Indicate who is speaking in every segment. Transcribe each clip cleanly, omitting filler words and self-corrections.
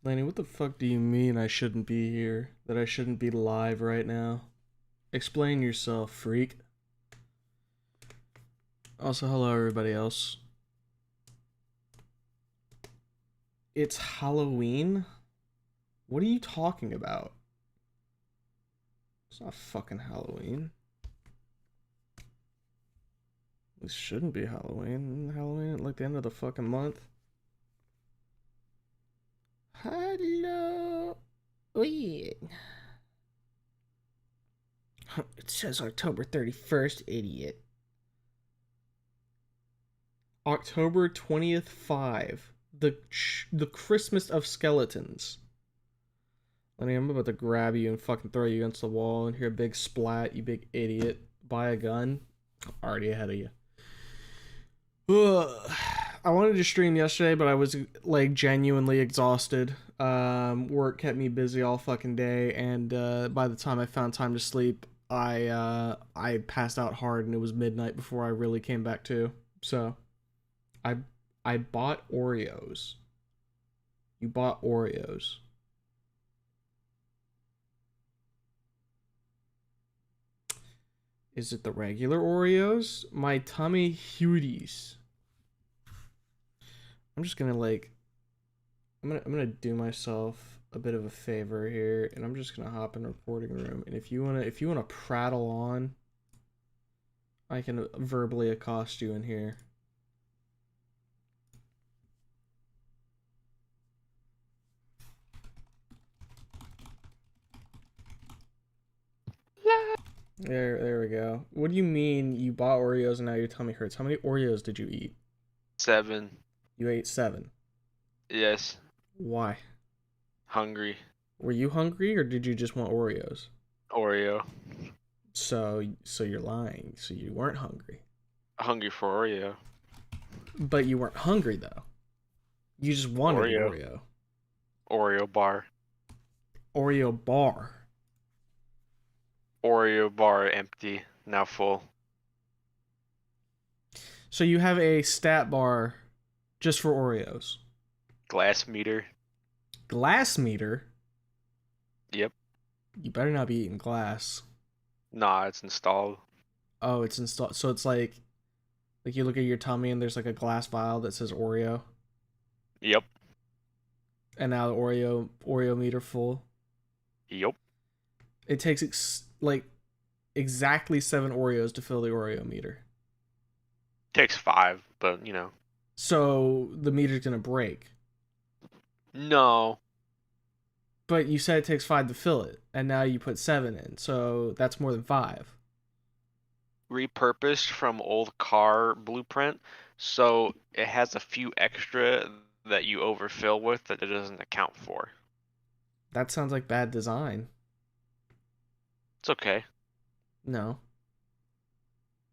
Speaker 1: Lanny, what the fuck do you mean I shouldn't be here? That I shouldn't be live right now? Explain yourself, freak. Also, hello everybody else. It's Halloween? What are you talking about? It's not fucking Halloween. This shouldn't be Halloween. Halloween at like the end of the fucking month. Hello. It says October 31st, idiot. October 20th, 5. The Christmas of Skeletons. Lenny, I'm about to grab you and fucking throw you against the wall and hear a big splat, you big idiot. Buy a gun. Already ahead of you. Ugh. I wanted to stream yesterday, but I was like genuinely exhausted. Work kept me busy all fucking day, and by the time I found time to sleep, I passed out hard, and it was midnight before I really came back to. So, I I bought Oreos. You bought Oreos. Is it the regular Oreos? My tummy huties. I'm just gonna like I'm gonna do myself a bit of a favor here, and I'm just gonna hop in the recording room. And if you wanna prattle on, I can verbally accost you in here. There we go. What do you mean you bought Oreos and now your tummy hurts? How many Oreos did you eat?
Speaker 2: 7.
Speaker 1: You ate 7.
Speaker 2: Yes.
Speaker 1: Why?
Speaker 2: Hungry.
Speaker 1: Were you hungry or did you just want Oreos?
Speaker 2: Oreo.
Speaker 1: So you're lying. So you weren't hungry.
Speaker 2: Hungry for Oreo.
Speaker 1: But you weren't hungry though. You just wanted an
Speaker 2: Oreo.
Speaker 1: Oreo.
Speaker 2: Oreo bar.
Speaker 1: Oreo bar.
Speaker 2: Oreo bar empty. Now full.
Speaker 1: So you have a stat bar just for Oreos.
Speaker 2: Glass meter.
Speaker 1: Glass meter?
Speaker 2: Yep.
Speaker 1: You better not be eating glass.
Speaker 2: Nah, it's installed.
Speaker 1: Oh, it's installed. So it's like you look at your tummy and there's like a glass vial that says Oreo.
Speaker 2: Yep.
Speaker 1: And now the Oreo meter full.
Speaker 2: Yep.
Speaker 1: It takes like exactly 7 Oreos to fill the Oreo meter.
Speaker 2: Takes 5, but you know.
Speaker 1: So the meter's gonna break.
Speaker 2: No.
Speaker 1: But you said it takes 5 to fill it, and now you put 7 in, so that's more than 5.
Speaker 2: Repurposed from old car blueprint, so it has a few extra that you overfill with that it doesn't account for.
Speaker 1: That sounds like bad design.
Speaker 2: It's okay.
Speaker 1: No.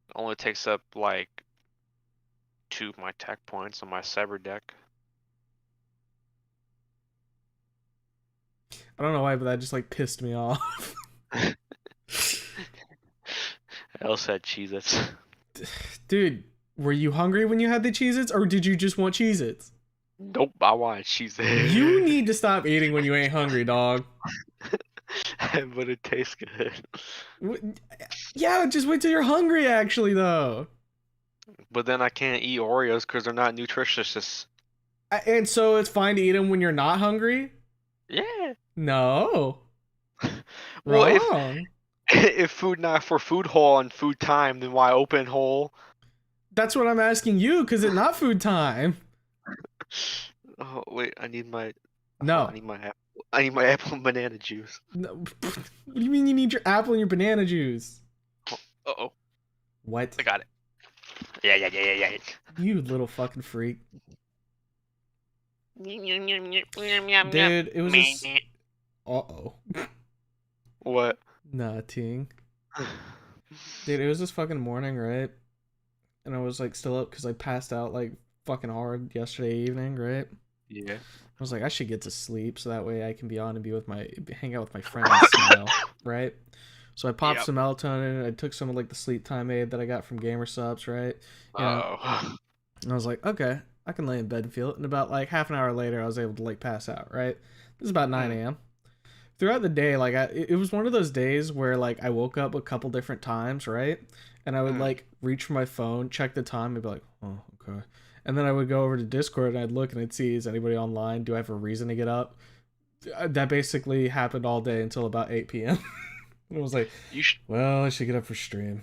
Speaker 2: It only takes up like 2 of my tech points on my cyber deck.
Speaker 1: I don't know why, but that just like pissed me off.
Speaker 2: I also had Cheez-Its.
Speaker 1: Dude, were you hungry when you had the Cheez-Its, or did you just want Cheez-Its?
Speaker 2: Nope, I wanted Cheez-Its.
Speaker 1: You need to stop eating when you ain't hungry, dog.
Speaker 2: But it tastes good.
Speaker 1: Yeah, just wait till you're hungry, actually, though.
Speaker 2: But then I can't eat Oreos because they're not nutritious.
Speaker 1: And so it's fine to eat them when you're not hungry?
Speaker 2: Yeah.
Speaker 1: No.
Speaker 2: Well,
Speaker 1: Wrong.
Speaker 2: if food not for food hole and food time, then why open hole?
Speaker 1: That's what I'm asking you, because it's not food time.
Speaker 2: Oh wait, I need my.
Speaker 1: No.
Speaker 2: I need my apple. I need my apple and banana juice.
Speaker 1: No. What do you mean you need your apple and your banana juice?
Speaker 2: Uh-oh.
Speaker 1: What?
Speaker 2: I got it. Yeah.
Speaker 1: You little fucking freak.
Speaker 2: Dude,
Speaker 1: Dude, it was just... Uh-oh.
Speaker 2: What?
Speaker 1: Nothing. Dude, it was this fucking morning, right? And I was like still up because I passed out like fucking hard yesterday evening, right?
Speaker 2: Yeah.
Speaker 1: I was like, I should get to sleep so that way I can be on and hang out with my friends, smile, right? So I popped some melatonin. I took some of like the sleep time aid that I got from Gamer Subs, right? You know,
Speaker 2: Oh.
Speaker 1: and I was like, okay, I can lay in bed and feel it. And about like half an hour later, I was able to like pass out. Right. This is about 9
Speaker 2: Mm.
Speaker 1: a.m. Throughout the day, like it was one of those days where like I woke up a couple different times, right? And I would
Speaker 2: Mm.
Speaker 1: like reach for my phone, check the time, and be like, oh, okay. And then I would go over to Discord and I'd look and I'd see, is anybody online? Do I have a reason to get up? That basically happened all day until about 8 p.m. And I was like,
Speaker 2: You should
Speaker 1: well, I should get up for stream.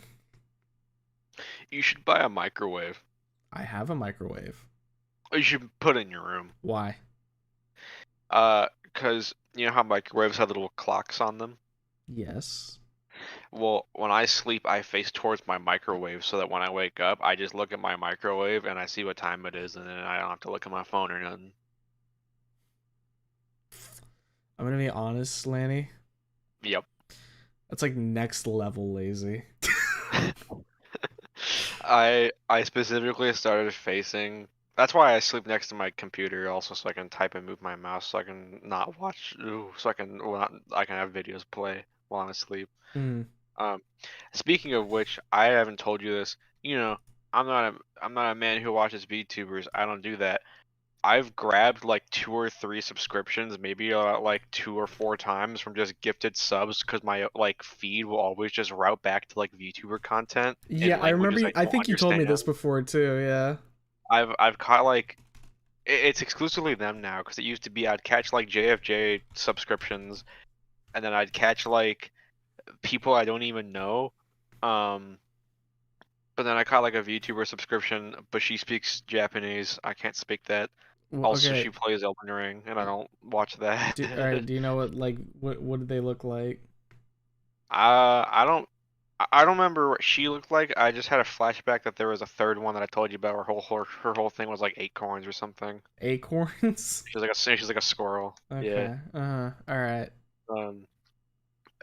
Speaker 2: you should buy a microwave.
Speaker 1: I have a microwave.
Speaker 2: Or you should put it in your room.
Speaker 1: Why?
Speaker 2: Cause you know how microwaves have little clocks on them?
Speaker 1: Yes.
Speaker 2: Well, when I sleep, I face towards my microwave so that when I wake up, I just look at my microwave and I see what time it is, and then I don't have to look at my phone or nothing.
Speaker 1: I'm gonna be honest, Lanny.
Speaker 2: Yep.
Speaker 1: That's like next level lazy.
Speaker 2: I specifically started facing. That's why I sleep next to my computer also, so I can type and move my mouse, so I can not watch. So I can I can have videos play while I'm asleep.
Speaker 1: Mm.
Speaker 2: Um, Speaking of which, I haven't told you this. You know, I'm not a man who watches VTubers. I don't do that. I've grabbed like 2 or 3 subscriptions, maybe like 2 or 4 times from just gifted subs because my like feed will always just route back to like VTuber content
Speaker 1: Yeah,
Speaker 2: in
Speaker 1: I remember.
Speaker 2: languages I
Speaker 1: I
Speaker 2: don't
Speaker 1: think you told me this
Speaker 2: understand.
Speaker 1: before too. Yeah.
Speaker 2: I've caught like it's exclusively them now because it used to be I'd catch like JFJ subscriptions and then I'd catch like people I don't even know. Um, but then I caught like a VTuber subscription, but she speaks Japanese. I can't speak that.
Speaker 1: Well,
Speaker 2: Also,
Speaker 1: okay.
Speaker 2: she plays Elden Ring, and I don't watch that.
Speaker 1: All right. Do you know what like what did they look like?
Speaker 2: I don't. I don't remember what she looked like. I just had a flashback that there was a third one that I told you about. Her whole thing was like acorns or something.
Speaker 1: Acorns.
Speaker 2: She's like a squirrel. Yeah.
Speaker 1: Okay. All right.
Speaker 2: Um.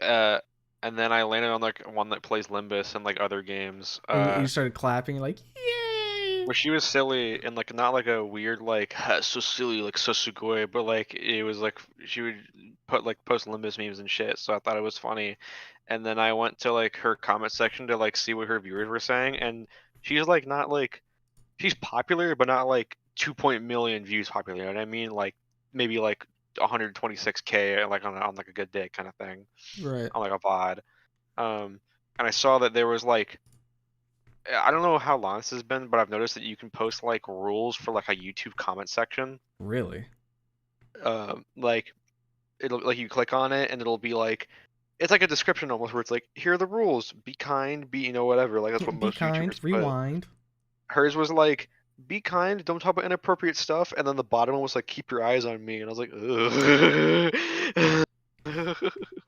Speaker 2: Uh. And then I landed on like one that plays Limbus and like other games.
Speaker 1: And you started clapping like, yay!
Speaker 2: Where she was silly and like not like a weird like so silly like so sugoi, but like it was like she would put like post Limbus memes and shit. So I thought it was funny, and then I went to like her comment section to like see what her viewers were saying, and she's like not like she's popular, but not like 2 million views popular. You know what I mean? Like maybe like 126K like on like a good day kind of thing
Speaker 1: Right.
Speaker 2: on like a VOD. And I saw that there was like I don't know how long this has been, but I've noticed that you can post like rules for like a YouTube comment section.
Speaker 1: Really?
Speaker 2: Like it'll like you click on it and it'll be like it's like a description almost where it's like here are the rules: be kind, be whatever. Like that's what
Speaker 1: Be
Speaker 2: most
Speaker 1: kind.
Speaker 2: YouTubers put.
Speaker 1: Rewind.
Speaker 2: Hers was like be kind, don't talk about inappropriate stuff, and then the bottom one was like keep your eyes on me, and I was like,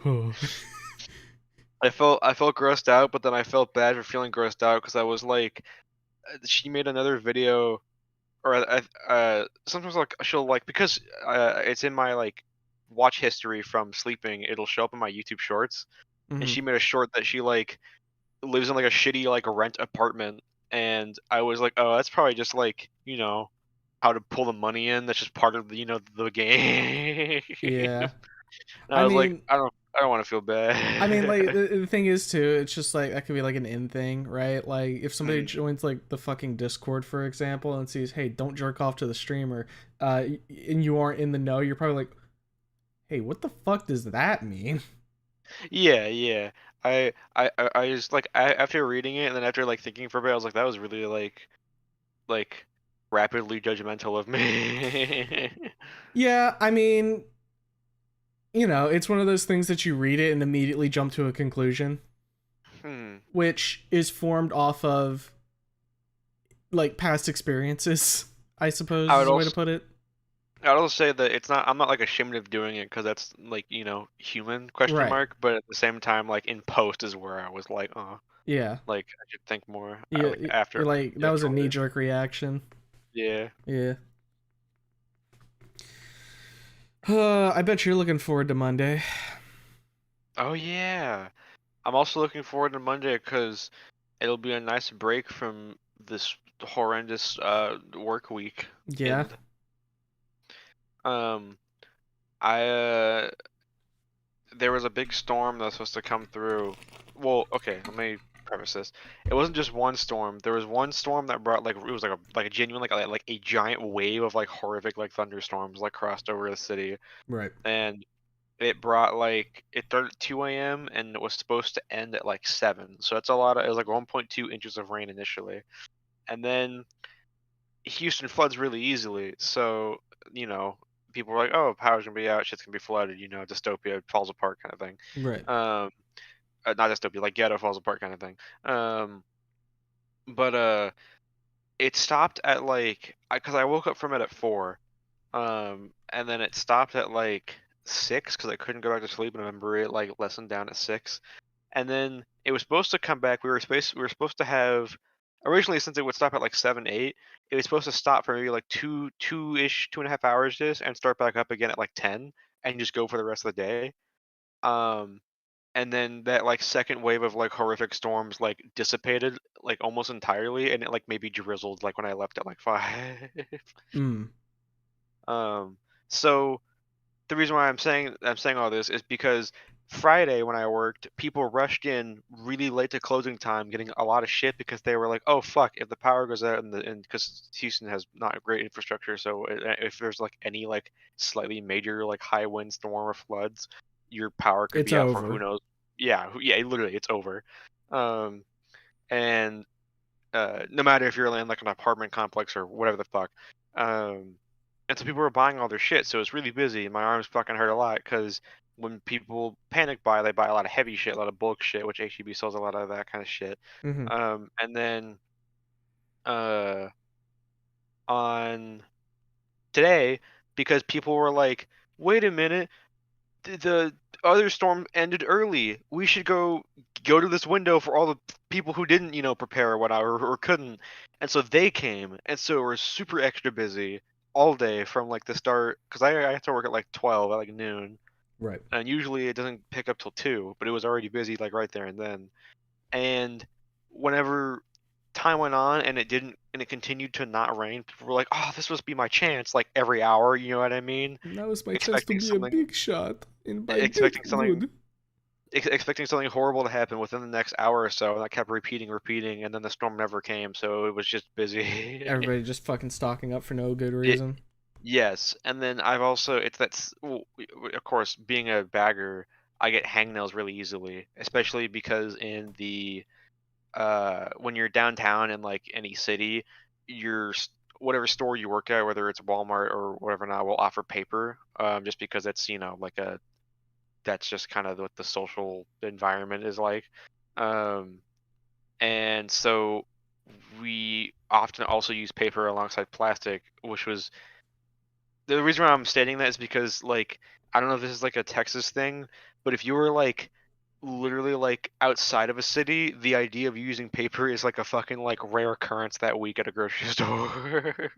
Speaker 2: ugh. I felt grossed out, but then I felt bad for feeling grossed out because I was like, she made another video or sometimes like she'll like because it's in my like watch history from sleeping, it'll show up in my YouTube shorts, and
Speaker 1: Mhm.
Speaker 2: she made a short that she like lives in like a shitty like rent apartment, and I was like, oh, that's probably just like how to pull the money in. That's just part of the the game.
Speaker 1: Yeah.
Speaker 2: And I
Speaker 1: I
Speaker 2: was like,
Speaker 1: mean,
Speaker 2: I don't want to feel
Speaker 1: like
Speaker 2: bad.
Speaker 1: the thing is too, it's just like that could be like an in thing, right? Like if somebody
Speaker 2: Hmm.
Speaker 1: joins like the fucking Discord, for example, and sees, hey, don't jerk off to the streamer, and you aren't in the know, you're probably like, hey, what the fuck does that mean?
Speaker 2: Yeah, yeah. I just like after reading it and then after like thinking for a bit, I was like, that was really like rapidly judgmental of me.
Speaker 1: Yeah, I mean, it's one of those things that you read it and immediately jump to a conclusion,
Speaker 2: Hmm.
Speaker 1: which is formed off of like past experiences, I suppose
Speaker 2: I
Speaker 1: is
Speaker 2: would
Speaker 1: a way to
Speaker 2: also
Speaker 1: put it.
Speaker 2: I would also say that it's not I'm not like ashamed of doing it because that's like human question
Speaker 1: Right.
Speaker 2: mark, but at the same time like in post is where I was like, oh,
Speaker 1: Yeah.
Speaker 2: like I should think more
Speaker 1: Yeah.
Speaker 2: like after
Speaker 1: You're like, that was a knee
Speaker 2: afterward.
Speaker 1: jerk reaction.
Speaker 2: Yeah.
Speaker 1: Yeah. I bet you're looking forward to Monday.
Speaker 2: Oh yeah. I'm also looking forward to Monday because it'll be a nice break from this horrendous work week.
Speaker 1: Yeah.
Speaker 2: And um, I there was a big storm that was supposed to come through. Well, okay, let me preface this. It wasn't just one storm. There was one storm that brought like it was like a genuine like a giant wave of like horrific like thunderstorms like crossed over the city,
Speaker 1: Right.
Speaker 2: and it brought like it started at 2 a.m. and it was supposed to end at like 7. So that's a lot of it was like 1.2 inches of rain initially, and then Houston floods really easily. So you know people were like, oh, power's gonna be out, shit's gonna be flooded. You know, dystopia falls apart kind of thing.
Speaker 1: Right.
Speaker 2: Um, not dystopia, like ghetto falls apart kind of thing. But it stopped at like because I woke up from it at 4, and then it stopped at like 6 because I couldn't go back to sleep, and I remember it like lessened down at 6, and then it was supposed to come back. We were supposed to have originally, since it would stop at like 7 8, it was supposed to stop for maybe like 2-ish 2.5 hours just and start back up again at like 10 and just go for the rest of the day. Um, and then that like second wave of like horrific storms like dissipated like almost entirely, and it like maybe drizzled like when I left at like 5.
Speaker 1: Mm.
Speaker 2: um so the reason why I'm saying all this is because Friday when I worked, people rushed in really late to closing time, getting a lot of shit because they were like, "Oh fuck, if the power goes out and because Houston has not a great infrastructure, so if there's like any like slightly major like high wind storm or floods, your power could
Speaker 1: It's
Speaker 2: be out for who
Speaker 1: over.
Speaker 2: knows." Yeah, yeah, literally, it's over. Um, and no matter if you're in like an apartment complex or whatever the fuck. Um, and so people were buying all their shit, so it's really busy. And my arms fucking hurt a lot because when people panic buy, they buy a lot of heavy shit, a lot of bulk shit, which HEB sells a lot of that kind of shit.
Speaker 1: Mm-hmm.
Speaker 2: And then uh, on today, because people were like, "Wait a minute, the other storm ended early. We should go to this window for all the people who didn't, prepare or whatever or couldn't." And so they came, and so we're super extra busy all day from like the start because I have to work at like 12 at like noon,
Speaker 1: Right.
Speaker 2: and usually it doesn't pick up till 2, but it was already busy like right there and then. And whenever time went on and it continued to not rain, people were like, "Oh, this must be my chance," like every hour, you know what I mean?
Speaker 1: Now is my chance to
Speaker 2: Expecting
Speaker 1: be a
Speaker 2: something
Speaker 1: big shot and by big
Speaker 2: expecting something
Speaker 1: good.
Speaker 2: expecting something horrible to happen within the next hour or so, and I kept repeating, and then the storm never came, so it was just busy.
Speaker 1: Everybody just fucking stocking up for no good
Speaker 2: It,
Speaker 1: reason.
Speaker 2: yes, and then I've also it's that's of course being a bagger, I get hangnails really easily, especially because in the when you're downtown in like any city, whatever store you work at, whether it's Walmart or whatever now, will offer paper, just because it's like a that's just kind of what the social environment is like. Um, and so we often also use paper alongside plastic, which was the reason why I'm stating that is because like I don't know if this is like a Texas thing, but if you were like literally like outside of a city, the idea of using paper is like a fucking like rare occurrence that week at a grocery store.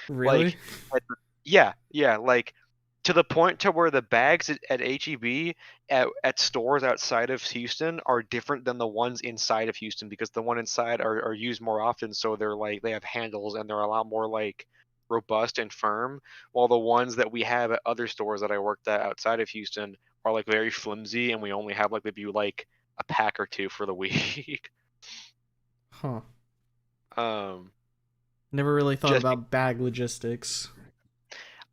Speaker 1: Really?
Speaker 2: Like, yeah, yeah, like to the point to where the bags at HEB at stores outside of Houston are different than the ones inside of Houston because the one inside are used more often, so they're like they have handles and they're a lot more like robust and firm, while the ones that we have at other stores that I worked at outside of Houston are like very flimsy and we only have like maybe like a pack or two for the week.
Speaker 1: Huh.
Speaker 2: um
Speaker 1: Never really thought
Speaker 2: just
Speaker 1: about bag logistics.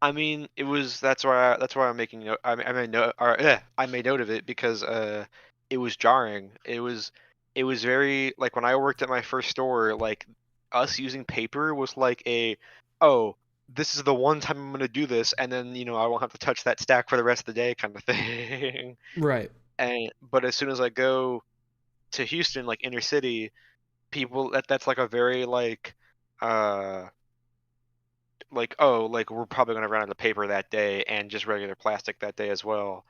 Speaker 2: I mean, it was that's why I'm making note. I made note, or I made note of it because it was jarring. It was very like when I worked at my first store, like us using paper was like oh, this is the one time I'm gonna do this, and then I won't have to touch that stack for the rest of the day kind of thing.
Speaker 1: Right.
Speaker 2: And but as soon as I go to Houston, like inner city, people that's like a very uh like, oh, like we're probably gonna run out of paper that day and just regular plastic that day as well.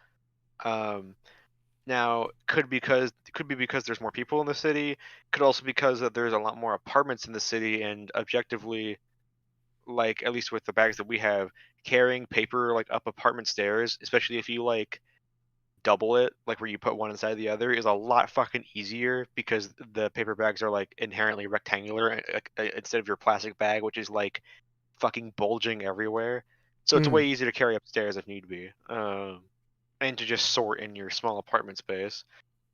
Speaker 2: Um, Now could be because there's more people in the city. Could also because that there's a lot more apartments in the city, and objectively, like at least with the bags that we have, carrying paper like up apartment stairs, especially if you like double it, like where you put one inside the other, is a lot fucking easier because the paper bags are like inherently rectangular instead of your plastic bag, which is like fucking bulging everywhere. So it's
Speaker 1: Mm.
Speaker 2: way easier to carry upstairs if need be, and to just sort in your small apartment space.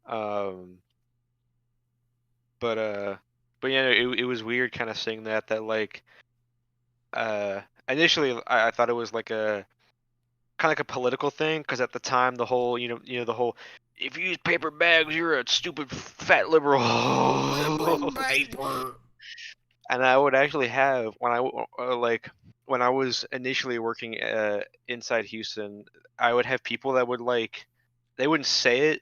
Speaker 2: Um, but yeah, it was weird kind of seeing that like initially I thought it was like a kind of like a political thing because at the time the whole the whole if you use paper bags you're a stupid fat liberal.
Speaker 1: Paper.
Speaker 2: And I would actually have when I was initially working inside Houston, I would have people that would like they wouldn't say it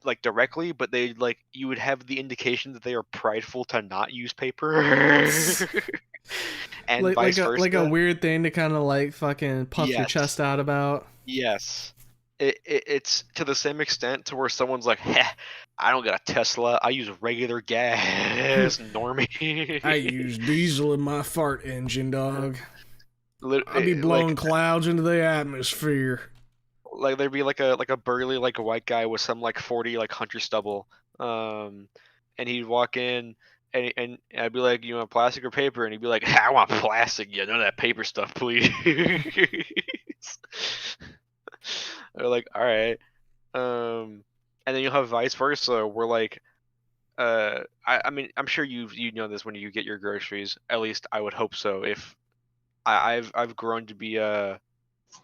Speaker 2: like directly, but they like you would have the indication that they are prideful to not use paper, and vice
Speaker 1: Like a
Speaker 2: versa.
Speaker 1: weird thing to kind of like fucking puff your chest
Speaker 2: Yes,
Speaker 1: out about.
Speaker 2: yes. It's to the same extent to where someone's like, "Heh, I don't got a Tesla. I use regular gas,
Speaker 1: I
Speaker 2: normie."
Speaker 1: use diesel in my fart engine, dog. I'll be
Speaker 2: Like
Speaker 1: blowing clouds into the atmosphere.
Speaker 2: there'd be like a burly like a white guy with some like 40 like hunter stubble, um and he'd walk in and I'd be like, you want plastic or paper? And he'd be like, I want plastic. Yeah, none of that paper stuff, please. They're like, all right. And then you'll have vice versa where like I mean I'm sure you know this when you get your groceries, at least I would hope so. If I've grown to be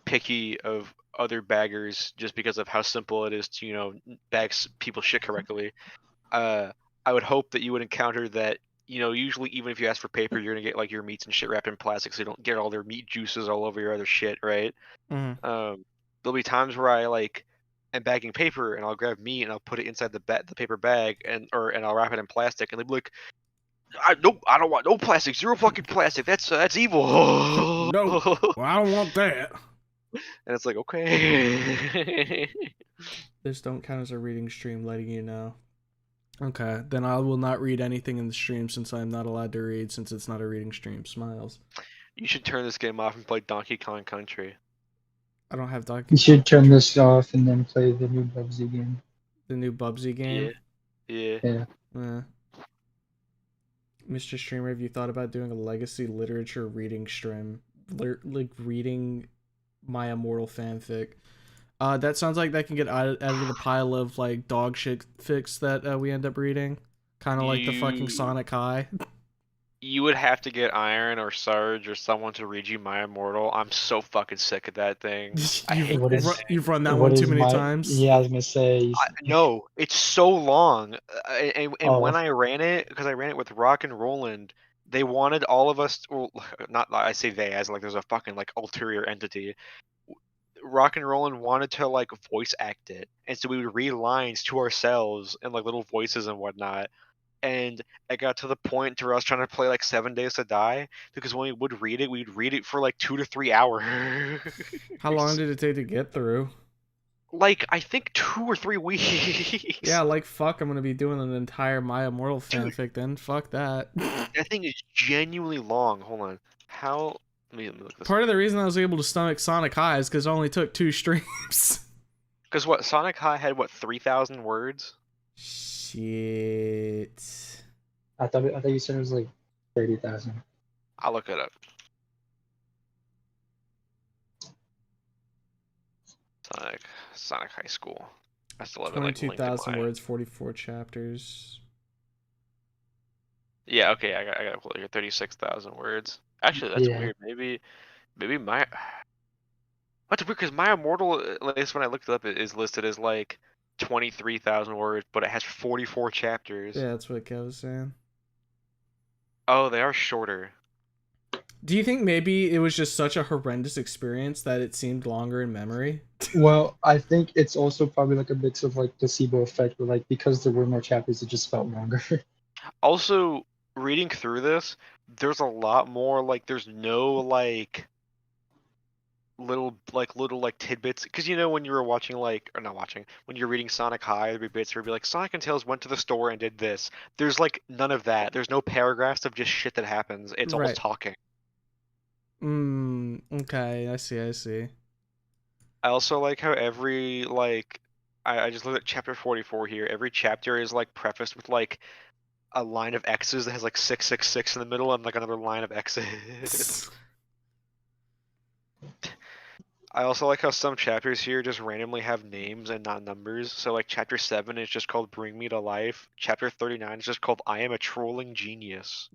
Speaker 2: picky of other baggers just because of how simple it is to bag people shit correctly. uh I would hope that you would encounter that, usually even if you ask for paper you're gonna get like your meats and shit wrapped in plastic so you don't get all their meat juices all over your other shit, right?
Speaker 1: Mm.
Speaker 2: There'll be times where I like am bagging paper and I'll grab meat and I'll put it inside the paper bag and I'll wrap it in plastic and they'll be like, nope, I don't want no plastic, zero fucking plastic. That's evil.
Speaker 1: No, well, I don't want that.
Speaker 2: And it's like, okay.
Speaker 1: This don't count as a reading stream, letting you know. Okay, then I will not read anything in the stream since I'm not allowed to read since it's not a reading stream. Smiles.
Speaker 2: You should turn this game off and play Donkey Kong Country.
Speaker 1: I don't have Donkey
Speaker 3: You
Speaker 1: Kong
Speaker 3: should turn
Speaker 1: Country.
Speaker 3: this off and then play the new Bubsy game.
Speaker 1: The new Bubsy game.
Speaker 2: Yeah.
Speaker 3: Yeah.
Speaker 1: Mr. Streamer, have you thought about doing a legacy literature reading stream? Like reading my Immortal fanfic. That sounds like that can get out of the pile of like dog shit fics that we end up reading. Kind of like the fucking Sonic High.
Speaker 2: You would have to get Iron or Sarge or someone to read you My Immortal. I'm so fucking sick of that thing. I hate
Speaker 3: What
Speaker 2: that
Speaker 3: is-
Speaker 2: thing.
Speaker 1: You've run that
Speaker 3: What
Speaker 1: one too
Speaker 3: is
Speaker 1: many
Speaker 3: my-
Speaker 1: times.
Speaker 3: Yeah, I was gonna say.
Speaker 2: No, it's so long. And
Speaker 3: Oh.
Speaker 2: when I ran it, because I ran it with Rock and Roland, they wanted all of us. Well, not I say they as like there's a fucking like ulterior entity. Rock and Roland wanted to like voice act it, and so we would read lines to ourselves and like little voices and whatnot. And it got to the point to where I was trying to play like 7 Days to Die because when we would read it, we'd read it for like 2 to 3 hours.
Speaker 1: How long did it take to get through?
Speaker 2: Like I think 2 or 3 weeks.
Speaker 1: Yeah, like fuck, I'm gonna be doing an entire My Immortal fanfic then. Fuck that.
Speaker 2: That thing is genuinely long. Hold on. How? Let me look this.
Speaker 1: Part of the reason I was able to stomach Sonic High is because it only took 2 streams.
Speaker 2: Because what Sonic High had 3,000 words.
Speaker 1: Shit.
Speaker 3: I thought you said it was like 30,000.
Speaker 2: I'll look it up. Sonic High School. I still have it like linked in
Speaker 1: 22,000
Speaker 2: my-
Speaker 1: words, 44 chapters.
Speaker 2: Yeah, okay, I got to like 36,000 words. Actually, that's
Speaker 3: Yeah.
Speaker 2: weird. Maybe my. What's weird because My Immortal, at least when I looked it up, it is listed as like 23,000 words, but it has 44 chapters.
Speaker 1: Yeah, that's what Kev was saying.
Speaker 2: Oh, they are shorter.
Speaker 1: Do you think maybe it was just such a horrendous experience that it seemed longer in memory?
Speaker 3: Well, I think it's also probably like a mix of like placebo effect, where like because there were more chapters, it just felt longer.
Speaker 2: Also, reading through this, there's a lot more like there's no like little tidbits because when you were watching like or not watching when you're reading Sonic High, there'd be bits where it'd be like Sonic and Tails went to the store and did this. There's like none of that. There's no paragraphs of just shit that happens. It's all
Speaker 1: Right.
Speaker 2: talking.
Speaker 1: Okay, I see.
Speaker 2: I also like how every like I just looked at chapter 44 here. Every chapter is like prefaced with like a line of X's that has like 666 in the middle and like another line of X's. I also like how some chapters here just randomly have names and not numbers. So like chapter 7 is just called Bring Me to Life. Chapter 39 is just called I Am a Trolling Genius.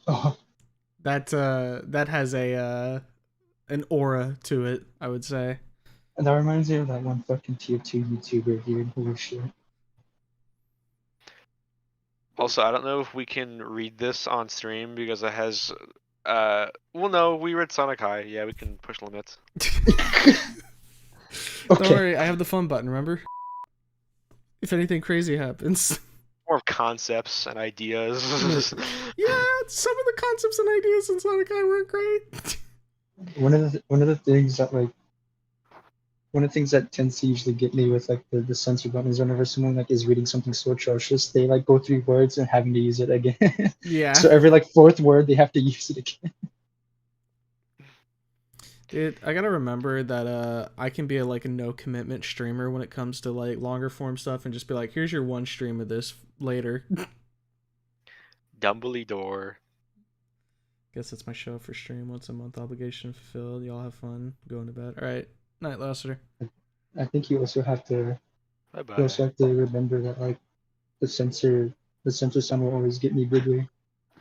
Speaker 3: Oh,
Speaker 1: That has a an aura to it, I would say.
Speaker 3: and that reminds me of that one fucking tier 2 YouTuber here. Holy shit.
Speaker 2: Also, I don't know if we can read this on stream because it has well no, we read Sonic High. Yeah, we can push limits.
Speaker 1: Don't
Speaker 3: Okay.
Speaker 1: worry, I have the fun button, remember? If anything crazy happens.
Speaker 2: More of concepts and ideas.
Speaker 1: Yeah, some of the concepts and ideas in Sonic High weren't great.
Speaker 3: One of the things that tends to usually get me with like the censor button is whenever someone like is reading something so atrocious, they like go through words and having to use it again.
Speaker 1: Yeah.
Speaker 3: So every like fourth word they have to use it again.
Speaker 1: Dude, I gotta remember that I can be a no commitment streamer when it comes to like longer form stuff and just be like, here's your one stream of this later.
Speaker 2: Dumbledore.
Speaker 1: Guess that's my show for stream. Once a month, obligation fulfilled. Y'all have fun. Going to bed. All right. Night, Lassiter.
Speaker 3: I think you also have to
Speaker 2: Bye-bye.
Speaker 3: remember that like the censor sound will always get me bigger.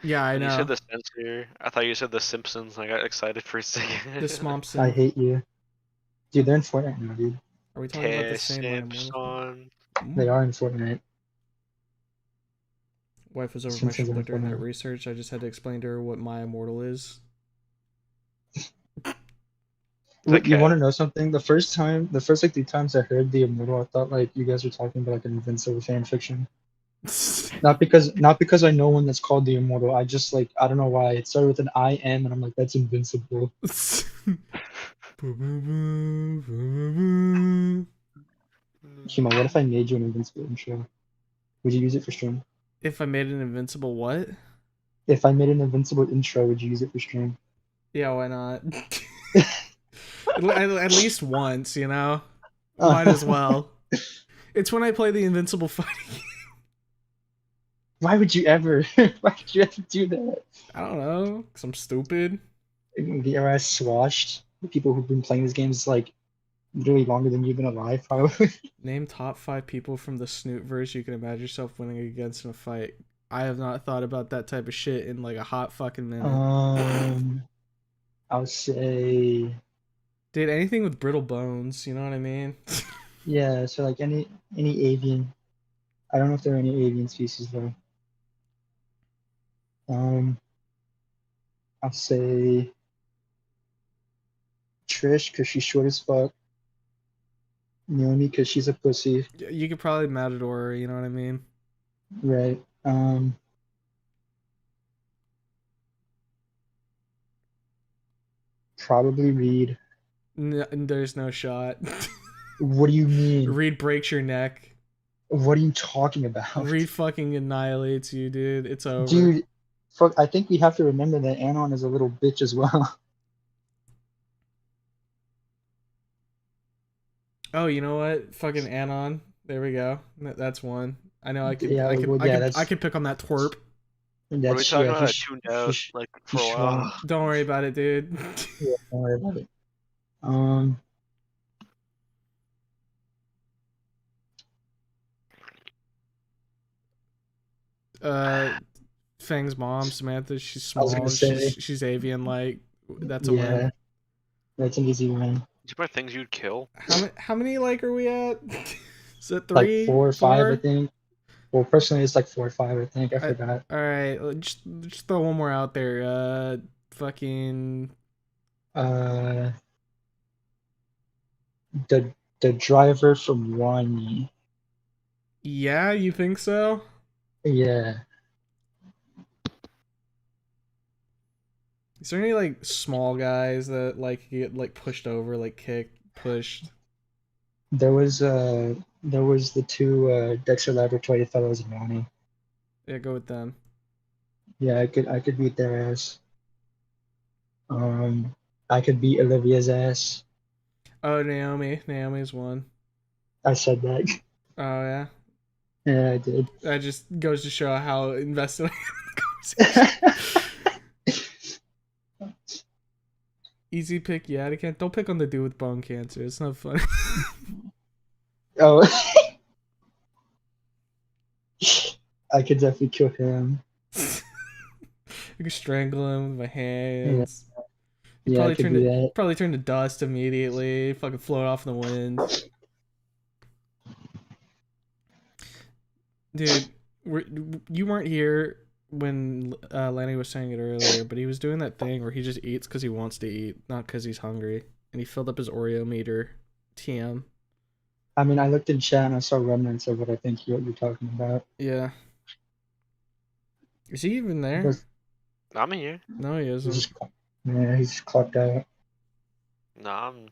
Speaker 1: Yeah, I
Speaker 2: When you
Speaker 1: know.
Speaker 2: said the censor, I thought you said the Simpsons. I got excited for a second.
Speaker 1: The Smompson.
Speaker 3: I hate you. Dude, they're in Fortnite now, dude.
Speaker 1: Are we talking about the
Speaker 2: Tess
Speaker 1: same
Speaker 2: Simpson.
Speaker 3: They are in Fortnite.
Speaker 1: Wife was over my
Speaker 3: Simpsons
Speaker 1: shoulder
Speaker 3: are
Speaker 1: during that
Speaker 3: Fortnite.
Speaker 1: research. I just had to explain to her what My Immortal is.
Speaker 2: Like,
Speaker 3: You want to know something? The first like 3 times I heard the Immortal, I thought like you guys were talking about like an Invincible fan fiction. Not because I know one that's called the Immortal. I just like I don't know why it started with an I M and I'm like that's Invincible. Shima, what if I made you an Invincible intro? Would you use it for stream?
Speaker 1: If I made an invincible what?
Speaker 3: If I made an Invincible intro, would you use it for stream?
Speaker 1: Yeah, why not? At least once, you know? Might as well. It's when I play the invincible fighting.
Speaker 3: Why would you ever? Why would you ever do that?
Speaker 1: I don't know, because I'm stupid.
Speaker 3: Get your ass swashed. The people who've been playing this game is like literally longer than you've been alive, probably.
Speaker 1: Name top 5 people from the Snootverse you can imagine yourself winning against in a fight. I have not thought about that type of shit in like a hot fucking minute.
Speaker 3: I'll say
Speaker 1: Dude, anything with brittle bones, you know what I mean?
Speaker 3: yeah. So like any avian. I don't know if there are any avian species though. I'll say Trish because she's short as fuck. Naomi because she's a pussy.
Speaker 1: You could probably Matador, you know what I mean?
Speaker 3: Right. Probably Reed.
Speaker 1: There's no shot.
Speaker 3: What do you mean?
Speaker 1: Reed breaks your neck.
Speaker 3: What are you talking about?
Speaker 1: Reed fucking annihilates you, dude. It's over.
Speaker 3: Dude, fuck, I think we have to remember that Anon is a little bitch as well.
Speaker 1: Oh, you know what? Fucking Anon. There we go. That's one. I know I could.
Speaker 3: Yeah,
Speaker 1: I could.
Speaker 3: well,
Speaker 1: I
Speaker 3: yeah,
Speaker 1: could.
Speaker 3: that's-
Speaker 1: I could pick on that twerp.
Speaker 2: What are we talking about?
Speaker 3: he's-
Speaker 2: Tuned out
Speaker 3: he's-
Speaker 2: like for a
Speaker 3: he's
Speaker 2: while.
Speaker 3: strong.
Speaker 1: Don't worry about it, dude.
Speaker 3: Yeah, don't worry about it.
Speaker 1: Fang's mom, Samantha. She's
Speaker 3: I was
Speaker 1: small.
Speaker 3: gonna say.
Speaker 1: She's avian. Like that's a
Speaker 3: Yeah,
Speaker 1: win.
Speaker 3: that's an easy win.
Speaker 2: These are things you'd kill.
Speaker 1: How many like are we at? Is it
Speaker 3: Like
Speaker 1: 3,
Speaker 3: 4 or 5, I
Speaker 1: 4?
Speaker 3: think. Well, personally, it's like 4 or 5, I think. I forgot.
Speaker 1: All right, just throw one more out there. Fucking.
Speaker 3: The driver from Wani.
Speaker 1: Yeah, you think so?
Speaker 3: Yeah.
Speaker 1: Is there any like small guys that like get like pushed over, like kicked, pushed?
Speaker 3: There was the 2 Dexter Laboratory fellows in Wani.
Speaker 1: Yeah, go with them.
Speaker 3: Yeah, I could beat their ass. I could beat Olivia's ass.
Speaker 1: Oh, Naomi's one.
Speaker 3: I said that.
Speaker 1: Oh yeah,
Speaker 3: Yeah, I did.
Speaker 1: that just goes to show how invested I am in the conversation. Easy pick, yeah. I can't. Don't pick on the dude with bone cancer. It's not funny.
Speaker 3: Oh, I could definitely kill him.
Speaker 1: I could strangle him with my hands. He'd
Speaker 3: Yeah, I could do that.
Speaker 1: probably turn to dust immediately. Fucking float off in the wind. Dude, you weren't here when Lanny was saying it earlier, but he was doing that thing where he just eats because he wants to eat, not because he's hungry. And he filled up his Oreo meter. TM.
Speaker 3: I mean, I looked in chat and I saw remnants of what I think you're talking about.
Speaker 1: Yeah. Is he even there?
Speaker 3: Because
Speaker 2: I'm here.
Speaker 1: No, he
Speaker 3: he's
Speaker 1: isn't.
Speaker 3: just, yeah, he's clocked out.
Speaker 2: No, I'm.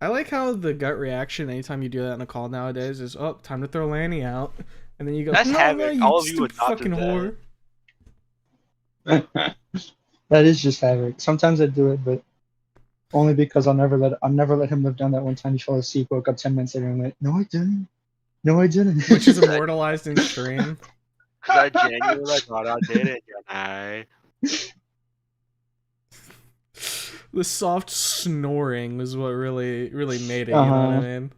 Speaker 1: I like how the gut reaction anytime you do that in a call nowadays is, oh, time to throw Lanny out. And then you go,
Speaker 2: That's
Speaker 1: no,
Speaker 2: Havoc.
Speaker 1: you
Speaker 2: All of you
Speaker 1: stupid
Speaker 2: adopted
Speaker 1: fucking
Speaker 2: that.
Speaker 1: whore.
Speaker 3: That is just havoc. Sometimes I do it, but only because I'll never let him live down that one time he fell asleep, woke up 10 minutes later and went, no, I didn't. No, I didn't.
Speaker 1: Which is immortalized in stream.
Speaker 2: Because I genuinely thought I did it, didn't I?
Speaker 1: The soft snoring was what really made it, you know what I mean?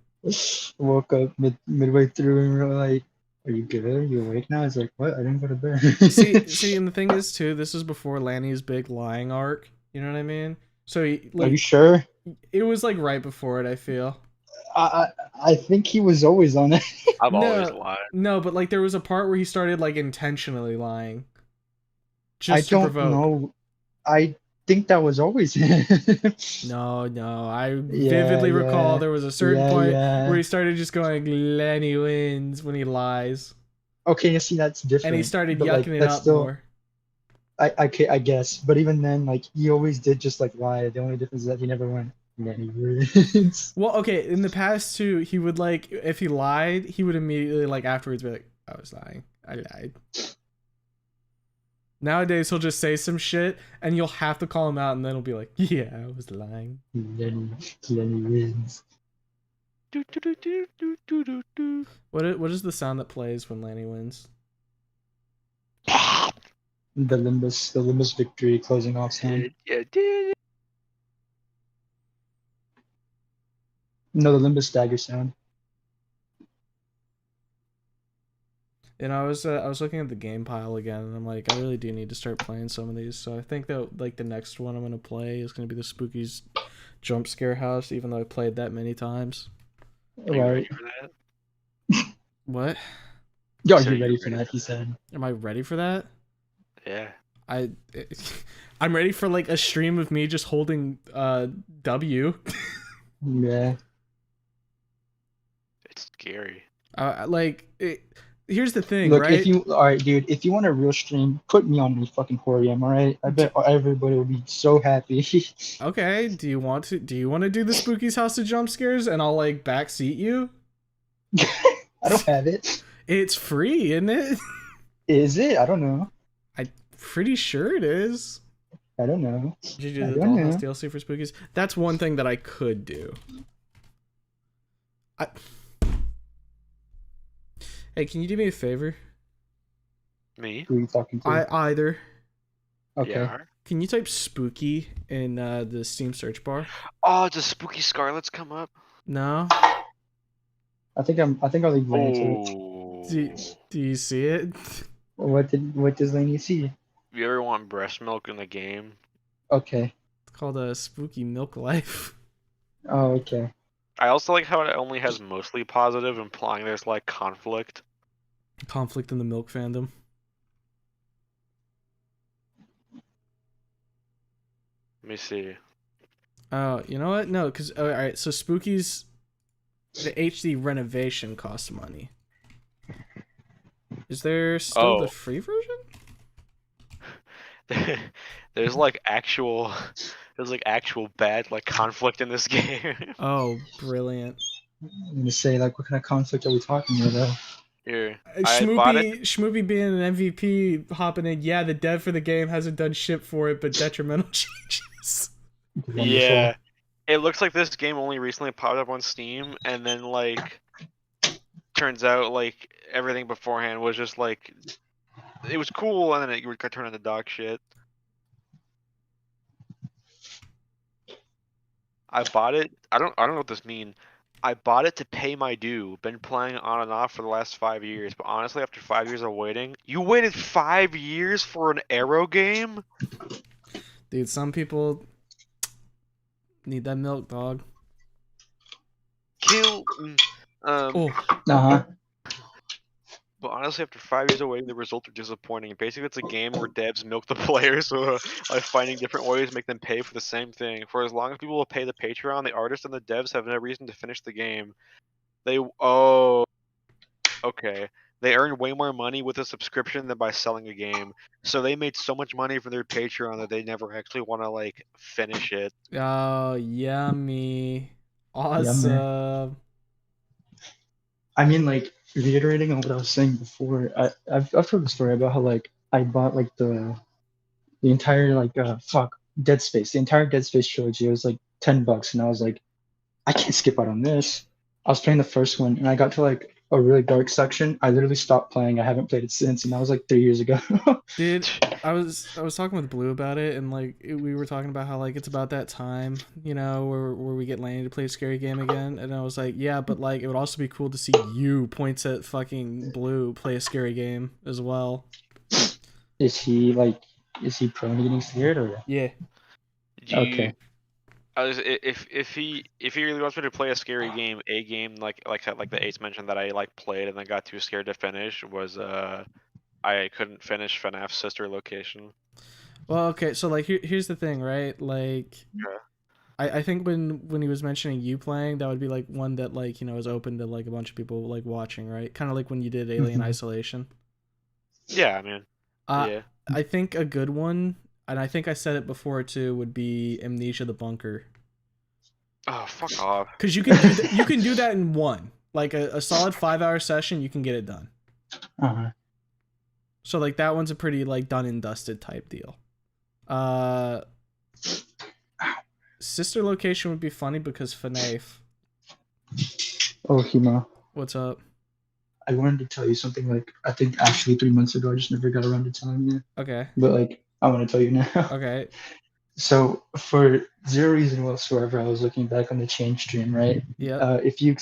Speaker 3: Woke up midway through and we were like, are you good? Are you awake now? It's like, what? I didn't go to bed.
Speaker 1: see, and the thing is too, this is before Lanny's big lying arc. You know what I mean? So
Speaker 3: Are you
Speaker 1: like,
Speaker 3: sure?
Speaker 1: it was like right before it. I feel.
Speaker 3: I think he was always on it.
Speaker 2: I've
Speaker 1: No.
Speaker 2: always lied.
Speaker 1: No, but like there was a part where he started like intentionally lying.
Speaker 3: I
Speaker 1: Just to
Speaker 3: don't
Speaker 1: provoke.
Speaker 3: know. I think that was always him.
Speaker 1: No, I vividly recall there was a certain point where he started just going, Lenny wins when he lies.
Speaker 3: Okay, you see, that's different.
Speaker 1: And he started
Speaker 3: but, like,
Speaker 1: yucking it
Speaker 3: that's
Speaker 1: up
Speaker 3: still,
Speaker 1: more.
Speaker 3: I guess. But even then, like, he always did just like lie. The only difference is that he never went, Lenny wins.
Speaker 1: Well, okay, in the past too, he would like, if he lied, he would immediately like afterwards be like, I was lying. I lied. Nowadays, he'll just say some shit, and you'll have to call him out, and then he'll be like, yeah, I was lying.
Speaker 3: Lenny wins.
Speaker 2: Do, do, do, do, do, do, do, do.
Speaker 1: What is the sound that plays when Lanny wins?
Speaker 3: The Limbus victory closing off sound.
Speaker 2: Yeah, did.
Speaker 3: No, the Limbus dagger sound.
Speaker 1: And I was looking at the game pile again, and I'm like, I really do need to start playing some of these. So I think that like the next one I'm gonna play is gonna be the Spooky's Jump Scare House, even though I played that many times.
Speaker 2: Are you
Speaker 3: Right.
Speaker 2: ready for that?
Speaker 1: What?
Speaker 3: Yo, are
Speaker 2: So
Speaker 3: you
Speaker 2: you're
Speaker 3: ready for
Speaker 2: ready
Speaker 3: that?
Speaker 2: for
Speaker 3: He said.
Speaker 1: Am I ready for that?
Speaker 2: Yeah.
Speaker 1: I'm ready for like a stream of me just holding W.
Speaker 3: Yeah.
Speaker 2: It's scary.
Speaker 1: Here's the thing,
Speaker 3: Look,
Speaker 1: right?
Speaker 3: alright, dude, if you want a real stream, put me on the fucking Horium, alright? I bet everybody will be so happy.
Speaker 1: Okay, do you want to do the Spooky's House of Jump Scares and I'll like backseat you?
Speaker 3: I don't have it.
Speaker 1: It's free, isn't it?
Speaker 3: Is it? I don't know.
Speaker 1: I'm pretty sure it is.
Speaker 3: I don't know.
Speaker 1: Did you do
Speaker 3: I
Speaker 1: the
Speaker 3: don't
Speaker 1: Dollhouse
Speaker 3: know.
Speaker 1: DLC for Spookies? That's one thing that I could do. Hey, can you do me a favor?
Speaker 2: Me?
Speaker 3: Who are you talking to?
Speaker 1: Either.
Speaker 3: Okay.
Speaker 2: Yeah.
Speaker 1: Can you type spooky in the Steam search bar?
Speaker 2: Oh, does Spooky Scarlet's come up?
Speaker 1: No.
Speaker 3: I think I'll leave Laney to it.
Speaker 2: Oh.
Speaker 1: Do you see it?
Speaker 3: What does Laney see?
Speaker 2: If you ever want breast milk in the game,
Speaker 3: Okay.
Speaker 1: It's called a Spooky Milk Life.
Speaker 3: Oh, okay.
Speaker 2: I also like how it only has mostly positive, implying there's like conflict.
Speaker 1: Conflict in the milk fandom.
Speaker 2: Let me see.
Speaker 1: Oh, you know what? No, because all right. So Spooky's the HD renovation costs money. Is there still the free version?
Speaker 2: There's actual bad like conflict in this game.
Speaker 1: Oh, brilliant.
Speaker 3: I'm gonna say, like, what kind of conflict are we talking here, though?
Speaker 2: Here, I bought it.
Speaker 1: Schmoopy being an MVP, hopping in. Yeah, the dev for the game hasn't done shit for it, but detrimental changes.
Speaker 3: Wonderful.
Speaker 2: Yeah, it looks like this game only recently popped up on Steam, and then turns out everything beforehand was just it was cool, and then it got turned into dog shit. I bought it. I don't know what this means. I bought it to pay my due. Been playing on and off for the last 5 years. But honestly, after 5 years of waiting, you waited 5 years for an Arrow game?
Speaker 1: Dude, some people need that milk, dog.
Speaker 2: Kill.
Speaker 1: Oh,
Speaker 3: Uh-huh.
Speaker 2: But honestly, after 5 years of waiting, the results are disappointing. Basically, it's a game where devs milk the players by finding different ways to make them pay for the same thing. For as long as people will pay the Patreon, the artists and the devs have no reason to finish the game. Okay. They earn way more money with a subscription than by selling a game. So they made so much money from their Patreon that they never actually want to like finish it.
Speaker 1: oh, yummy. Awesome.
Speaker 3: I mean, like, reiterating on what I was saying before, I've heard the story about how, like, I bought, like, the entire, like, Dead Space, the entire Dead Space trilogy. It was, like, $10, and I was like, I can't skip out on this. I was playing the first one, and I got to, like, a really dark section. I literally stopped playing. I haven't played it since, and that was, like, 3 years ago.
Speaker 1: Dude, I was talking with Blue about it, and like we were talking about how like it's about that time, you know, where we get Lanny to play a scary game again, and I was like, yeah, but like it would also be cool to see you points at fucking Blue play a scary game as well.
Speaker 3: Is he prone to getting scared, or?
Speaker 1: Yeah.
Speaker 3: Okay.
Speaker 2: If he really wants me to play a scary game, like the Ace mentioned that I like played and then got too scared to finish was I couldn't finish FNAF's Sister Location.
Speaker 1: Well, okay, so like here's the thing, right? Like,
Speaker 2: Yeah.
Speaker 1: I think when he was mentioning you playing, that would be like one that like, you know, is open to like a bunch of people like watching, right? Kind of like when you did Alien Isolation.
Speaker 2: Yeah, I mean, yeah.
Speaker 1: I think a good one, and I think I said it before too, would be Amnesia: The Bunker.
Speaker 2: Oh, fuck off.
Speaker 1: Because you can do that in one, like a solid 5-hour session, you can get it done.
Speaker 3: Uh-huh.
Speaker 1: So like that one's a pretty like done and dusted type deal. Sister Location would be funny because FNAF.
Speaker 3: Oh, Hima.
Speaker 1: What's up?
Speaker 3: I wanted to tell you something, like, I think actually 3 months ago. I just never got around to telling you.
Speaker 1: Okay.
Speaker 3: But, like, I want to tell you now.
Speaker 1: Okay.
Speaker 3: So, for zero reason whatsoever, I was looking back on the change stream, right?
Speaker 1: Yeah.
Speaker 3: If you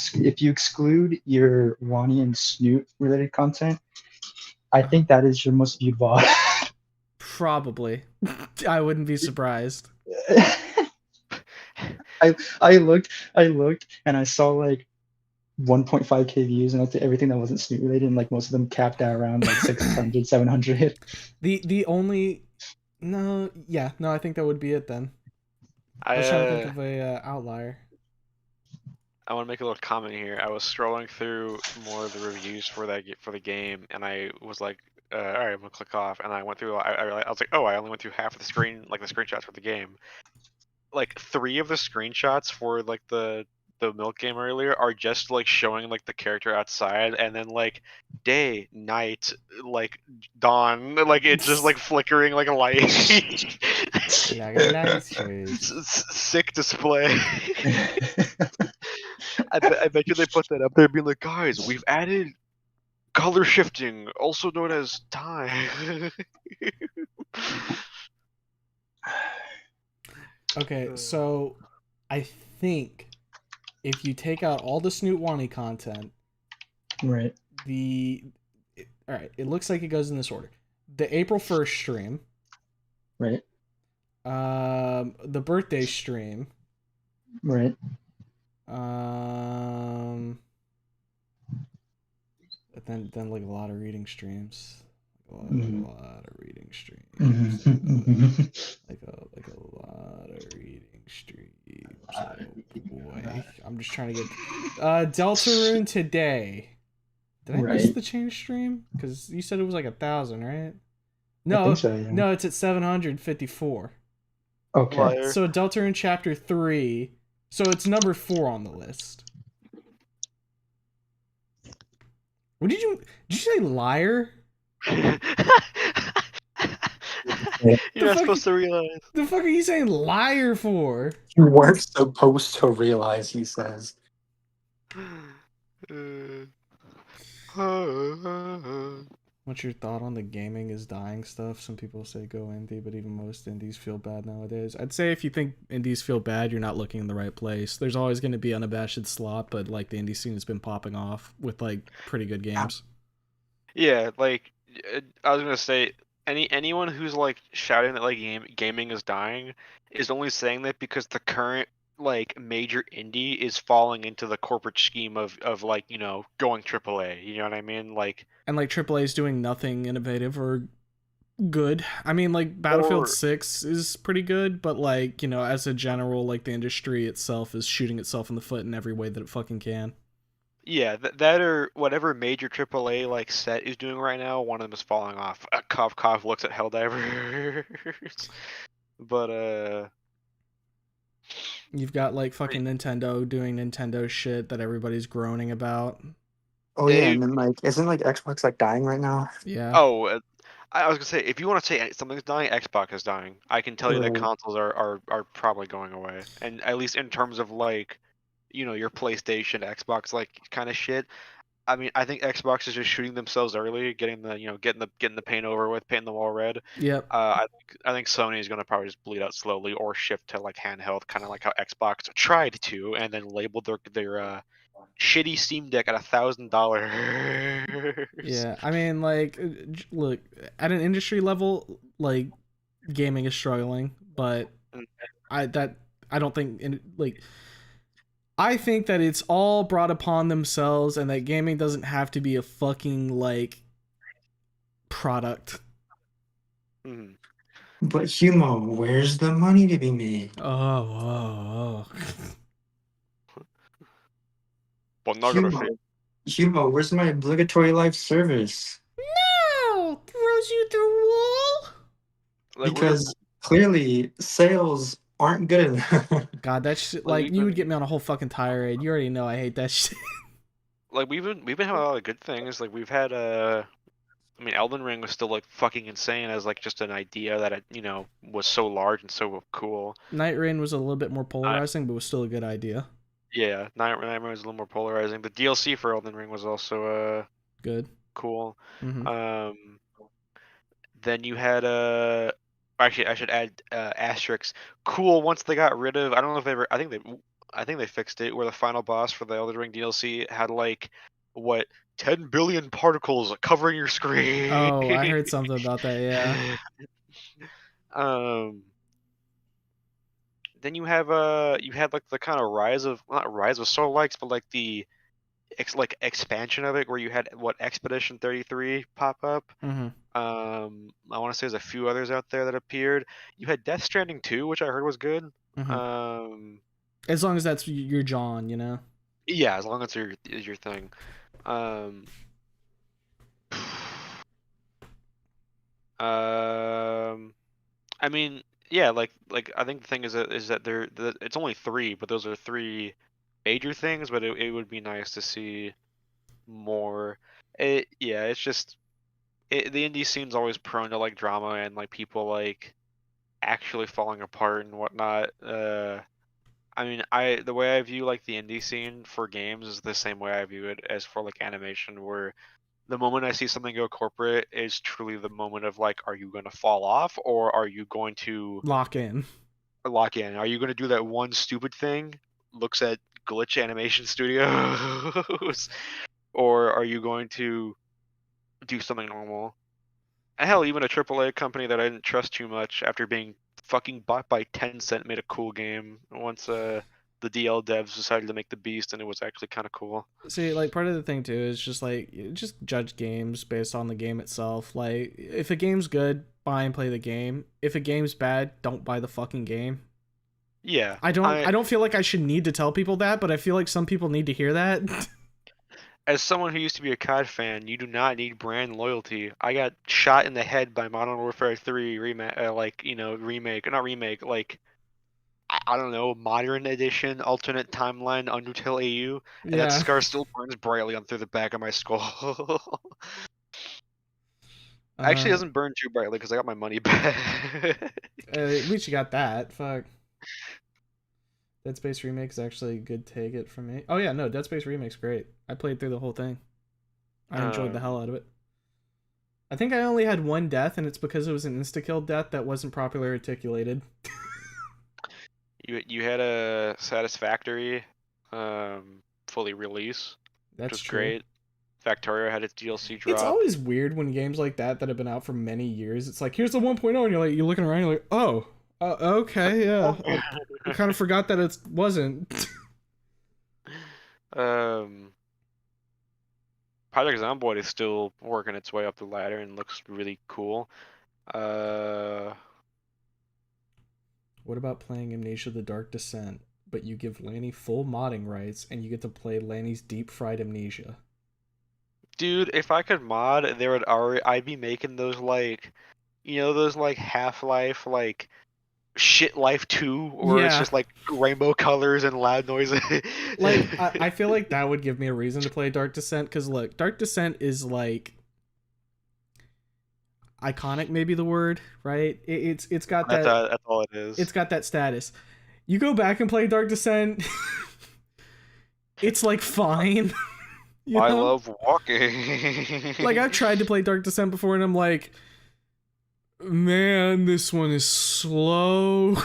Speaker 3: exclude your Wani and Snoot related content, I think that is your most viewed VOD.
Speaker 1: Probably. I wouldn't be surprised.
Speaker 3: I looked and I saw like 1.5k views, and everything that wasn't Snoot related, and like most of them capped at around like 600, 700.
Speaker 1: The only I think that would be it then. I was trying to think of a outlier.
Speaker 2: I want to make a little comment here. I was scrolling through more of the reviews for the game, and I was like, all right, I'm gonna click off, and I went through. I was like, oh, I only went through half of the screen, like the screenshots for the game. Like 3 of the screenshots for like the milk game earlier are just like showing like the character outside, and then like day, night, like dawn, like it's just like flickering like a light. Sick display. I bet you they put that up there being like, guys, we've added color shifting, also known as time.
Speaker 1: Okay, so I think if you take out all the Snoot Wani content,
Speaker 3: right.
Speaker 1: Alright, it looks like it goes in this order. The April 1st stream.
Speaker 3: Right.
Speaker 1: The birthday stream.
Speaker 3: Right.
Speaker 1: Then like a lot of reading streams. A lot of reading streams. Like a lot of reading streams. Oh boy. I'm just trying to get Deltarune today. Did I miss the change stream? Because you said it was like 1,000, right? No,
Speaker 3: I think so, yeah.
Speaker 1: No, it's at 754.
Speaker 3: Okay.
Speaker 1: So Deltarune chapter 3. So it's number 4 on the list. What did you say, liar?
Speaker 2: You're not supposed to realize.
Speaker 1: The fuck are you saying liar for?
Speaker 4: You weren't supposed to realize, he says.
Speaker 1: What What's your thought on the gaming is dying stuff? Some people say go indie, but even most indies feel bad nowadays. I'd say if you think indies feel bad, you're not looking in the right place. There's always going to be unabashed slop, but like the indie scene has been popping off with like pretty good games.
Speaker 2: Yeah, like I was gonna say, anyone who's like shouting that like gaming is dying is only saying that because the current like major indie is falling into the corporate scheme of like going AAA. You know what I mean? Like
Speaker 1: And like AAA is doing nothing innovative or good. I mean, like Battlefield
Speaker 2: or
Speaker 1: 6 is pretty good, but like, as a general, like the industry itself is shooting itself in the foot in every way that it fucking can.
Speaker 2: yeah, that or whatever major AAA like set is doing right now, one of them is falling off. Cough cough looks at Helldivers. But
Speaker 1: You've got like fucking Nintendo doing Nintendo shit that everybody's groaning about.
Speaker 4: Oh yeah,
Speaker 2: it,
Speaker 4: and then like isn't like Xbox like dying right now?
Speaker 1: Yeah.
Speaker 2: oh, I was gonna say, if you want to say something's dying, Xbox is dying. I can tell you that
Speaker 4: Right.
Speaker 2: consoles are probably going away, and at least in terms of like, your PlayStation, Xbox, like kind of shit. I mean, I think Xbox is just shooting themselves early, getting the getting the paint over with, painting the wall red.
Speaker 1: Yep.
Speaker 2: I think Sony is gonna probably just bleed out slowly or shift to like handheld, kind of like how Xbox tried to, and then labeled their shitty Steam Deck at $1,000.
Speaker 1: Yeah. I mean, like, look, at an industry level, like, gaming is struggling, but
Speaker 2: Mm,
Speaker 1: I don't think like I think that it's all brought upon themselves, and that gaming doesn't have to be a fucking like product.
Speaker 2: mhm.
Speaker 4: But Humo, where's the money to be made?
Speaker 1: Oh.
Speaker 2: Pornography.
Speaker 4: Humo, where's my obligatory life service?
Speaker 1: No! Throws you through wall?
Speaker 2: Like
Speaker 4: Because clearly sales aren't good enough.
Speaker 1: God, that shit,
Speaker 2: like
Speaker 1: like,
Speaker 2: we've
Speaker 1: you would
Speaker 2: been
Speaker 1: get me on a whole fucking tirade. You already know I hate that shit.
Speaker 2: like we've been having a lot of good things. Like we've had I mean, Elden Ring was still like fucking insane as like just an idea that it was so large and so cool.
Speaker 1: Night Rain was a little bit more
Speaker 2: I,
Speaker 1: polarizing, but was still a good idea.
Speaker 2: yeah, Nightmare was a little more polarizing. The DLC for Elden Ring was also
Speaker 1: Good.
Speaker 2: cool.
Speaker 1: Mm-hmm.
Speaker 2: Then you had actually I should add asterisks. Cool once they got rid of, I don't know if they ever, I think they fixed it, where the final boss for the Elden Ring DLC had like what 10 billion particles covering your screen.
Speaker 1: Oh, I heard something about that, yeah.
Speaker 2: Then you had like the kind of rise of, not rise of soul likes, but like the expansion of it, where you had what Expedition 33 pop up.
Speaker 1: Mm-hmm.
Speaker 2: I want to say there's a few others out there that appeared. You had Death Stranding 2, which I heard was good.
Speaker 1: Mm-hmm. As long as that's your John,
Speaker 2: Yeah, as long as it's your thing. I mean, yeah, like I think the thing is that it's only three, but those are three major things. But it would be nice to see more. It's just the indie scene's always prone to like drama and like people like actually falling apart and whatnot. I mean, the way I view like the indie scene for games is the same way I view it as for like animation, where the moment I see something go corporate is truly the moment of like, are you going to fall off, or are you going to
Speaker 1: lock in.
Speaker 2: lock in? Are you going to do that one stupid thing? Looks at Glitch Animation Studios, or are you going to do something normal? And hell, even a AAA company that I didn't trust too much after being fucking bought by Tencent made a cool game once the DL devs decided to make the Beast, and it was actually kind of cool.
Speaker 1: See, like, part of the thing too is just like, just judge games based on the game itself. Like, if a game's good, buy and play the game. If a game's bad, don't buy the fucking game.
Speaker 2: Yeah,
Speaker 1: I don't feel like I should need to tell people that, but I feel like some people need to hear that.
Speaker 2: as someone who used to be a COD fan, you do not need brand loyalty. I got shot in the head by Modern Warfare 3 remake, not remake, like I don't know, modern edition, alternate timeline, Undertale AU, and that
Speaker 1: Yeah.
Speaker 2: scar still burns brightly on through the back of my skull. Actually, it doesn't burn too brightly because I got my money back.
Speaker 1: At least you got that. Fuck. Dead Space Remake is actually a good take it from me. Oh yeah, no, Dead Space Remake's great. I played through the whole thing. I enjoyed the hell out of it. I think I only had one death, and it's because it was an insta-kill death that wasn't properly articulated.
Speaker 2: You had a Satisfactory fully release, which
Speaker 1: That's
Speaker 2: was
Speaker 1: true.
Speaker 2: great. Factorio had its DLC drop.
Speaker 1: It's always weird when games like that have been out for many years. It's like, here's the 1.0, and you're looking around, you're like, oh, okay, yeah. I kind of forgot that it wasn't.
Speaker 2: Project Zomboid is still working its way up the ladder and looks really cool.
Speaker 1: What about playing Amnesia: The Dark Descent, but you give Lanny full modding rights and you get to play Lanny's deep fried Amnesia?
Speaker 2: Dude, if I could mod, I'd be making those like, those like Half-Life like Shit Life 2, where it's
Speaker 1: Yeah.
Speaker 2: just like rainbow colors and loud noises.
Speaker 1: Like, I feel like that would give me a reason to play Dark Descent, because look, Dark Descent is like iconic, maybe the word, right? It's got that.
Speaker 2: That's all it is.
Speaker 1: It's got that status. You go back and play Dark Descent, it's like fine. You
Speaker 2: I
Speaker 1: know?
Speaker 2: love walking.
Speaker 1: Like, I've tried to play Dark Descent before, and I'm like, man, this one is slow.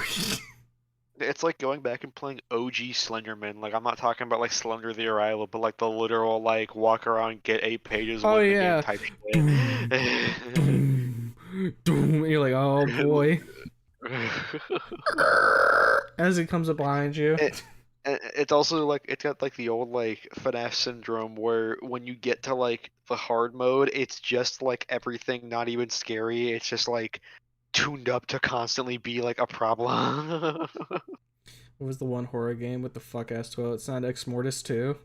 Speaker 2: It's like going back and playing OG Slenderman. Like, I'm not talking about like Slender the Arrival, but like the literal like walk around, get 8 pages.
Speaker 1: Oh,
Speaker 2: win the
Speaker 1: yeah.
Speaker 2: game type shit.
Speaker 1: Doom, doom. You're like, oh boy. As it comes up behind you.
Speaker 2: And it's also like it's got like the old like FNAF syndrome where when you get to like the hard mode, it's just like everything not even scary. It's just like tuned up to constantly be like a problem.
Speaker 1: What was the one horror game with the fuck ass toilet sound? Ex Mortis 2.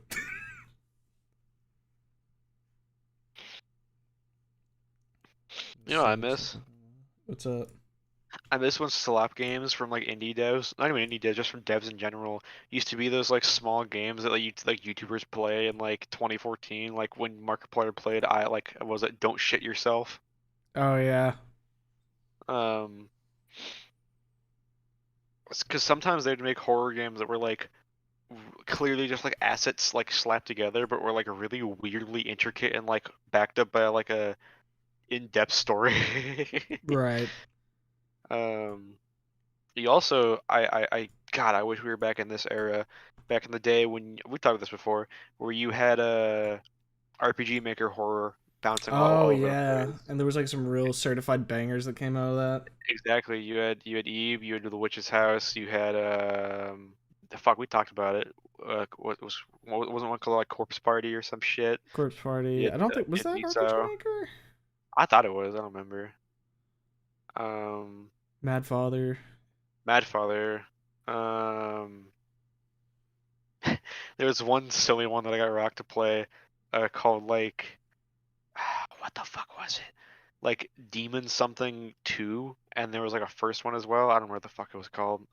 Speaker 2: You know what I miss?
Speaker 1: What's up?
Speaker 2: I miss when slap games from like indie devs, not even indie devs, just from devs in general, used to be those like small games that like YouTubers play in like 2014, like when Markiplier played was it Don't Shit Yourself?
Speaker 1: Oh yeah.
Speaker 2: Because sometimes they'd make horror games that were like clearly just like assets like slapped together, but were like really weirdly intricate and like backed up by like a in-depth story.
Speaker 1: Right.
Speaker 2: You also, God, I wish we were back in this era, back in the day when we talked about this before, where you had a RPG Maker horror bouncing all
Speaker 1: Oh
Speaker 2: over
Speaker 1: yeah.
Speaker 2: the place.
Speaker 1: And there was like some real certified bangers that came out of that.
Speaker 2: Exactly. You had Eve, you had The Witch's House, you had the fuck we talked about it. Wasn't one called like Corpse Party or some shit?
Speaker 1: Corpse Party.
Speaker 2: Yeah,
Speaker 1: I don't think was that RPG Maker?
Speaker 2: I thought it was. I don't remember.
Speaker 1: Mad Father.
Speaker 2: Mad Father. There was one silly one that I got rocked to play, called like, what the fuck was it? Like Demon something 2, and there was like a first one as well. I don't know what the fuck it was called.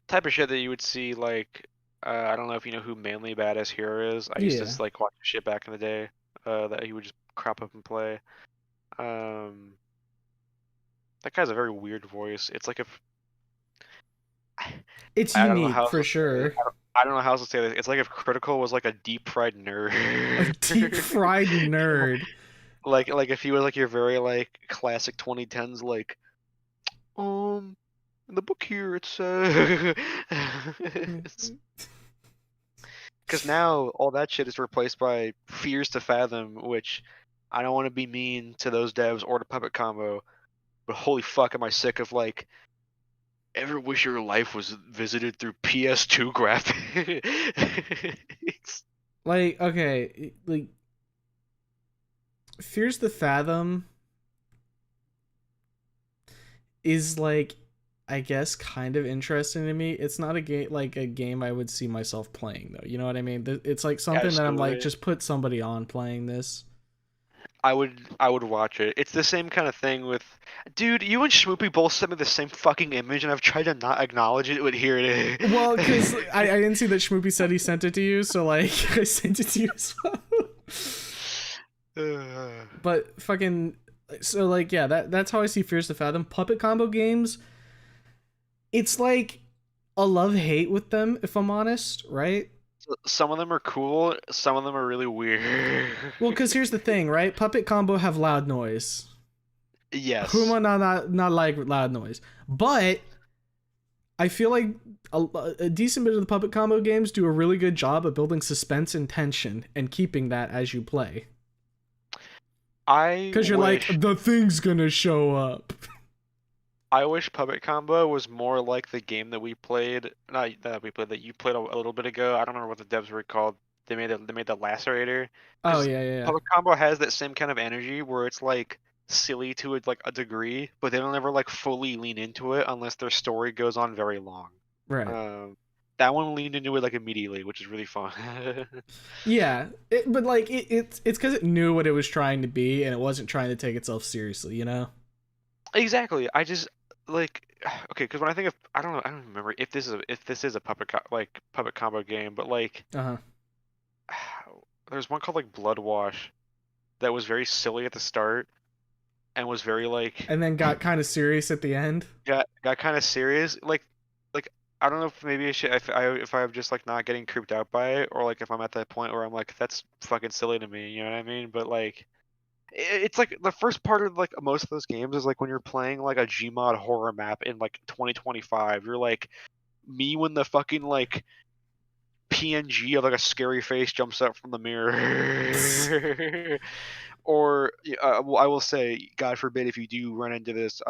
Speaker 2: Type of shit that you would see like, I don't know if you know who Manly Badass Hero is. I used
Speaker 1: Yeah.
Speaker 2: to like watch shit back in the day, that he would just crop up and play. That guy's a very weird voice. It's like if
Speaker 1: It's
Speaker 2: I don't know
Speaker 1: unique
Speaker 2: how else
Speaker 1: for
Speaker 2: to say
Speaker 1: sure.
Speaker 2: it. I don't know how else to say this. It's like if Critical was like a deep fried nerd.
Speaker 1: A deep fried nerd.
Speaker 2: Like if he was like your very like classic 2010s like, in the book here it says. Because now all that shit is replaced by Fears to Fathom, which I don't want to be mean to those devs or to Puppet Combo, but holy fuck, am I sick of like, ever wish your life was visited through PS2 graphics?
Speaker 1: Like, okay, like Fears the Fathom is like, I guess, kind of interesting to me. It's not a game I would see myself playing though. You know what I mean? It's like something that I'm like,
Speaker 2: Absolutely.
Speaker 1: just put somebody on playing this.
Speaker 2: I would watch it. It's the same kind of thing with, dude, you and Schmoopy both sent me the same fucking image, and I've tried to not acknowledge it, but here it is.
Speaker 1: Well, because I didn't see that Schmoopy said he sent it to you, so like I sent it to you as well. But fucking, so like, yeah, that's how I see Fears to Fathom. Puppet Combo games, it's like a love-hate with them, if I'm honest, right?
Speaker 2: Some of them are cool. Some of them are really weird.
Speaker 1: Well, because here's the thing, right? Puppet Combo have loud noise.
Speaker 2: Yes.
Speaker 1: Huma not like loud noise, but I feel like a decent bit of the Puppet Combo games do a really good job of building suspense and tension and keeping that as you play. Because you're like, the thing's gonna show up.
Speaker 2: I wish Puppet Combo was more like the game that we played. Not that we played, that you played a little bit ago. I don't remember what the devs were called. They made the Lacerator.
Speaker 1: Oh
Speaker 2: 'Cause
Speaker 1: yeah.
Speaker 2: Puppet Combo has that same kind of energy where it's like silly to a degree, but they don't ever like fully lean into it unless their story goes on very long.
Speaker 1: Right.
Speaker 2: That one leaned into it like immediately, which is really fun.
Speaker 1: Yeah, but like it's because it knew what it was trying to be and it wasn't trying to take itself seriously, you know?
Speaker 2: Exactly. I just like okay, because when I think of I don't remember if this is a Puppet Combo game, but like
Speaker 1: Uh-huh.
Speaker 2: there's one called like Blood Wash that was very silly at the start and was very like
Speaker 1: And then got kind of serious at the end.
Speaker 2: got kind of serious. Like I don't know if maybe if I'm just like not getting creeped out by it, or like if I'm at that point where I'm like that's fucking silly to me, you know what I mean? But like it's like the first part of like most of those games is like when you're playing like a Gmod horror map in like 2025. You're like me when the fucking like PNG of like a scary face jumps out from the mirror. Or well, I will say, God forbid if you do run into this,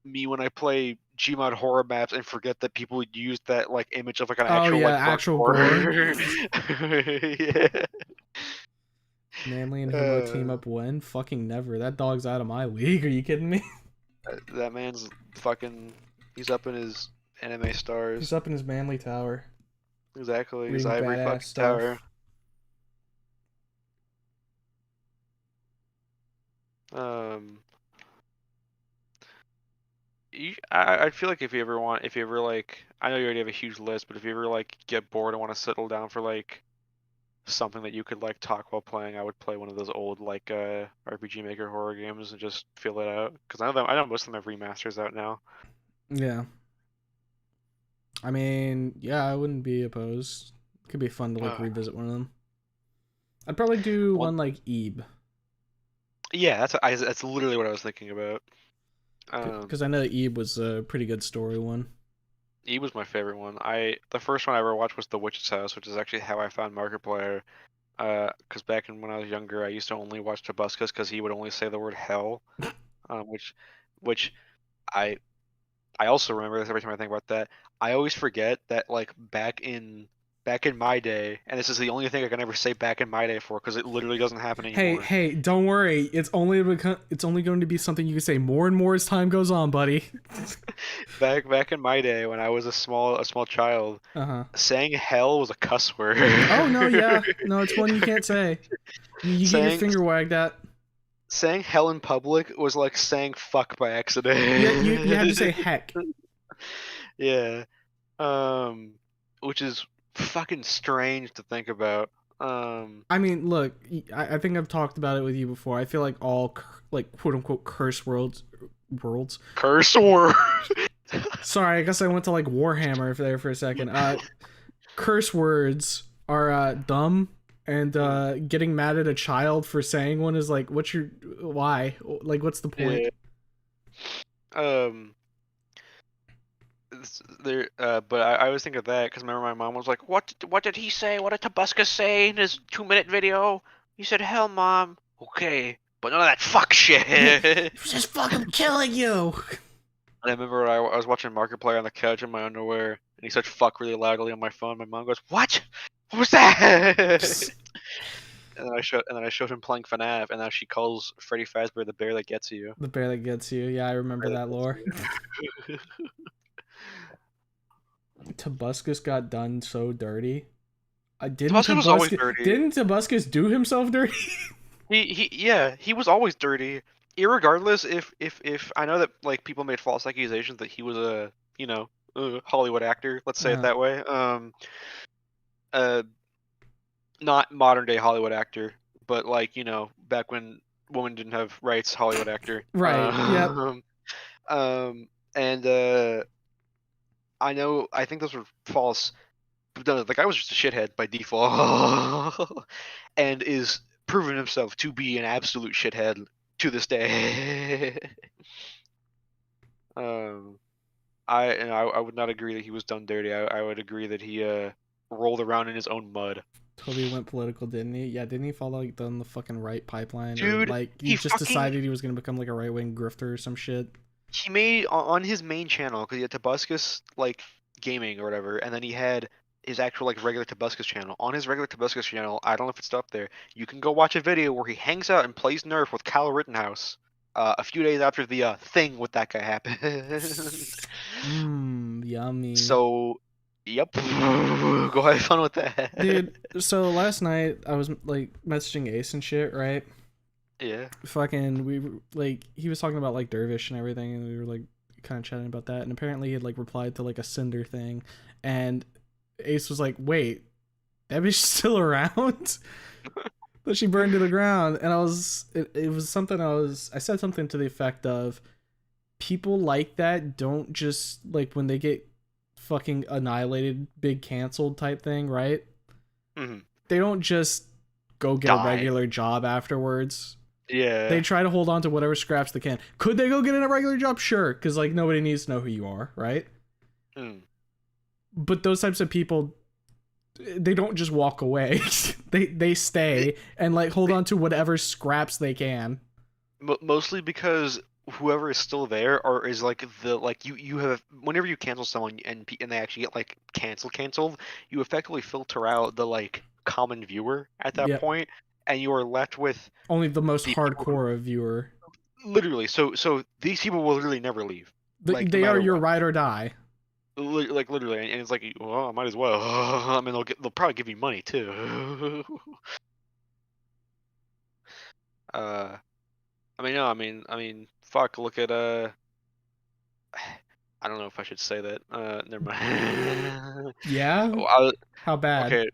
Speaker 2: me when I play Gmod horror maps and forget that people use that like image of like an actual like
Speaker 1: actual
Speaker 2: gore. Yeah.
Speaker 1: Manly and Himo team up when? Fucking never. That dog's out of my league. Are you kidding me?
Speaker 2: That man's fucking. He's up in his anime stars.
Speaker 1: He's up in his Manly tower.
Speaker 2: Exactly. His
Speaker 1: Reading
Speaker 2: ivory
Speaker 1: badass
Speaker 2: fucking
Speaker 1: stuff.
Speaker 2: tower. I feel like if you ever like, I know you already have a huge list, but if you ever like get bored and want to settle down for like something that you could like talk while playing, I would play one of those old like RPG Maker horror games and just feel it out. Because I know most of them have remasters out now.
Speaker 1: Yeah. I mean, yeah, I wouldn't be opposed. It could be fun to like revisit one of them. I'd probably do one like Ebe.
Speaker 2: Yeah, that's literally what I was thinking about.
Speaker 1: Because I know Ebe was a pretty good story one.
Speaker 2: Ebe was my favorite one. The first one I ever watched was The Witch's House, which is actually how I found Markiplier. Because back when I was younger, I used to only watch Tobuscus because he would only say the word hell, which I also remember this every time I think about that. I always forget that like back in my day, and this is the only thing I can ever say back in my day for, because it literally doesn't happen anymore.
Speaker 1: Hey, don't worry. It's only going to be something you can say more and more as time goes on, buddy.
Speaker 2: Back in my day when I was a small child, saying hell was a cuss word.
Speaker 1: Oh no, yeah, no, it's one you can't say. You get your finger wagged at.
Speaker 2: Saying hell in public was like saying fuck by accident.
Speaker 1: You had to say heck.
Speaker 2: Yeah, which is fucking strange to think about.
Speaker 1: I mean, look, I think I've talked about it with you before. I feel like all like quote unquote curse words.
Speaker 2: Curse words.
Speaker 1: Sorry, I guess I went to like Warhammer there for a second. Curse words are dumb, and getting mad at a child for saying one is like, why? Like, what's the point?
Speaker 2: Yeah. But I always think of that because remember my mom was like, what did he say? What did Tobuscus say in his 2-minute video? He said, hell, Mom. Okay, but none of that fuck shit.
Speaker 1: Just fucking killing you.
Speaker 2: And I remember I was watching Markiplier on the couch in my underwear, and he said fuck really loudly on my phone. My mom goes, what? What was that? And then I showed him playing FNAF, and now she calls Freddy Fazbear the bear that gets you.
Speaker 1: The bear that gets you. Yeah, I remember that lore. Tobuscus got done so dirty.
Speaker 2: Tobuscus was always dirty.
Speaker 1: Didn't Tobuscus do himself dirty?
Speaker 2: he was always dirty. Irregardless, if I know that like people made false accusations that he was a Hollywood actor, let's say it that way. Not modern day Hollywood actor, but like back when women didn't have rights, Hollywood actor.
Speaker 1: Right.
Speaker 2: Yep. And I think those were false, no, the guy was just a shithead by default, and is proven himself to be an absolute shithead to this day. I would not agree that he was done dirty. I would agree that he rolled around in his own mud.
Speaker 1: Toby went political, didn't he? Yeah, didn't he follow like down the fucking right pipeline?
Speaker 2: Dude,
Speaker 1: or, like
Speaker 2: he
Speaker 1: he just
Speaker 2: fucking-
Speaker 1: decided he was gonna become like a right wing grifter or some shit.
Speaker 2: He made on his main channel, because he had Tobuscus like gaming or whatever, and then he had his actual like regular Tobuscus channel. On his regular Tobuscus channel, I don't know if it's up there. You can go watch a video where he hangs out and plays Nerf with Kyle Rittenhouse. A few days after the thing with that guy happened.
Speaker 1: Yummy.
Speaker 2: So, yep. Go have fun with that,
Speaker 1: Dude, so last night I was like messaging Ace and shit, right?
Speaker 2: Yeah.
Speaker 1: Fucking, we were, like, he was talking about like Dervish and everything, and we were like kind of chatting about that, and apparently he had like replied to like a Cinder thing, and Ace was like, "Wait, that bitch still around?" That she burned to the ground, and it was something I said something to the effect of, people like that don't just like when they get fucking annihilated, big canceled type thing, right?
Speaker 2: Mhm.
Speaker 1: They don't just go get
Speaker 2: Die.
Speaker 1: a regular job afterwards.
Speaker 2: Yeah.
Speaker 1: They try to hold on to whatever scraps they can. Could they go get in a regular job? Sure, because like nobody needs to know who you are, right?
Speaker 2: Mm.
Speaker 1: But those types of people, they don't just walk away. they stay and like hold on to whatever scraps they can.
Speaker 2: Mostly because whoever is still there or is like you have, whenever you cancel someone and they actually get like canceled, you effectively filter out the like common viewer at that
Speaker 1: Yep.
Speaker 2: point, and you are left with
Speaker 1: Only the most
Speaker 2: The people
Speaker 1: hardcore of viewer.
Speaker 2: literally. So these people will literally never leave. Like, no
Speaker 1: They are
Speaker 2: matter
Speaker 1: your
Speaker 2: what.
Speaker 1: ride or die.
Speaker 2: Like literally, and it's like, well, I might as well. I mean, they'll probably give you money too. I mean, no, I mean, fuck. Look at I don't know if I should say that. Never mind.
Speaker 1: Yeah?
Speaker 2: Well,
Speaker 1: How bad?
Speaker 2: okay,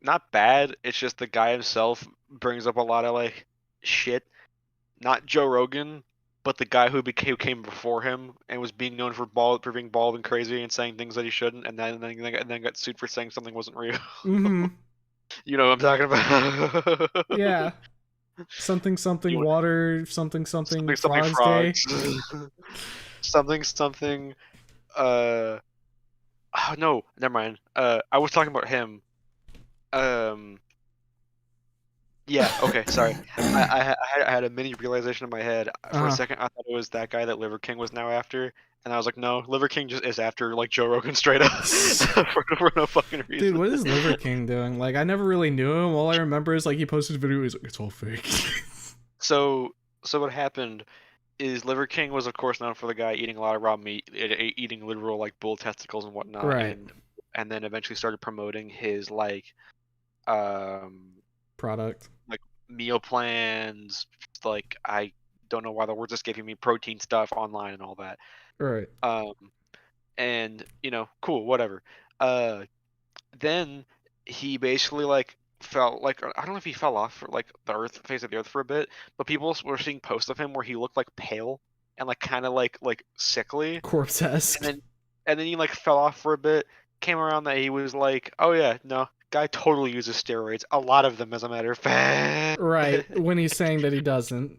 Speaker 2: not bad. It's just the guy himself brings up a lot of like shit. Not Joe Rogan, but the guy who came before him and was being known for being bald and crazy and saying things that he shouldn't, and then got sued for saying something wasn't real.
Speaker 1: Mm-hmm.
Speaker 2: You know what I'm talking about?
Speaker 1: Yeah. Something
Speaker 2: You-
Speaker 1: water, something
Speaker 2: Something
Speaker 1: frogs day.
Speaker 2: something. Oh no, never mind. I was talking about him. Yeah. Okay. Sorry. I had a mini realization in my head for
Speaker 1: Uh-huh.
Speaker 2: a second. I thought it was that guy that Liver King was now after, and I was like, no, Liver King just is after like Joe Rogan straight up for no fucking reason.
Speaker 1: Dude, what is Liver King doing? Like, I never really knew him. All I remember is like he posted a video. He's like, it's all fake.
Speaker 2: So what happened is Liver King was of course known for the guy eating a lot of raw meat, eating literal like bull testicles and whatnot,
Speaker 1: Right.
Speaker 2: and then eventually started promoting his like
Speaker 1: Product.
Speaker 2: meal plans. Like, I don't know why the word's escaping me, protein stuff online and all that.
Speaker 1: Right.
Speaker 2: And you know, cool, whatever. Then he basically like felt like, I don't know if he fell off like the face of the earth for a bit, but people were seeing posts of him where he looked like pale and like kind of like sickly,
Speaker 1: Corpse-esque.
Speaker 2: and then he like fell off for a bit. Came around that he was like, oh yeah, no, guy totally uses steroids, a lot of them as a matter of fact.
Speaker 1: Right. When he's saying that he doesn't.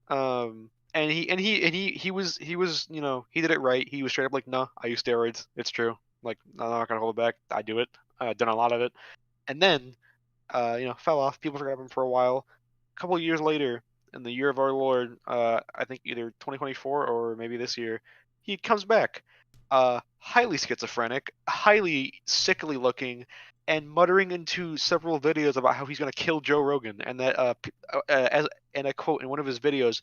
Speaker 2: And he was, you know, he did it right. He was straight up like, no, I use steroids. It's true. Like, I'm not gonna hold it back. I do it. I've done a lot of it. And then, you know, fell off. People forgot him for a while. A couple of years later, in the year of our Lord, I think either 2024 or maybe this year, he comes back. Highly schizophrenic, highly sickly looking, and muttering into several videos about how he's gonna kill Joe Rogan, and that and I quote in one of his videos,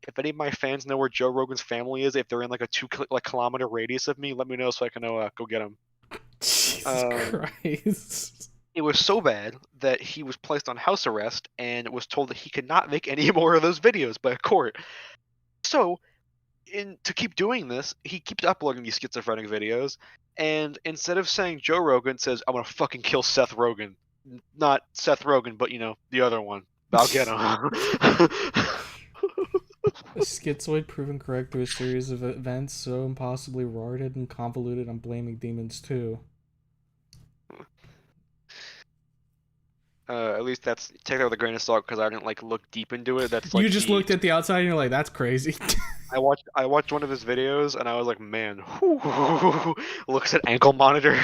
Speaker 2: if any of my fans know where Joe Rogan's family is, if they're in like a 2 kilometer radius of me, let me know so I can go get them.
Speaker 1: Jesus Christ.
Speaker 2: It was so bad that he was placed on house arrest and was told that he could not make any more of those videos by a court. So, to keep doing this, he keeps uploading these schizophrenic videos, and instead of saying Joe Rogan, says, I'm gonna fucking kill Seth Rogen. Not Seth Rogen, but you know, the other one. I'll get him.
Speaker 1: A schizoid proven correct through a series of events so impossibly retarded and convoluted, I'm blaming demons too.
Speaker 2: At least that's take that with a grain of salt because I didn't like look deep into it. That's like
Speaker 1: You just looked at the outside and you're like, that's crazy.
Speaker 2: I watched one of his videos and I was like, man, whew, looks at ankle monitor.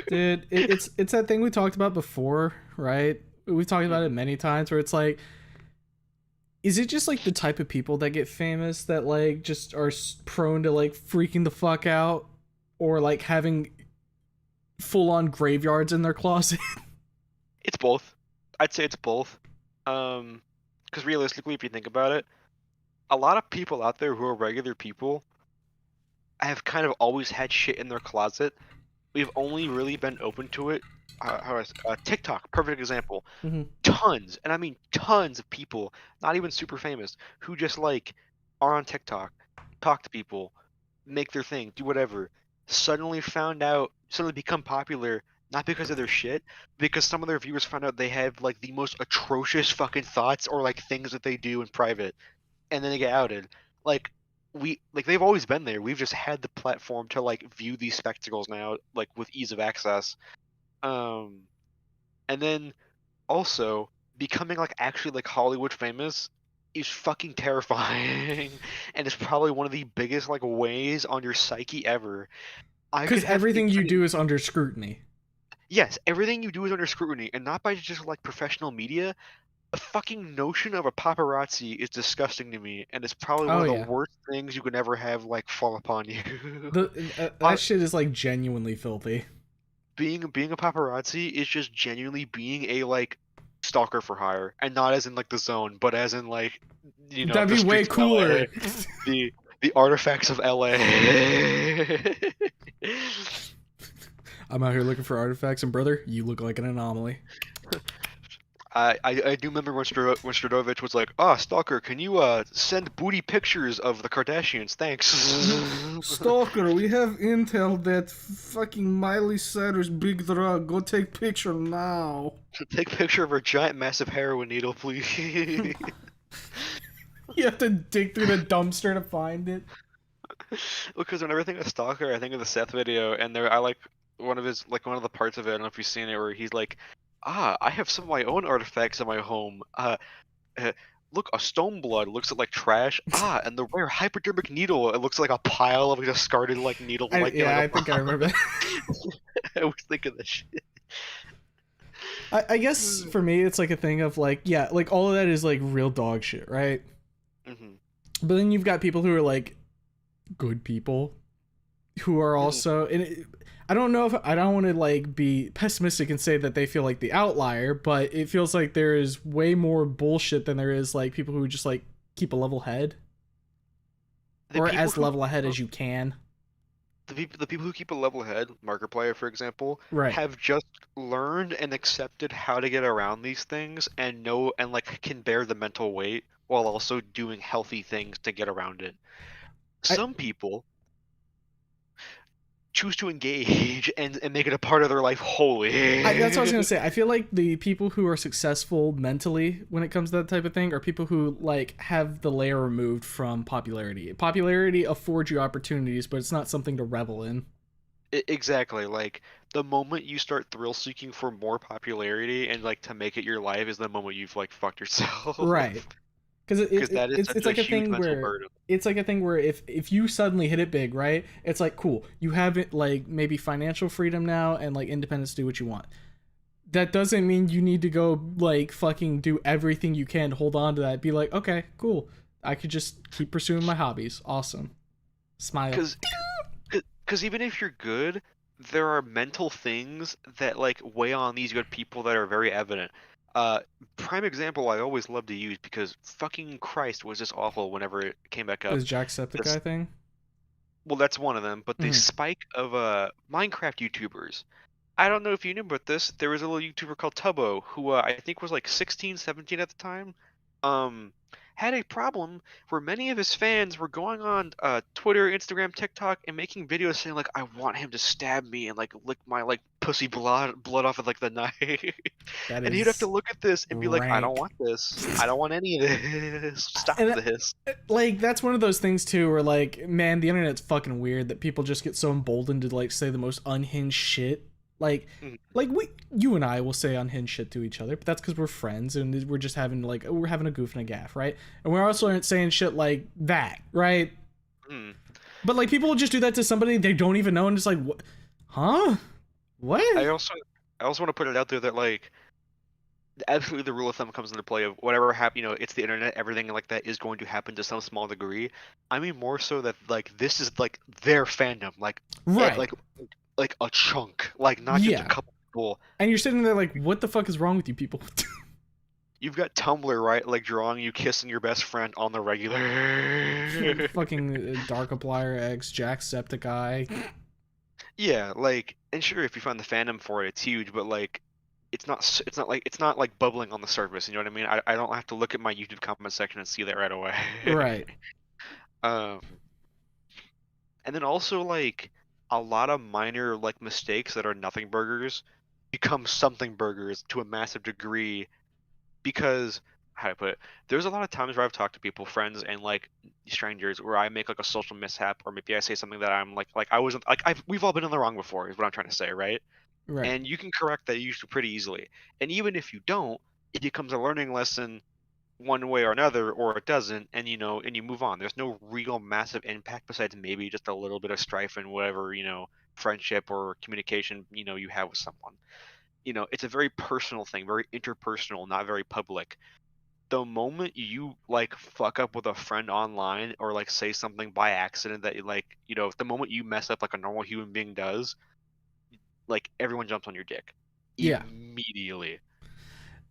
Speaker 1: Dude, it's that thing we talked about before, right? We've talked about it many times where it's like, is it just like the type of people that get famous that like just are prone to like freaking the fuck out or like having full on graveyards in their closet?
Speaker 2: It's both. I'd say it's both. Because realistically, if you think about it, a lot of people out there who are regular people have kind of always had shit in their closet. We've only really been open to it. TikTok, perfect example.
Speaker 1: Mhm.
Speaker 2: Tons, and I mean tons of people, not even super famous, who just like are on TikTok, talk to people, make their thing, do whatever. Suddenly become popular, not because of their shit, because some of their viewers found out they have like the most atrocious fucking thoughts or like things that they do in private, and then they get outed. Like they've always been there. We've just had the platform to like view these spectacles now, like with ease of access. And then also becoming like actually like Hollywood famous is fucking terrifying, and it's probably one of the biggest like weighs on your psyche ever.
Speaker 1: Because everything you do is under scrutiny.
Speaker 2: Yes, everything you do is under scrutiny, and not by just like professional media. The fucking notion of a paparazzi is disgusting to me, and it's probably one of the worst things you can ever have like fall upon you.
Speaker 1: That shit is like genuinely filthy.
Speaker 2: Being a paparazzi is just genuinely being a like stalker for hire, and not as in like the zone, but as in like
Speaker 1: that'd be way cooler.
Speaker 2: the artifacts of LA.
Speaker 1: I'm out here looking for artifacts, and brother, you look like an anomaly.
Speaker 2: I do remember when Stradovich was like, Stalker, can you send booty pictures of the Kardashians? Thanks.
Speaker 1: Stalker, we have intel that fucking Miley Cyrus big drug. Go take picture now.
Speaker 2: Take picture of her giant massive heroin needle, please.
Speaker 1: You have to dig through the dumpster to find it.
Speaker 2: Because whenever I think of Stalker, I think of the Seth video, and I like one of the parts of it. I don't know if you've seen it, where he's like, I have some of my own artifacts in my home. Look, a stone blood looks like trash. And the rare hypodermic needle, it looks like a pile of discarded like needle.
Speaker 1: I think I remember that.
Speaker 2: I was thinking that shit.
Speaker 1: I guess for me, it's like a thing of like, yeah, like all of that is like real dog shit, right?
Speaker 2: Mm-hmm.
Speaker 1: But then you've got people who are like good people who are also, and I don't know if I don't want to like be pessimistic and say that they feel like the outlier, but it feels like there is way more bullshit than there is like people who just like keep a level head, or as level ahead as you can.
Speaker 2: The people who keep a level head, Markiplier for example,
Speaker 1: right,
Speaker 2: have just learned and accepted how to get around these things and know and like can bear the mental weight while also doing healthy things to get around it. Some people choose to engage and make it a part of their life wholly.
Speaker 1: That's what I was gonna say. I feel like the people who are successful mentally when it comes to that type of thing are people who like have the layer removed from popularity. Popularity affords you opportunities, but it's not something to revel in.
Speaker 2: Exactly. Like the moment you start thrill seeking for more popularity and like to make it your life is the moment you've like fucked yourself.
Speaker 1: Right. Because it's like a thing where
Speaker 2: burden.
Speaker 1: It's like a thing where if you suddenly hit it big, right? It's like cool. You have it like maybe financial freedom now and like independence to do what you want. That doesn't mean you need to go like fucking do everything you can to hold on to that. Be like, okay, cool. I could just keep pursuing my hobbies. Awesome. Smile.
Speaker 2: Because even if you're good, there are mental things that like weigh on these good people that are very evident. Prime example I always love to use because fucking Christ was this awful whenever it came back up.
Speaker 1: Is Jacksepticeye thing?
Speaker 2: Well, that's one of them, but the spike of Minecraft YouTubers. I don't know if you knew about this. There was a little YouTuber called Tubbo who I think was like 16, 17 at the time. Had a problem where many of his fans were going on Twitter, Instagram, TikTok, and making videos saying like, "I want him to stab me and like lick my like pussy blood off of like the knife." And he'd have to look at this and be like, "I don't want this. I don't want any of this. Stop this."
Speaker 1: Like that's one of those things too, where like, man, the internet's fucking weird that people just get so emboldened to like say the most unhinged shit. Like,
Speaker 2: Mhm.
Speaker 1: you and I will say unhinged shit to each other, but that's because we're friends and we're just having we're having a goof and a gaff, right? And we're also saying shit like that, right?
Speaker 2: Mm.
Speaker 1: But like people will just do that to somebody they don't even know, and it's like, what? Huh? What?
Speaker 2: I also want to put it out there that like absolutely the rule of thumb comes into play of whatever happen. You know, it's the internet. Everything like that is going to happen to some small degree. I mean more so that like this is like their fandom, like
Speaker 1: Right.
Speaker 2: like a chunk, like not just a
Speaker 1: Yeah.
Speaker 2: couple people.
Speaker 1: And you're sitting there like, what the fuck is wrong with you people?
Speaker 2: You've got Tumblr, right? Like drawing you kissing your best friend on the regular.
Speaker 1: Fucking Darkiplier X, Jacksepticeye.
Speaker 2: Yeah, like, and sure, if you find the fandom for it, it's huge, but like, it's not like bubbling on the surface. You know what I mean? I don't have to look at my YouTube comment section and see that right away.
Speaker 1: Right.
Speaker 2: Um, and then also like a lot of minor like mistakes that are nothing burgers become something burgers to a massive degree because how do I put it? There's a lot of times where I've talked to people, friends, and like strangers, where I make like a social mishap, or maybe I say something that I'm like I wasn't like we've all been in the wrong before, is what I'm trying to say, right?
Speaker 1: Right.
Speaker 2: And you can correct that usually pretty easily. And even if you don't, it becomes a learning lesson one way or another, or it doesn't, and you know, and you move on. There's no real massive impact besides maybe just a little bit of strife and whatever, you know, friendship or communication, you know, you have with someone. You know, it's a very personal thing, very interpersonal, not very public. The moment you like fuck up with a friend online or like say something by accident that you like, you know, the moment you mess up like a normal human being does, like everyone jumps on your dick
Speaker 1: Yeah.
Speaker 2: immediately.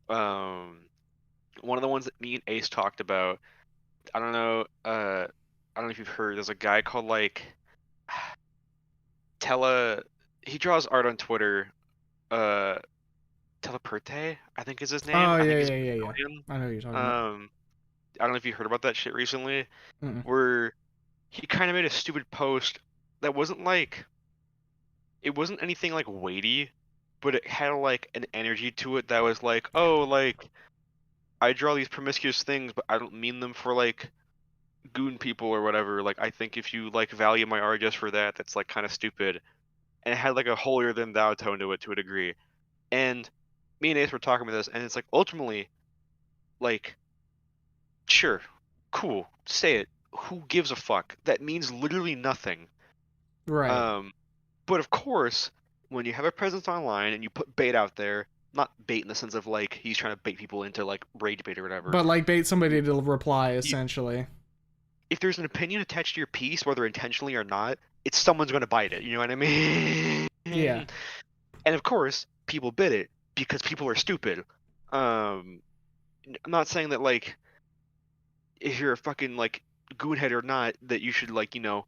Speaker 2: One of the ones that me and Ace talked about, I don't know, I don't know if you've heard, there's a guy called like he draws art on Twitter, Teleperte, I think is his name.
Speaker 1: Oh
Speaker 2: I
Speaker 1: yeah,
Speaker 2: think he's
Speaker 1: yeah.
Speaker 2: Brazilian.
Speaker 1: I know what you're talking about.
Speaker 2: I don't know if you heard about that shit recently,
Speaker 1: Mm-mm.
Speaker 2: where he kind of made a stupid post that wasn't like, it wasn't anything like weighty, but it had like an energy to it that was like, oh, like I draw these promiscuous things, but I don't mean them for like goon people or whatever. Like I think if you like value my art just for that, that's like kind of stupid. And it had like a holier than thou tone to it to a degree. And me and Ace were talking about this, and it's like ultimately, like, sure, cool, say it. Who gives a fuck? That means literally nothing.
Speaker 1: Right.
Speaker 2: But of course, when you have a presence online and you put bait out there, not bait in the sense of like he's trying to bait people into like rage bait or whatever.
Speaker 1: But like bait somebody to reply essentially.
Speaker 2: If there's an opinion attached to your piece, whether intentionally or not, it's someone's going to bite it. You know what I mean?
Speaker 1: Yeah.
Speaker 2: And of course, people bit it because people are stupid. I'm not saying that like if you're a fucking like goonhead or not that you should like, you know,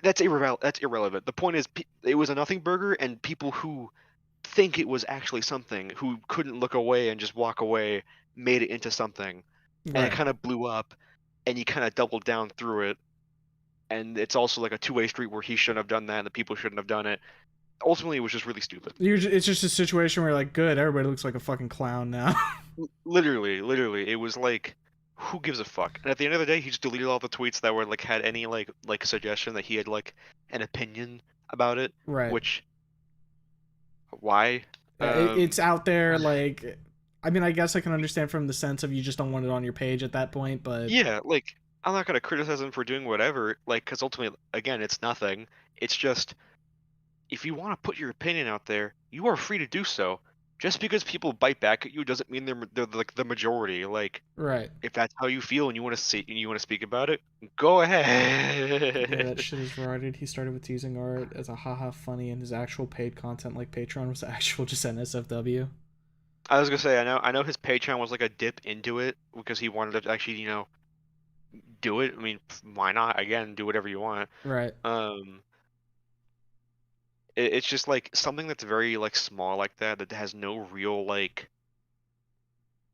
Speaker 2: that's irrelevant. The point is it was a nothing burger, and people who think it was actually something, who couldn't look away and just walk away, made it into something. And
Speaker 1: Right.
Speaker 2: it kind of blew up, and you kind of doubled down through it. And it's also like a two-way street where he shouldn't have done that and the people shouldn't have done it. Ultimately, it was just really stupid.
Speaker 1: It's just a situation where you're like, good, everybody looks like a fucking clown now.
Speaker 2: Literally, it was like, who gives a fuck? And at the end of the day, he just deleted all the tweets that were like had any like suggestion that he had like an opinion about it.
Speaker 1: Right.
Speaker 2: Which, why?
Speaker 1: It's out there. Like, I mean, I guess I can understand from the sense of you just don't want it on your page at that point, but
Speaker 2: Yeah, like I'm not gonna criticize him for doing whatever, like, because ultimately, again, it's nothing. It's just if you want to put your opinion out there, you are free to do so. Just because people bite back at you doesn't mean they're like the majority. Like,
Speaker 1: right.
Speaker 2: if that's how you feel and you want to see and you want to speak about it, go ahead.
Speaker 1: Yeah, that shit is retarded. He started with teasing art as a haha funny, and his actual paid content like Patreon was actual just NSFW.
Speaker 2: I was gonna say I know his Patreon was like a dip into it because he wanted to actually, you know, do it. I mean, why not? Again, do whatever you want.
Speaker 1: Right.
Speaker 2: It's just like something that's very like small like that has no real like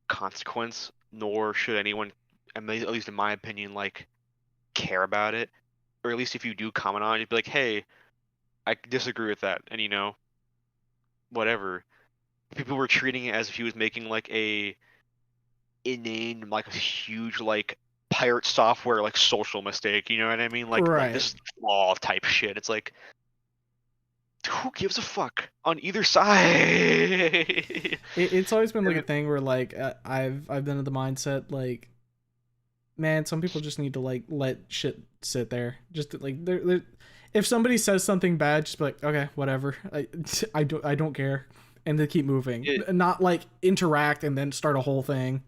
Speaker 2: consequence, nor should anyone, at least in my opinion, like care about it. Or at least if you do comment on it, you'd be like, hey, I disagree with that, and you know, whatever. People were treating it as if he was making like a inane, like a huge like pirate software like social mistake. You know what I mean? Like
Speaker 1: Right.
Speaker 2: this is flaw type shit. It's like, who gives a fuck on either side?
Speaker 1: It's always been like a thing where like I've been in the mindset like, man, some people just need to like let shit sit there. Just like they're if somebody says something bad, just be like, okay, whatever. I don't care, and then keep moving. Not like interact and then start a whole thing.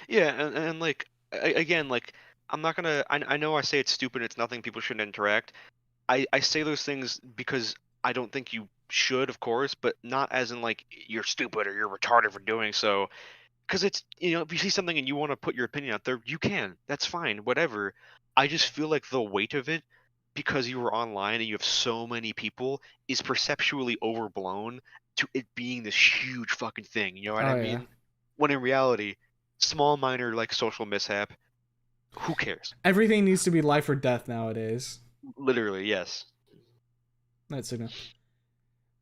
Speaker 2: Yeah, and like again, like I'm not gonna. I know I say it's stupid. It's nothing. People shouldn't interact. I say those things because I don't think you should, of course, but not as in like you're stupid or you're retarded for doing so. Because it's, if you see something and you want to put your opinion out there, you can. That's fine, whatever. I just feel like the weight of it, because you were online and you have so many people, is perceptually overblown to it being this huge fucking thing. You know what I mean?
Speaker 1: Yeah.
Speaker 2: When in reality, small, minor, like social mishap, who cares?
Speaker 1: Everything needs to be life or death nowadays.
Speaker 2: Literally, yes.
Speaker 1: That's enough.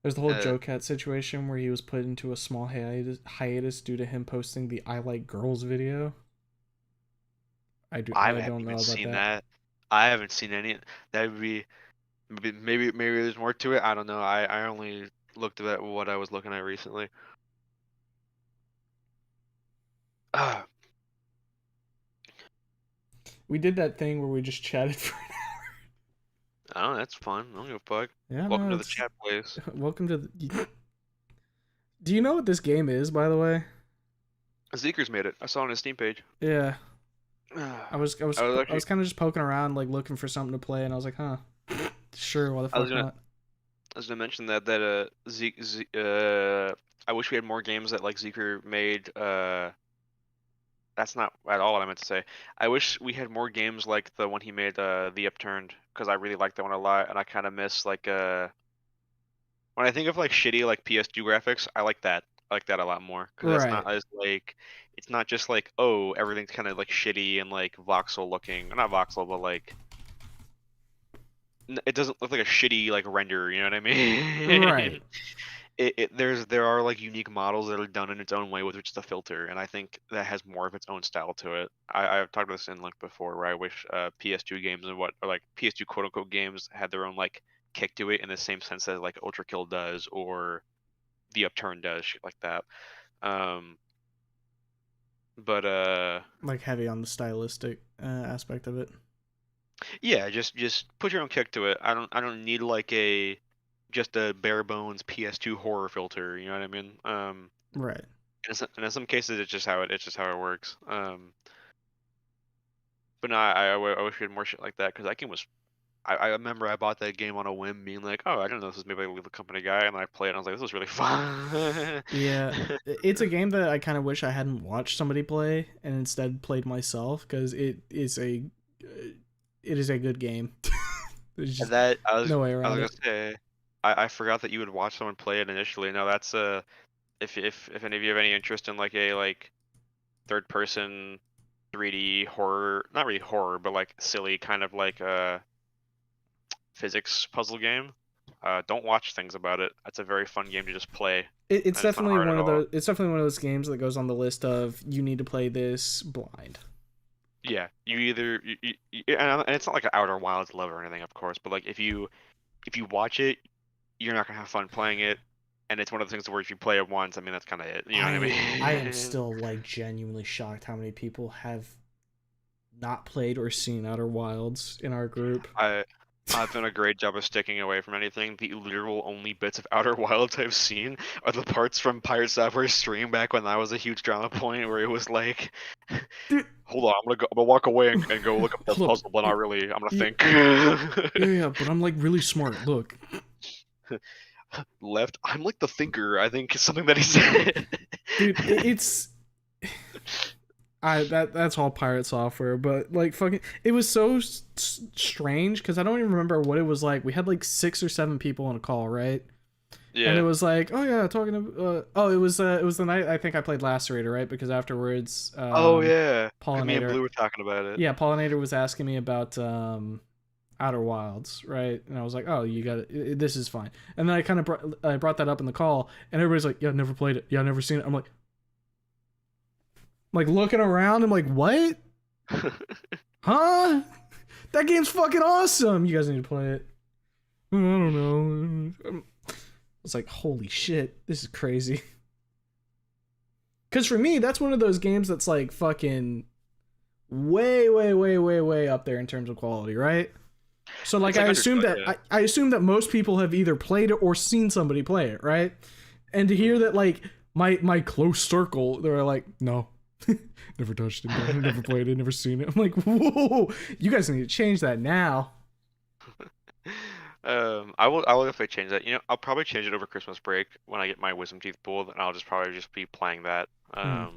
Speaker 1: There's the whole Joe Cat situation where he was put into a small hiatus due to him posting the "I Like Girls" video. I don't know about that.
Speaker 2: I haven't seen any. That would be maybe there's more to it. I don't know. I only looked at what I was looking at recently.
Speaker 1: We did that thing where we just chatted for an hour.
Speaker 2: Oh, that's fun. I don't give a fuck.
Speaker 1: Yeah,
Speaker 2: Welcome to the chat place.
Speaker 1: Welcome to the... Do you know what this game is, by the way?
Speaker 2: Zeeker's made it. I saw it on his Steam page.
Speaker 1: Yeah. I was kind of just poking around, like looking for something to play, and I was like, huh, sure, why the fuck not?
Speaker 2: I was gonna mention that I wish we had more games that like Zeeker made. That's not at all what I meant to say. I wish we had more games like the one he made, The Upturned, because I really like that one a lot, and I kind of miss like when I think of like shitty like PS2 graphics, I like that. I like that a lot more because it's not as like it's not just like, oh, everything's kind of like shitty and like voxel looking, not voxel, but like it doesn't look like a shitty like render. You know what I mean?
Speaker 1: Right.
Speaker 2: There are like unique models that are done in its own way with which is a filter, and I think that has more of its own style to it. I've talked about this in like before, where I wish PS2 games or like PS2 quote unquote games had their own like kick to it in the same sense that like Ultra Kill does or The Upturn does, shit like that. But
Speaker 1: like heavy on the stylistic aspect of it.
Speaker 2: Yeah, just put your own kick to it. I don't need like just a bare bones PS2 horror filter. You know what I mean?
Speaker 1: Right.
Speaker 2: And in some cases, it's just how it works. But no, I wish we had more shit like that because that game was. I remember I bought that game on a whim, being like, oh, I didn't know this was made by the company guy, and I played it, and I was like, this was really fun.
Speaker 1: Yeah, it's a game that I kind of wish I hadn't watched somebody play and instead played myself because it is a good game. There's just no way around it.
Speaker 2: Say, I forgot that you would watch someone play it initially. Now that's if any of you have any interest in like a third person 3D horror, not really horror, but like silly kind of like physics puzzle game, don't watch things about it. That's a very fun game to just play.
Speaker 1: It's definitely one of those. It's definitely one of those games that goes on the list of you need to play this blind.
Speaker 2: Yeah, you either and it's not like an Outer Wilds level or anything, of course, but like if you watch it, you're not gonna have fun playing it, and it's one of the things where if you play it once, I mean that's kind of it. You know what I mean?
Speaker 1: I am still like genuinely shocked how many people have not played or seen Outer Wilds in our group.
Speaker 2: I've done a great job of sticking away from anything. The literal only bits of Outer Wilds I've seen are the parts from Pirate Software's stream back when that was a huge drama point, where it was like, hold on, I'm gonna walk away and go look up the puzzle, but not really. I'm gonna think.
Speaker 1: Yeah, but I'm like really smart. Look.
Speaker 2: Left. I'm like the thinker. I think is something that he said.
Speaker 1: Dude, it's. That's all Pirate Software, but like fucking, it was so strange because I don't even remember what it was like. We had like 6 or 7 people on a call, right? Yeah. And it was like, oh yeah, talking to, it was the night I think I played Lacerator, right? Because afterwards,
Speaker 2: oh yeah,
Speaker 1: Pollinator,
Speaker 2: me and Blue were talking about it.
Speaker 1: Yeah, Pollinator was asking me about Outer Wilds, right? And I was like, oh, you got it. This is fine. And then I brought that up in the call, and everybody's like, yeah, never played it. Yeah, never seen it. I'm like looking around, I'm like, what? Huh? That game's fucking awesome. You guys need to play it. I don't know. It's like, holy shit, this is crazy. Because for me, that's one of those games that's like fucking way up there in terms of quality, right? So like,
Speaker 2: It's like
Speaker 1: I assume that
Speaker 2: Undertale, yeah.
Speaker 1: I assume that most people have either played it or seen somebody play it, right? And to hear that like my close circle, they're like, no, never touched it, never played it, never seen it. I'm like, whoa, you guys need to change that now.
Speaker 2: I will definitely change that. I'll probably change it over Christmas break when I get my wisdom teeth pulled, and I'll probably just be playing that. I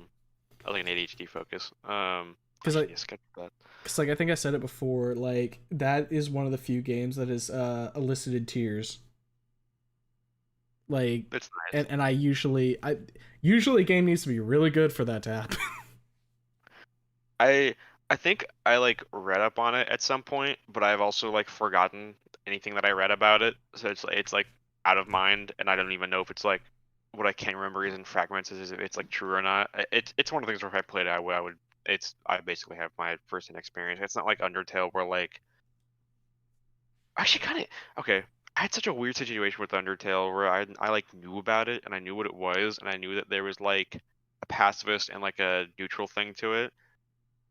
Speaker 2: like an ADHD focus.
Speaker 1: Because
Speaker 2: I need to schedule that.
Speaker 1: Because like I think I said it before, like that is one of the few games that has elicited tears. Like,
Speaker 2: It's nice.
Speaker 1: and I usually a game needs to be really good for that to happen.
Speaker 2: I think I like read up on it at some point, but I've also like forgotten anything that I read about it. So it's like out of mind, and I don't even know if it's like what I can't remember is in fragments is if it's like true or not. It's one of the things where if I played it, I would. I basically have my first-hand experience. It's not like Undertale where like actually kind of okay. I had such a weird situation with Undertale where I like knew about it and I knew what it was and I knew that there was like a pacifist and like a neutral thing to it.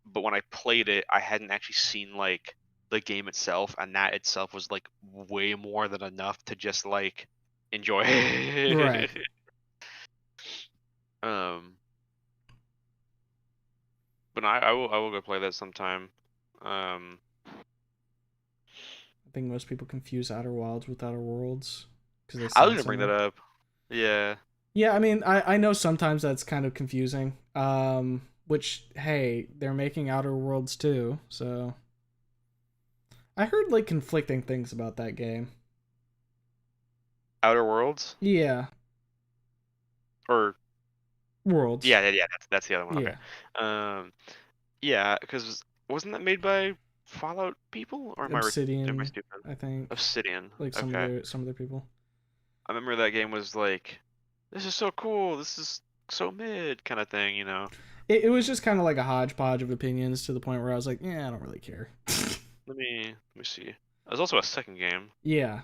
Speaker 2: But when I played it, I hadn't actually seen like the game itself, and that itself was like way more than enough to just like enjoy it.
Speaker 1: Right.
Speaker 2: But I will go play that sometime.
Speaker 1: I think most people confuse Outer Wilds with Outer Worlds because they
Speaker 2: I was
Speaker 1: sound
Speaker 2: gonna bring that
Speaker 1: similar.
Speaker 2: up. Yeah.
Speaker 1: Yeah, I mean, I know sometimes that's kind of confusing. Which hey, they're making Outer Worlds too, so I heard like conflicting things about that game.
Speaker 2: Outer Worlds?
Speaker 1: Yeah,
Speaker 2: Or
Speaker 1: Worlds.
Speaker 2: yeah, that's the other one.
Speaker 1: Yeah.
Speaker 2: Okay. Yeah, because wasn't that made by Fallout people, or am I
Speaker 1: Obsidian,
Speaker 2: stupid?
Speaker 1: I think.
Speaker 2: Obsidian.
Speaker 1: Like some
Speaker 2: Okay.
Speaker 1: of their people.
Speaker 2: I remember that game was like, this is so cool, this is so mid kind of thing,
Speaker 1: It was just kind of like a hodgepodge of opinions to the point where I was like, yeah, I don't really care.
Speaker 2: Let me see. There's also a second game
Speaker 1: Yeah.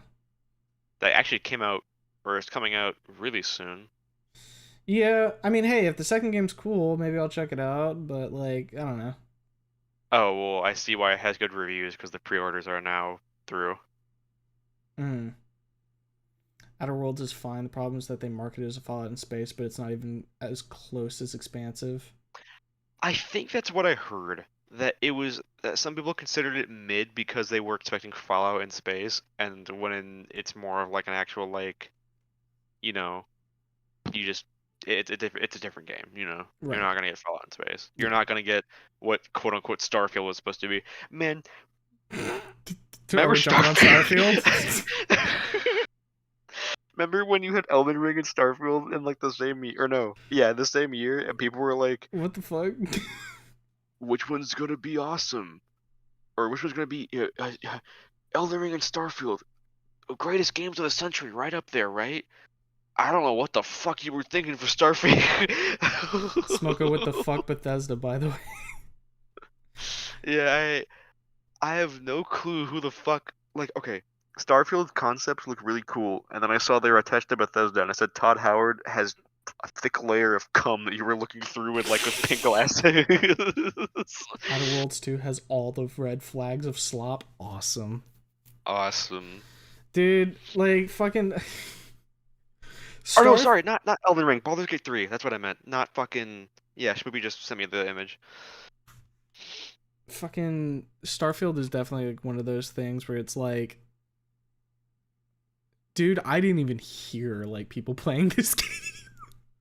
Speaker 2: that actually came out, or is coming out really soon.
Speaker 1: Yeah, I mean, hey, if the second game's cool, maybe I'll check it out, but like, I don't know.
Speaker 2: Oh, well, I see why it has good reviews, because the pre-orders are now through.
Speaker 1: Outer Worlds is fine. The problem is that they market it as a Fallout in space, but it's not even as close as expansive.
Speaker 2: I think that's what I heard. That it was that some people considered it mid because they were expecting Fallout in space, and it's more of like an actual like, you just it's a different game.
Speaker 1: Right.
Speaker 2: You're not gonna get Fallout in space. You're not gonna get what quote unquote Starfield was supposed to be. Man,
Speaker 1: Are
Speaker 2: remember
Speaker 1: we jumping on Starfield?
Speaker 2: Remember when you had Elden Ring and Starfield in like the same year, or no? Yeah, the same year, and people were like,
Speaker 1: What the fuck?
Speaker 2: which one's gonna be awesome, or which one's gonna be Elden Ring and Starfield, greatest games of the century, right up there, right? I don't know what the fuck you were thinking for Starfield.
Speaker 1: Smoko, what the fuck, Bethesda, by the way.
Speaker 2: Yeah, I have no clue who the fuck. Like, okay, Starfield concepts look really cool, and then I saw they were attached to Bethesda, and I said Todd Howard has a thick layer of cum that you were looking through with like with pink glasses.
Speaker 1: Outer Worlds 2 has all the red flags of slop. Awesome.
Speaker 2: Awesome.
Speaker 1: Dude, like, fucking...
Speaker 2: Oh no, sorry, not Elden Ring, Baldur's Gate 3, that's what I meant. Not fucking... Yeah, Shmoopy just sent me the image.
Speaker 1: Fucking Starfield is definitely like one of those things where it's like... Dude, I didn't even hear, like, people playing this game.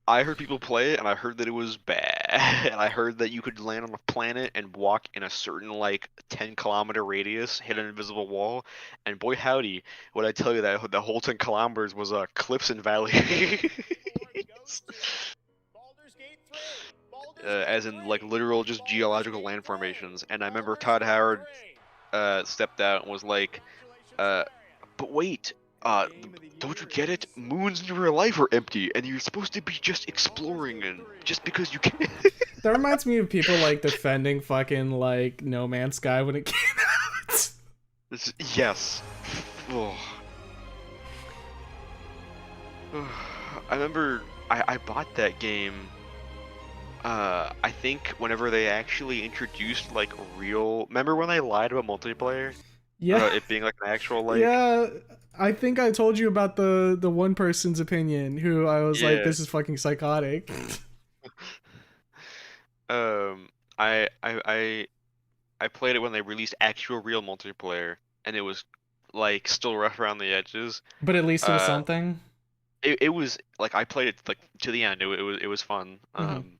Speaker 2: I heard people play it, and I heard that it was bad. And I heard that you could land on a planet and walk in a certain, like, 10-kilometer radius, hit an invisible wall, and boy howdy, would I tell you that the whole 10 kilometers was cliffs and valleys. As in, like, literal just geological land formations. And I remember Todd Howard stepped out and was like, but wait, don't you get it? Moons in real life are empty, and you're supposed to be just exploring, and just because you can.
Speaker 1: That reminds me of people like defending fucking like No Man's Sky when it came out.
Speaker 2: Yes. Oh. I remember I bought that game. I think whenever they actually introduced like real. Remember when they lied about multiplayer?
Speaker 1: Yeah,
Speaker 2: It being like an actual like.
Speaker 1: yeah. I think I told you about the one person's opinion who I was like,
Speaker 2: Yeah.
Speaker 1: this is fucking psychotic.
Speaker 2: Um. I played it when they released actual real multiplayer, and it was like still rough around the edges.
Speaker 1: But at least it was
Speaker 2: Uh,
Speaker 1: something.
Speaker 2: it was like I played it like to the end. It was fun.
Speaker 1: Mhm.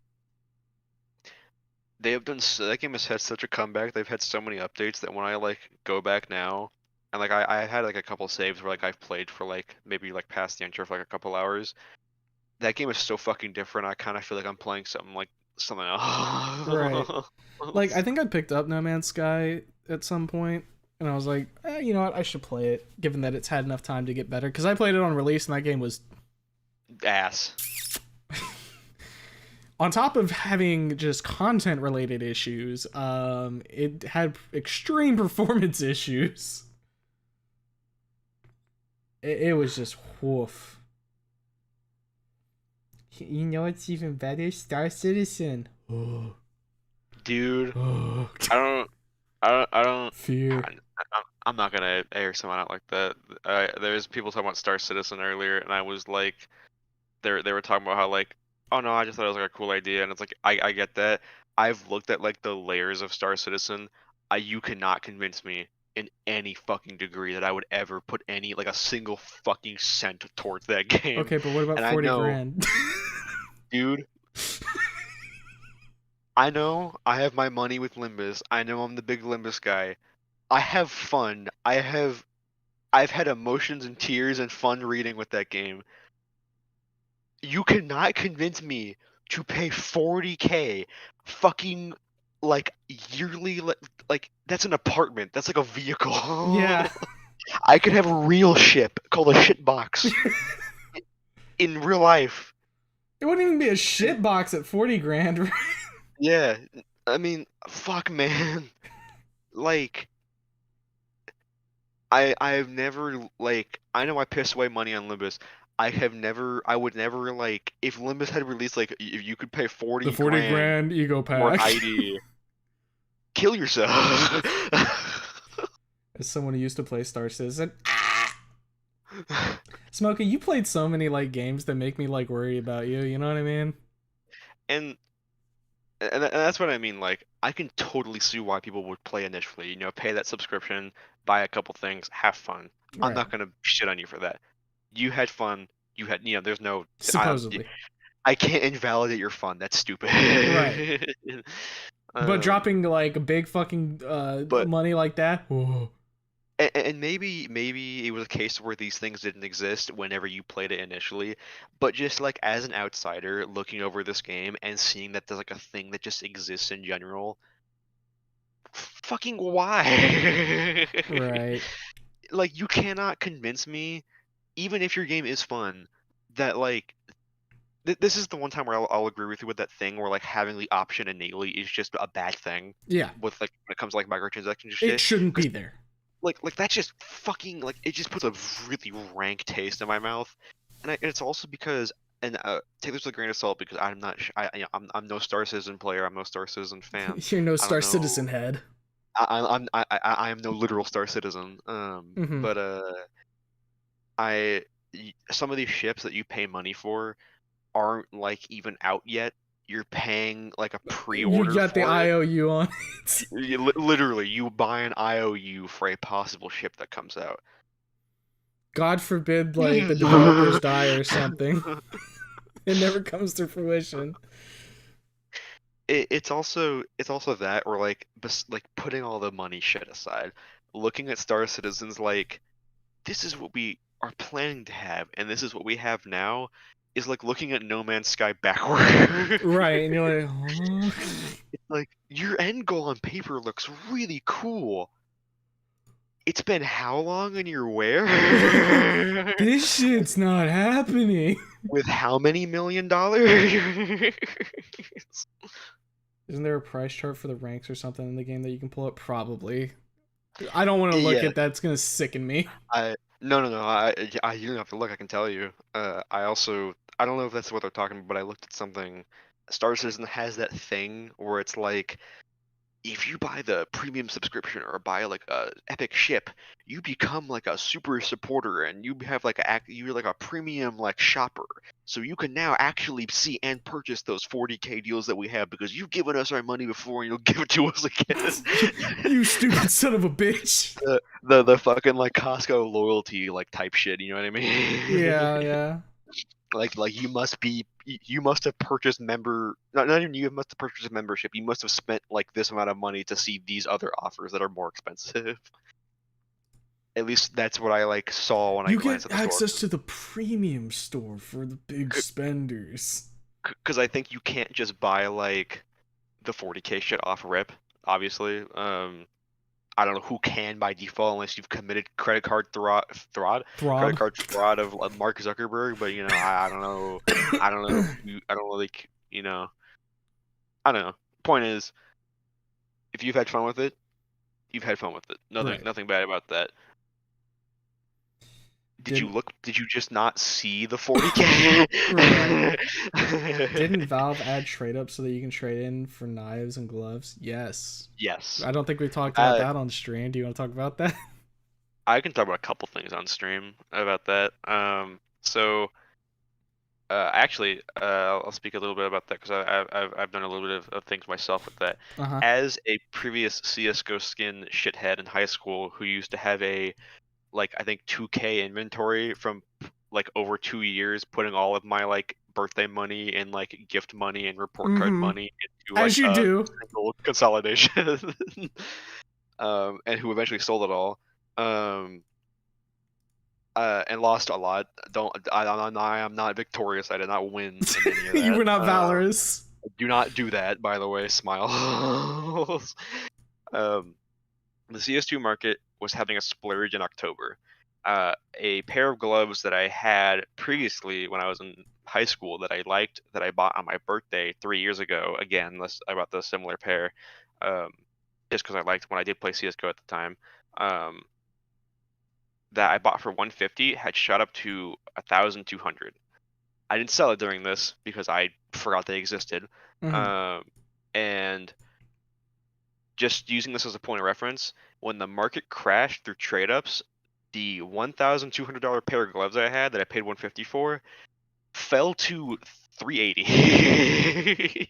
Speaker 2: They have done that game has had such a comeback. They've had so many updates that when I like go back now, and like I had like a couple saves where like I've played for like maybe like past the intro for like a couple hours. That game is so fucking different. I kind of feel like I'm playing something else.
Speaker 1: Right. Like, I think I picked up No Man's Sky at some point, and I was like, you know what, I should play it, given that it's had enough time to get better. Because I played it on release, and that game was...
Speaker 2: Ass.
Speaker 1: On top of having just content-related issues, it had extreme performance issues. It was just woof. You know what's even better? Star Citizen.
Speaker 2: Dude, I don't.
Speaker 1: Fear.
Speaker 2: I'm not gonna air someone out like that. There's people talking about Star Citizen earlier, and I was like, they were talking about how like, oh no, I just thought it was like a cool idea, and it's like I get that. I've looked at like the layers of Star Citizen. You cannot convince me in any fucking degree that I would ever put any like a single fucking cent towards that game.
Speaker 1: Okay, but what about
Speaker 2: And I
Speaker 1: 40
Speaker 2: know-
Speaker 1: grand?
Speaker 2: Dude. I know I have my money with Limbus. I know I'm the big Limbus guy. I have fun. I've had emotions and tears and fun reading with that game. You cannot convince me to pay 40K fucking like yearly like that's an apartment. That's like a vehicle.
Speaker 1: Yeah.
Speaker 2: I could have a real ship called a shit box in real life.
Speaker 1: It wouldn't even be a shit box at 40 grand, right?
Speaker 2: Yeah, I mean, fuck, man. Like, I've never like I know I pissed away money on Limbus. I would never like if Limbus had released like if you could pay 40
Speaker 1: The 40
Speaker 2: grand
Speaker 1: grand ego
Speaker 2: for
Speaker 1: pack.
Speaker 2: ID, kill yourself.
Speaker 1: As someone who used to play Star Citizen. Smokey, you played so many like games that make me like worry about you, you know what I mean?
Speaker 2: and and that's what I mean. Like, I can totally see why people would play initially. You know, pay that subscription, buy a couple things, have fun. I'm
Speaker 1: Right.
Speaker 2: not gonna shit on you for that. You had fun. You had, there's no.
Speaker 1: Supposedly.
Speaker 2: I can't invalidate your fun. That's stupid.
Speaker 1: Right. But
Speaker 2: Um,
Speaker 1: dropping like big fucking
Speaker 2: but-
Speaker 1: money like that. Whoa.
Speaker 2: and maybe it was a case where these things didn't exist whenever you played it initially, but just like as an outsider looking over this game and seeing that there's like a thing that just exists in general, fucking why?
Speaker 1: Right.
Speaker 2: Like, you cannot convince me, even if your game is fun, that like this is the one time where I'll agree with you with that thing where like having the option innately is just a bad thing
Speaker 1: Yeah.
Speaker 2: with like when it comes to like microtransactions and shit.
Speaker 1: It shouldn't be there.
Speaker 2: Like that's just fucking like it just puts a really rank taste in my mouth, and it's also because and take this with a grain of salt because I'm not I'm no Star Citizen player, I'm no Star Citizen fan.
Speaker 1: You're no Star
Speaker 2: know.
Speaker 1: Citizen head.
Speaker 2: I am no literal Star Citizen.
Speaker 1: Mhm.
Speaker 2: But some of these ships that you pay money for aren't like even out yet. You're paying like a pre-order.
Speaker 1: You got the
Speaker 2: for it.
Speaker 1: IOU on it.
Speaker 2: Literally, you buy an IOU for a possible ship that comes out.
Speaker 1: God forbid, like the developers die or something. It never comes to fruition.
Speaker 2: It's also that, or like like putting all the money shit aside, looking at Star Citizens like this is what we are planning to have, and this is what we have now, is like looking at No Man's Sky backward.
Speaker 1: Right, and you're like, huh?
Speaker 2: It's like your end goal on paper looks really cool. It's been how long and you're where?
Speaker 1: This shit's not happening.
Speaker 2: With how many $1 million?
Speaker 1: Isn't there a price chart for the ranks or something in the game that you can pull up? Probably. I don't want to look
Speaker 2: Yeah.
Speaker 1: at that. It's going to sicken me.
Speaker 2: No. You don't have to look. I can tell you. I don't know if that's what they're talking about, but I looked at something. Star Citizen has that thing where it's like, if you buy the premium subscription or buy like a epic ship, you become like a super supporter and you have like you're like a premium like shopper. So you can now actually see and purchase those 40K deals that we have because you've given us our money before and you'll give it to us again.
Speaker 1: You stupid son of a bitch.
Speaker 2: The fucking like Costco loyalty like type shit, you know what I mean?
Speaker 1: Yeah.
Speaker 2: Like you must have purchased not even you must have purchased a membership. You must have spent like this amount of money to see these other offers that are more expensive. At least that's what I like saw when I
Speaker 1: You
Speaker 2: glanced
Speaker 1: get
Speaker 2: at the store.
Speaker 1: access to the premium store for the big spenders.
Speaker 2: Because I think you can't just buy like the 40K shit off rip. Obviously, I don't know who can by default unless you've committed credit card fraud of Mark Zuckerberg. But you know, I don't know. I don't know. I don't like you know. I don't know. Point is, if you've had fun with it, you've had fun with it.
Speaker 1: Right.
Speaker 2: Nothing bad about that. Did you look? Did you just not see the 40K?
Speaker 1: Didn't Valve add trade up so that you can trade in for knives and gloves? Yes.
Speaker 2: Yes.
Speaker 1: I don't think we talked about that on stream. Do you want to talk about that?
Speaker 2: I can talk about a couple things on stream about that. Actually, I'll speak a little bit about that because I've done a little bit of things myself with that.
Speaker 1: Uh-huh.
Speaker 2: As a previous CS:GO skin shithead in high school who used to have a like I think 2K inventory from like over 2 years, putting all of my like birthday money and like gift money and report card money into like
Speaker 1: as you do
Speaker 2: single consolidation, and who eventually sold it all. And lost a lot. I am not victorious. I did not win in any of that.
Speaker 1: You were not valorous.
Speaker 2: Do not do that, by the way. Smiles. The CS2 market was having a splurge in October. A pair of gloves that I had previously when I was in high school that I liked, that I bought on my birthday 3 years ago. Again, I bought the similar pair, just because I liked when I did play CS:GO at the time. That I bought for 150 had shot up to 1,200. I didn't sell it during this because I forgot they existed. And just using this as a point of reference, when the market crashed through trade ups, the $1,200 pair of gloves I had that I paid 150 for fell to 380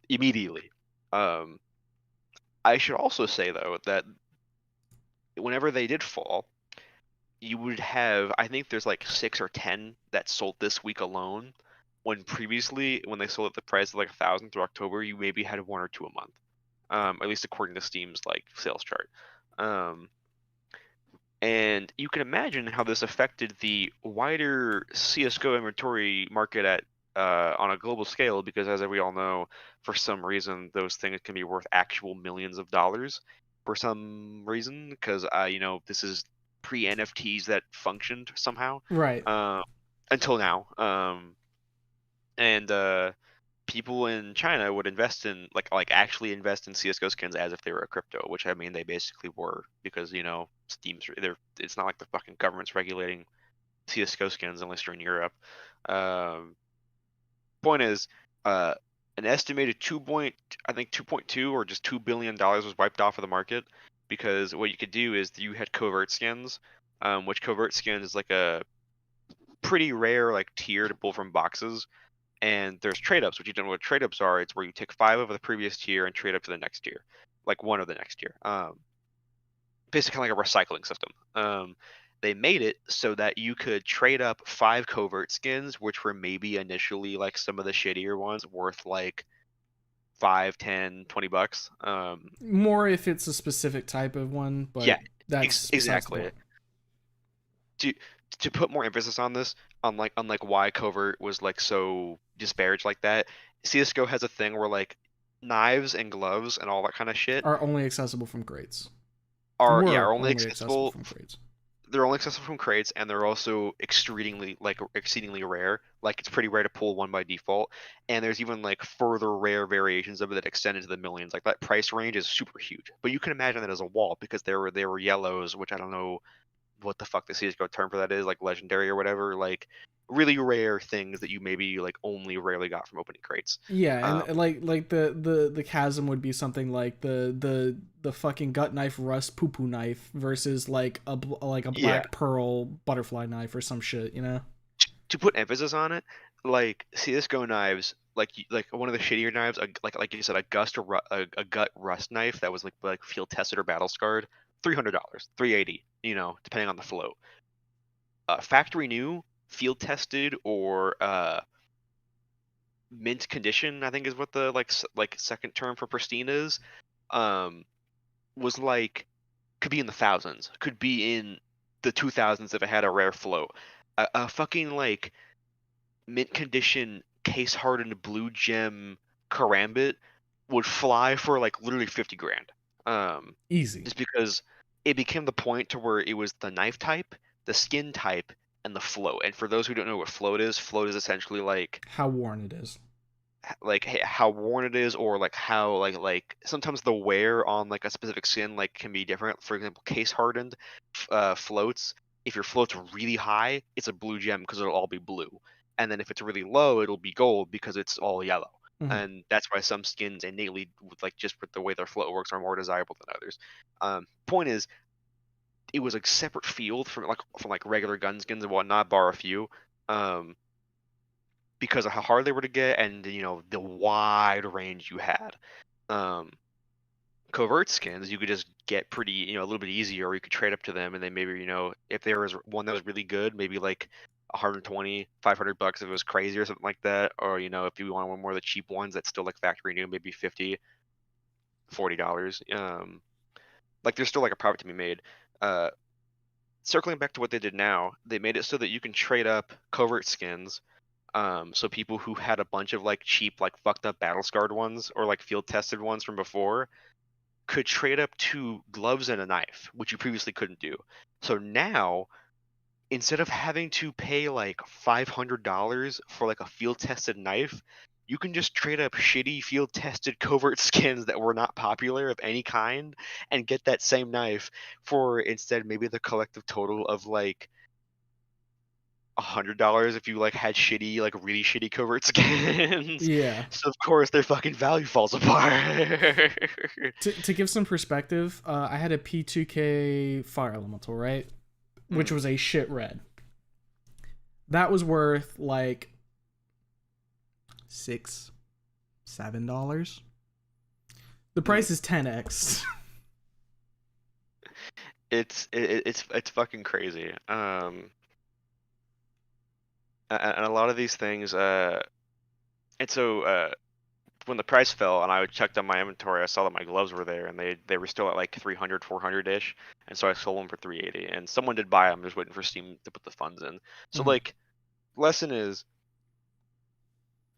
Speaker 2: immediately. I should also say though that whenever they did fall, you would have, I think there's like 6 or 10 that sold this week alone, when previously when they sold at the price of like 1,000 through October, you maybe had 1 or 2 a month, at least according to Steam's like sales chart. And you can imagine how this affected the wider CS:GO inventory market at on a global scale, because as we all know, for some reason those things can be worth actual millions of dollars for some reason, because this is pre-NFTs that functioned somehow,
Speaker 1: right?
Speaker 2: Until now, and people in China would invest in like actually invest in CS:GO skins as if they were a crypto, which I mean they basically were, because Steam's it's not like the fucking government's regulating CS:GO skins unless you're in Europe. Point is, an estimated 2.2 or just $2 billion was wiped off of the market, because what you could do is you had covert skins, which covert skins is like a pretty rare like tier to pull from boxes, and there's trade ups, which you don't know what trade ups are. It's where you take 5 of the previous tier and trade up to the next tier, like 1 of the next tier. Basically like a recycling system. They made it so that you could trade up 5 covert skins, which were maybe initially like some of the shittier ones, worth like $5, $10, $20.
Speaker 1: More if it's a specific type of one, but
Speaker 2: yeah,
Speaker 1: that's
Speaker 2: exactly. To put more emphasis on this, unlike why covert was like so disparaged like that, CS:GO has a thing where like knives and gloves and all that kind of shit
Speaker 1: are only accessible from crates.
Speaker 2: Are only accessible
Speaker 1: from crates.
Speaker 2: They're only accessible from crates, and they're also exceedingly rare. Like, it's pretty rare to pull one by default, and there's even like further rare variations of it that extend into the millions. Like, that price range is super huge. But you can imagine that as a wall, because there were yellows, which I don't know, what the fuck the CS:GO term for that is, like legendary or whatever, like really rare things that you maybe like only rarely got from opening crates.
Speaker 1: Yeah,
Speaker 2: Um,
Speaker 1: and like the chasm would be something like the fucking gut knife rust poo poo knife versus like a
Speaker 2: Yeah.
Speaker 1: black pearl butterfly knife or some shit, you know?
Speaker 2: To put emphasis on it, like CS:GO knives, like one of the shittier knives, like you said, a gut rust knife that was like field tested or battle scarred, $300, 380, depending on the float. Factory new, field tested, or mint condition, I think is what the like second term for pristine is. Was like could be in the thousands, could be in the 2000s if it had a rare float. A fucking like mint condition case hardened blue gem karambit would fly for like literally 50 grand.
Speaker 1: Easy.
Speaker 2: Just because it became the point to where it was the knife type, the skin type, and the float. And for those who don't know what float is essentially like
Speaker 1: How worn it is.
Speaker 2: how worn it is, or like how like sometimes the wear on like a specific skin like can be different. For example, case hardened floats, if your float's really high, it's a blue gem because it'll all be blue, and then if it's really low, it'll be gold because it's all yellow.
Speaker 1: Mhm.
Speaker 2: And that's why some skins innately, like just with the way their float works, are more desirable than others. Point is, it was a separate field from like regular gun skins and whatnot, bar a few. Because of how hard they were to get, and the wide range you had. Covert skins you could just get pretty a little bit easier, or you could trade up to them, and then maybe if there was one that was really good, maybe like 120, $500 if it was crazy or something like that, or if you want one more of the cheap ones that's still like factory new, maybe 50, $40. Like there's still like a profit to be made. Circling back to what they did now, they made it so that you can trade up covert skins. So people who had a bunch of like cheap, like fucked up battle scarred ones or like field tested ones from before could trade up to gloves and a knife, which you previously couldn't do. So now, instead of having to pay like $500 for like a field tested knife, you can just trade up shitty field tested covert skins that were not popular of any kind and get that same knife for instead maybe the collective total of like $100 if you like had shitty, like really shitty covert skins.
Speaker 1: Yeah.
Speaker 2: So of course their fucking value falls apart.
Speaker 1: To give some perspective, I had a P2K fire elemental, right? Which was a shit red. That was worth like $6-7. The price is 10x.
Speaker 2: It's fucking crazy. And a lot of these things, and so when the price fell and I checked on my inventory, I saw that my gloves were there and they were still at like 300, 400-ish, and so I sold them for 380. And someone did buy them, just waiting for Steam to put the funds in. So like, lesson is,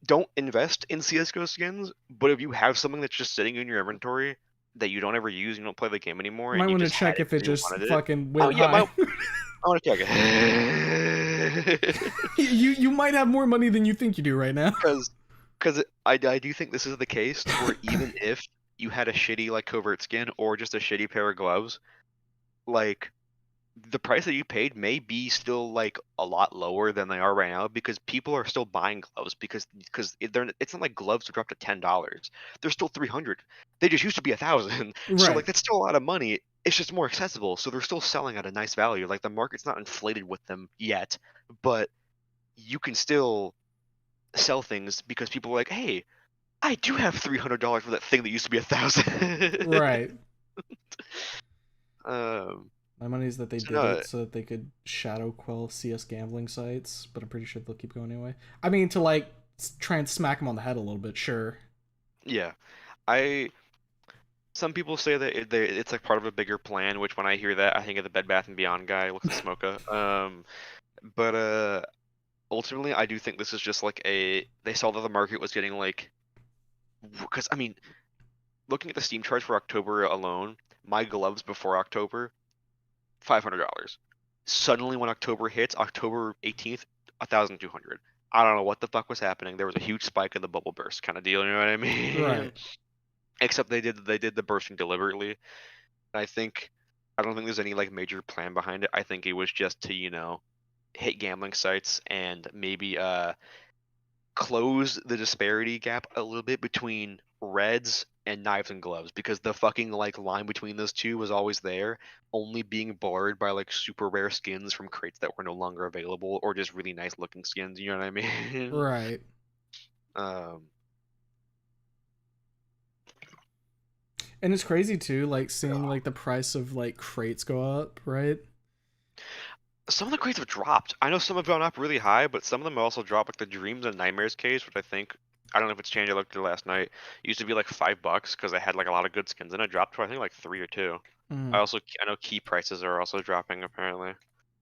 Speaker 2: don't invest in CS:GO skins, but if you have something that's just sitting in your inventory that you don't ever use, you don't play the game anymore,
Speaker 1: Might
Speaker 2: and you
Speaker 1: want to
Speaker 2: just
Speaker 1: check
Speaker 2: had
Speaker 1: if it
Speaker 2: because you
Speaker 1: just
Speaker 2: wanted it.
Speaker 1: fucking went high.
Speaker 2: I want to check it.
Speaker 1: you might have more money than you think you do right now.
Speaker 2: Because I do think this is the case where even if you had a shitty like covert skin or just a shitty pair of gloves, like the price that you paid may be still like a lot lower than they are right now, because people are still buying gloves because it's not like gloves are dropped to $10. They're still 300. They just used to be 1,000. So
Speaker 1: Right.
Speaker 2: like that's still a lot of money. It's just more accessible, so they're still selling at a nice value. Like the market's not inflated with them yet, but you can still sell things because people are like, hey, I do have $300 for that thing that used to be 1,000.
Speaker 1: Right.
Speaker 2: My
Speaker 1: money is that they
Speaker 2: so
Speaker 1: did
Speaker 2: no,
Speaker 1: it so that they could shadow quell CS gambling sites, but I'm pretty sure they'll keep going anyway. I mean, to like try and smack them on the head a little bit, sure.
Speaker 2: Yeah, some people say that it's like part of a bigger plan, which when I hear that, I think of the Bed Bath & Beyond guy, looks like Smoka. But ultimately, I do think this is just like they saw that the market was getting like, because I mean, looking at the Steam charts for October alone, my gloves before October, $500. Suddenly when October hits, October 18th, 1,200. I don't know what the fuck was happening. There was a huge spike in the bubble burst kind of deal, you know what I mean?
Speaker 1: Right.
Speaker 2: Except they did the bursting deliberately. And I think I don't think there's any like major plan behind it. I think it was just to, hit gambling sites and maybe close the disparity gap a little bit between Reds and Knives and Gloves, because the fucking like line between those two was always there, only being blurred by like super rare skins from crates that were no longer available, or just really nice looking skins, you know what I mean?
Speaker 1: Right.
Speaker 2: Um
Speaker 1: And it's crazy too, like seeing like the price of like crates go up, right?
Speaker 2: some of the crates have dropped. I know some have gone up really high, but some of them have also dropped, like the Dreams and Nightmares case, which I don't know if it's changed. I looked at it last night. It used to be like $5 because I had like a lot of good skins, and it dropped to I think like 3 or 2.
Speaker 1: Mm.
Speaker 2: I know key prices are also dropping apparently.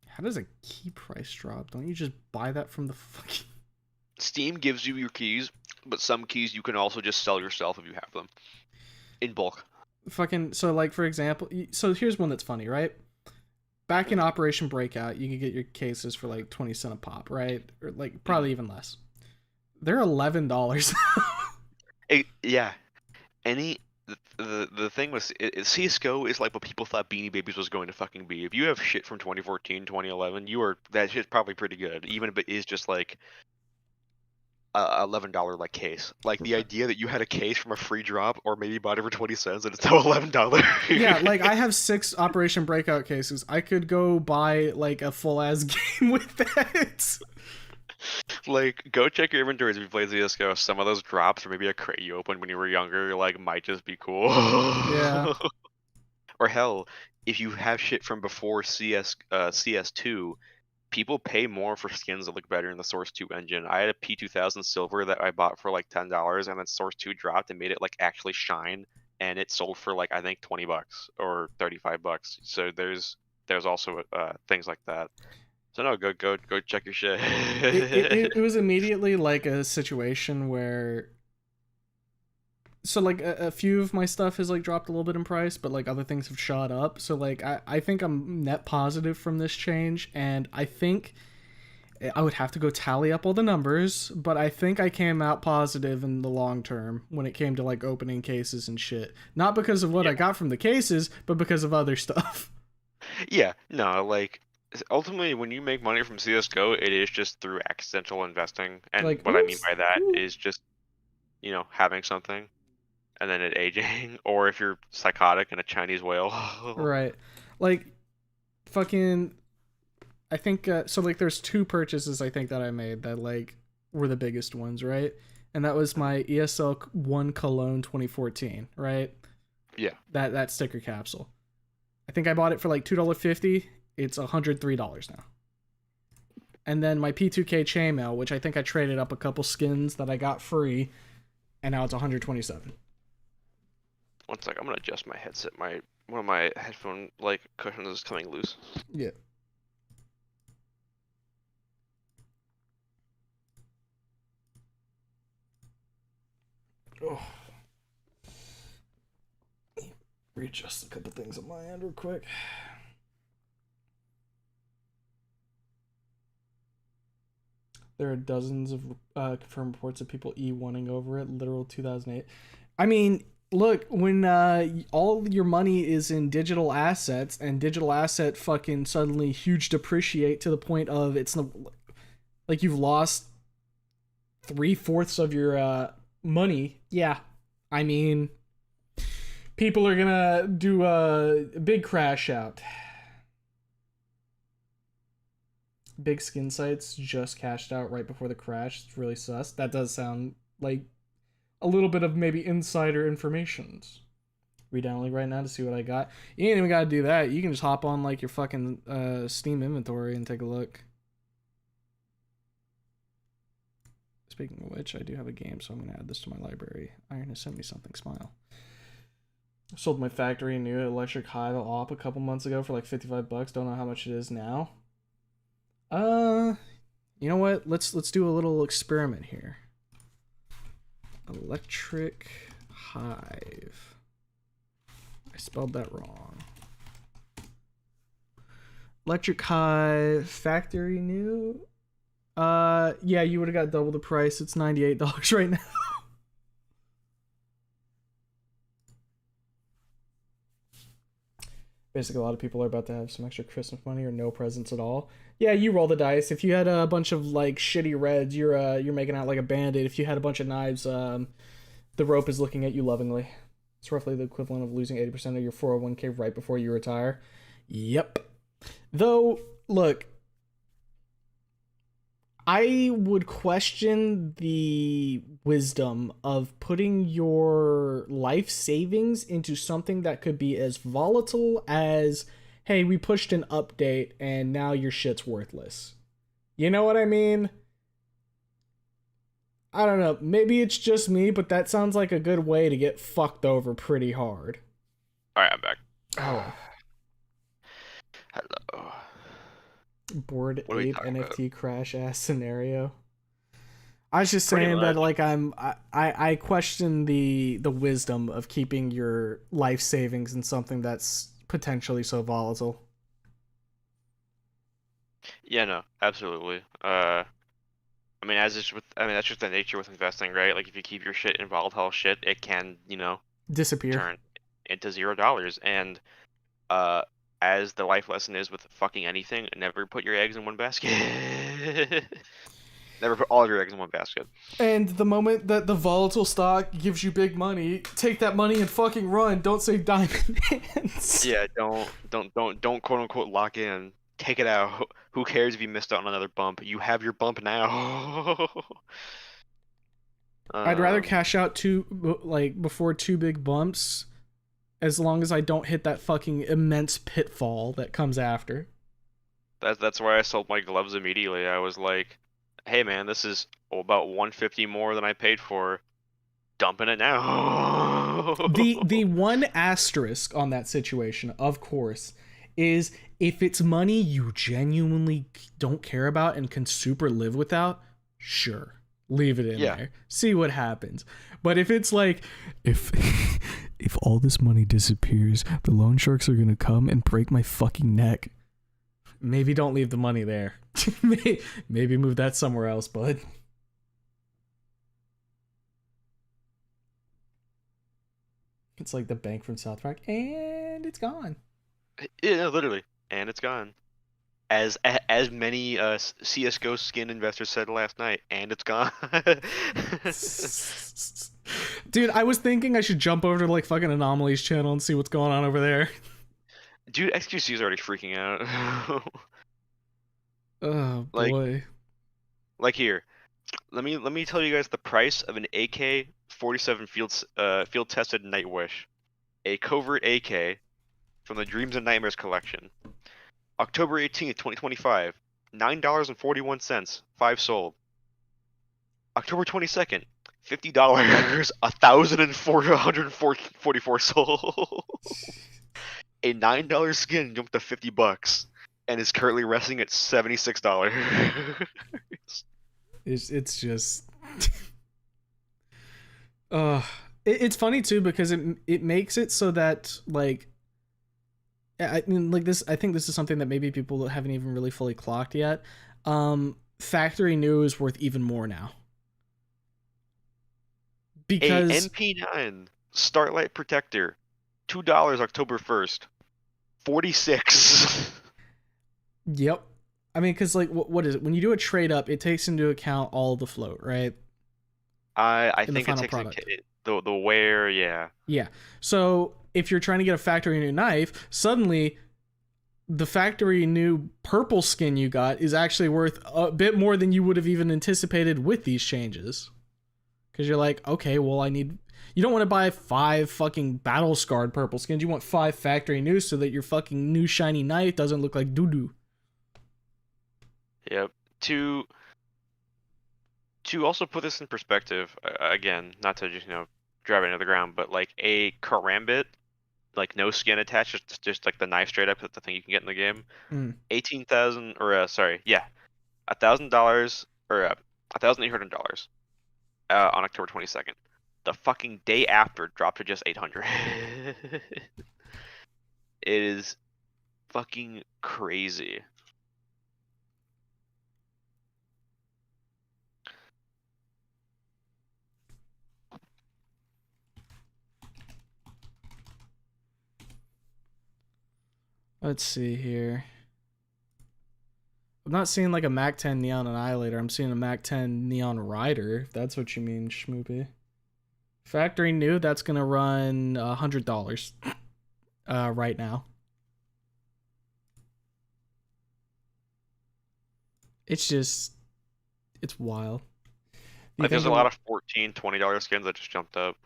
Speaker 1: How does a key price drop? Don't you just buy that from the fucking...
Speaker 2: Steam gives you your keys, but some keys you can also just sell yourself if you have them in bulk.
Speaker 1: Fucking... So, like, for example... So, here's one that's funny, right? Back in Operation Breakout, you could get your cases for, like, 20 cents a pop, right? Or, like, probably even less. They're $11.
Speaker 2: Yeah. The thing with CSGO is like what people thought Beanie Babies was going to fucking be. If you have shit from 2014, 2011, that shit's probably pretty good, even if it is just like a $11 like case. Like the idea that you had a case from a free drop, or maybe bought it for 20 cents and it's now $11.
Speaker 1: Yeah, like I have 6 Operation Breakout cases. I could go buy like a full ass game with that.
Speaker 2: Like, go check your inventories if you play CSGO. Some of those drops, or maybe a crate you opened when you were younger, like might just be cool.
Speaker 1: Yeah.
Speaker 2: Or hell, if you have shit from before CS2, people pay more for skins that look better in the Source 2 engine. I had a P2000 Silver that I bought for like $10, and then Source 2 dropped and made it like actually shine, and it sold for like I think $20 or $35. So there's also things like that. So no, go check your shit.
Speaker 1: it was immediately like a situation where, so like a few of my stuff has like dropped a little bit in price, but like other things have shot up. So like I think I'm net positive from this change, and I think I would have to go tally up all the numbers, but I think I came out positive in the long term when it came to like opening cases and shit. Not because of what I got from the cases, but because of other stuff.
Speaker 2: Yeah, no, like ultimately when you make money from CS:GO, it is just through accidental investing, and
Speaker 1: Like,
Speaker 2: what I mean
Speaker 1: oops,
Speaker 2: by that
Speaker 1: ooh.
Speaker 2: is just having something and then it aging, or if you're psychotic and a Chinese whale.
Speaker 1: Right. Like, fucking, I think, so like there's 2 purchases I think that I made that like were the biggest ones, right? And that was my ESL 1 Cologne 2014, right?
Speaker 2: Yeah.
Speaker 1: That sticker capsule. I think I bought it for like $2.50. It's $103 now. And then my P2K chainmail, which I think I traded up a couple skins that I got free, and now it's $127.
Speaker 2: One sec, I'm gonna adjust my headset. One of my headphone like cushions is coming loose.
Speaker 1: Yeah. Oh. Readjust a couple things on my end real quick. There are dozens of confirmed reports of people E1ing over it. Literal 2008. I mean, look, when all your money is in digital assets, and digital asset fucking suddenly huge depreciate to the point of it's like you've lost 3/4 of your money. Yeah, I mean, people are gonna do a big crash out. Big skin sites just cashed out right before the crash. It's really sus. That does sound like a little bit of maybe insider information. Redownloading right now to see what I got. You ain't even gotta do that. You can just hop on like your fucking Steam inventory and take a look. Speaking of which, I do have a game, so I'm gonna add this to my library. Iron has sent me something. Smile. Sold my factory new Electric High to Op a couple months ago for like $55. Don't know how much it is now. You know what? Let's do a little experiment here. Electric Hive. I spelled that wrong. Electric Hive factory new. Yeah, you would have got double the price. It's $98 right now. Basically, a lot of people are about to have some extra Christmas money or no presents at all. Yeah, you roll the dice. If you had a bunch of like shitty reds, you're making out like a bandit. If you had a bunch of knives, the rope is looking at you lovingly. It's roughly the equivalent of losing 80% of your 401k right before you retire. Yep. Though, look, I would question the wisdom of putting your life savings into something that could be as volatile as, hey, we pushed an update and now your shit's worthless. You know what I mean? I don't know. Maybe it's just me, but that sounds like a good way to get fucked over pretty hard.
Speaker 2: All right, I'm back.
Speaker 1: Oh.
Speaker 2: Hello.
Speaker 1: Bored
Speaker 2: What are we
Speaker 1: ape
Speaker 2: talking about?
Speaker 1: NFT crash ass scenario. I was just
Speaker 2: Pretty
Speaker 1: saying that
Speaker 2: much.
Speaker 1: like I question the wisdom of keeping your life savings in something that's potentially so volatile.
Speaker 2: Yeah, no, absolutely. I mean, that's just the nature with investing, right? Like, if you keep your shit in volatile shit, it can,
Speaker 1: Disappear.
Speaker 2: turn into $0. And uh, as the life lesson is with fucking anything, never put your eggs in one basket. Never put all of your eggs in one basket.
Speaker 1: And the moment that the volatile stock gives you big money, take that money and fucking run. Don't say diamond hands.
Speaker 2: Yeah, don't quote unquote lock in. Take it out. Who cares if you missed out on another bump? You have your bump now.
Speaker 1: I'd rather
Speaker 2: Um,
Speaker 1: cash out before two big bumps, as long as I don't hit that fucking immense pitfall that comes after.
Speaker 2: that's why I sold my gloves immediately. I was like, "Hey man, this is about 150 more than I paid for. Dumping it now."
Speaker 1: The one asterisk on that situation, of course, is if it's money you genuinely don't care about and can super live without, sure, leave it in
Speaker 2: Yeah.
Speaker 1: there, see what happens. But if it's like, if if all this money disappears, the loan sharks are gonna come and break my fucking neck, maybe don't leave the money there. Maybe move that somewhere else, bud. It's like the bank from South Park, and it's gone.
Speaker 2: Yeah, literally, and it's gone. As many CS:GO skin investors said last night, and it's gone.
Speaker 1: Dude, I was thinking I should jump over to like fucking Anomalies channel and see what's going on over there.
Speaker 2: Dude, XQC is already freaking out.
Speaker 1: Oh
Speaker 2: Like,
Speaker 1: boy.
Speaker 2: here, let me tell you guys the price of an AK-47 field tested Nightwish, a covert AK from the Dreams and Nightmares collection. October 18th, 2025, $9.41, 5 sold. October 22nd, $50, 1,444 sold. A $9 skin jumped to $50 and is currently resting at $76.
Speaker 1: It's just it's funny too because it makes it so that like I mean like this I think this is something that maybe people haven't even really fully clocked yet. Factory new is worth even more now. Because
Speaker 2: A MP9 Starlight Protector, $2 October 1st, 46.
Speaker 1: Yep. I mean, because like, what is it? When you do a trade up, it takes into account all the float, right?
Speaker 2: I
Speaker 1: In the
Speaker 2: think it
Speaker 1: final
Speaker 2: takes
Speaker 1: product.
Speaker 2: the wear, yeah.
Speaker 1: Yeah. So if you're trying to get a factory new knife, suddenly the factory new purple skin you got is actually worth a bit more than you would have even anticipated with these changes. Because you're like, okay, well, you don't want to buy 5 fucking battle scarred purple skins. You want 5 factory new so that your fucking new shiny knife doesn't look like doo doo.
Speaker 2: Yep. To also put this in perspective, again, not to just drive it into the ground, but like a karambit, like no skin attached, just like the knife straight up, the thing you can get in the game.
Speaker 1: Mm.
Speaker 2: 18,000 or sorry, yeah, $1,000 or $1,800 on October 22nd. The fucking day after, dropped to just 800. It is fucking crazy.
Speaker 1: Let's see here. I'm not seeing like a Mac 10 Neon Annihilator. I'm seeing a Mac 10 Neon Rider, if that's what you mean, Schmoopy. Factory new, that's gonna run $100 right now. It's wild.
Speaker 2: Like there's a lot of $14, $20 skins that just jumped up.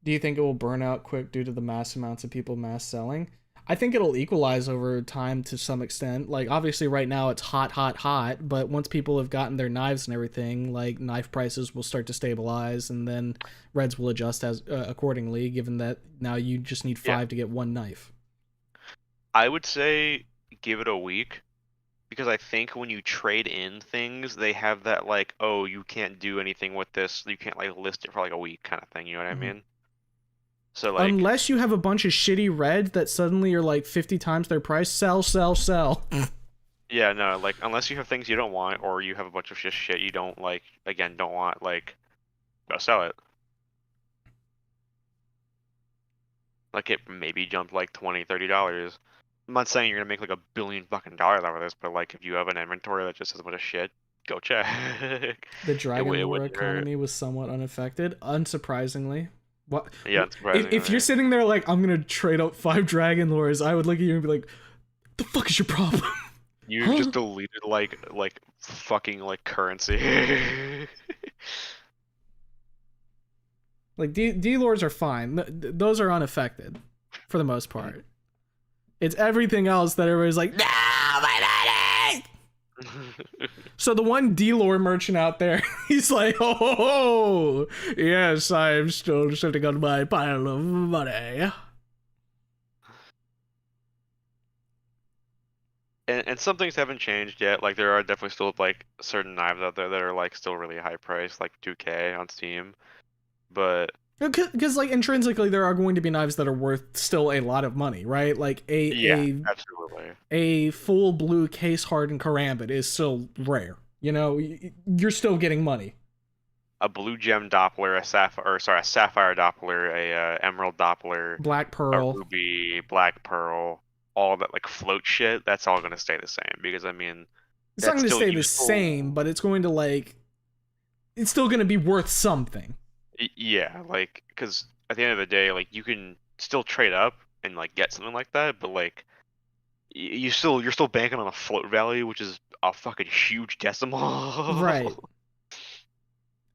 Speaker 1: Do you think it will burn out quick due to the mass amounts of people mass selling? I think it'll equalize over time to some extent. Like, obviously right now it's hot, but once people have gotten their knives and everything, like, knife prices will start to stabilize, and then reds will adjust as accordingly, given that now you just need 5 to get 1 knife.
Speaker 2: I would say give it a week, because I think when you trade in things, they have that, like, oh, you can't do anything with this, you can't, like, list it for, like, a week kind of thing, you know what I mean? So, like,
Speaker 1: unless you have a bunch of shitty reds that suddenly are like 50 times their price, sell.
Speaker 2: Yeah, no, like, unless you have things you don't want, or you have a bunch of just shit you don't, like, again, don't want, like, go sell it. Like, it maybe jumped, like, $20, $30. I'm not saying you're gonna make, like, $1 billion fucking dollars out of this, but, like, if you have an inventory that just has a bunch of shit, go check.
Speaker 1: The Dragon War economy was somewhat unaffected, unsurprisingly. What?
Speaker 2: Yeah,
Speaker 1: if you're sitting there like, I'm gonna trade out 5 Dragon Lores, I would look at you and be like, the fuck is your problem?
Speaker 2: You just deleted like fucking like currency.
Speaker 1: Like D Lores are fine. Those are unaffected for the most part. It's everything else that everybody's like, no, my money! So the one D-Lore merchant out there, he's like, oh, yes, I'm still sitting on my pile of money.
Speaker 2: And some things haven't changed yet. Like, there are definitely still, like, certain knives out there that are, like, still really high priced, like 2K on Steam. But...
Speaker 1: Because, like, intrinsically, there are going to be knives that are worth still a lot of money, right? Like,
Speaker 2: absolutely.
Speaker 1: A full blue case-hardened Karambit is still rare. You know, you're still getting money.
Speaker 2: A blue gem Doppler, a sapphire Doppler, a emerald Doppler,
Speaker 1: black pearl,
Speaker 2: a ruby, black pearl, all that, like, float shit, that's all going to stay the same. Because, I mean...
Speaker 1: It's not going to stay the same, but it's going to, like... It's still going to be worth something.
Speaker 2: Yeah, like, because at the end of the day, like, you can still trade up and, like, get something like that, but, like, you're still banking on a float value, which is a fucking huge decimal.
Speaker 1: Right.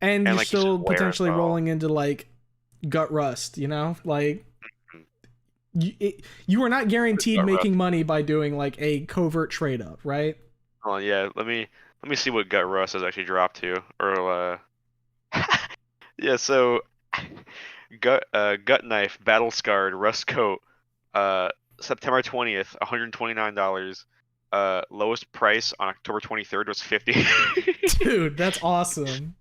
Speaker 1: And you're
Speaker 2: like,
Speaker 1: still potentially rolling into, like, gut rust, you know? Like, you are not guaranteed making money by doing, like, a covert trade up, right?
Speaker 2: Oh, yeah, let me see what gut rust has actually dropped to, or, yeah, so gut knife, battle scarred, rust coat, September 20th, $129. Lowest price on October 23rd was $50.
Speaker 1: Dude, that's awesome.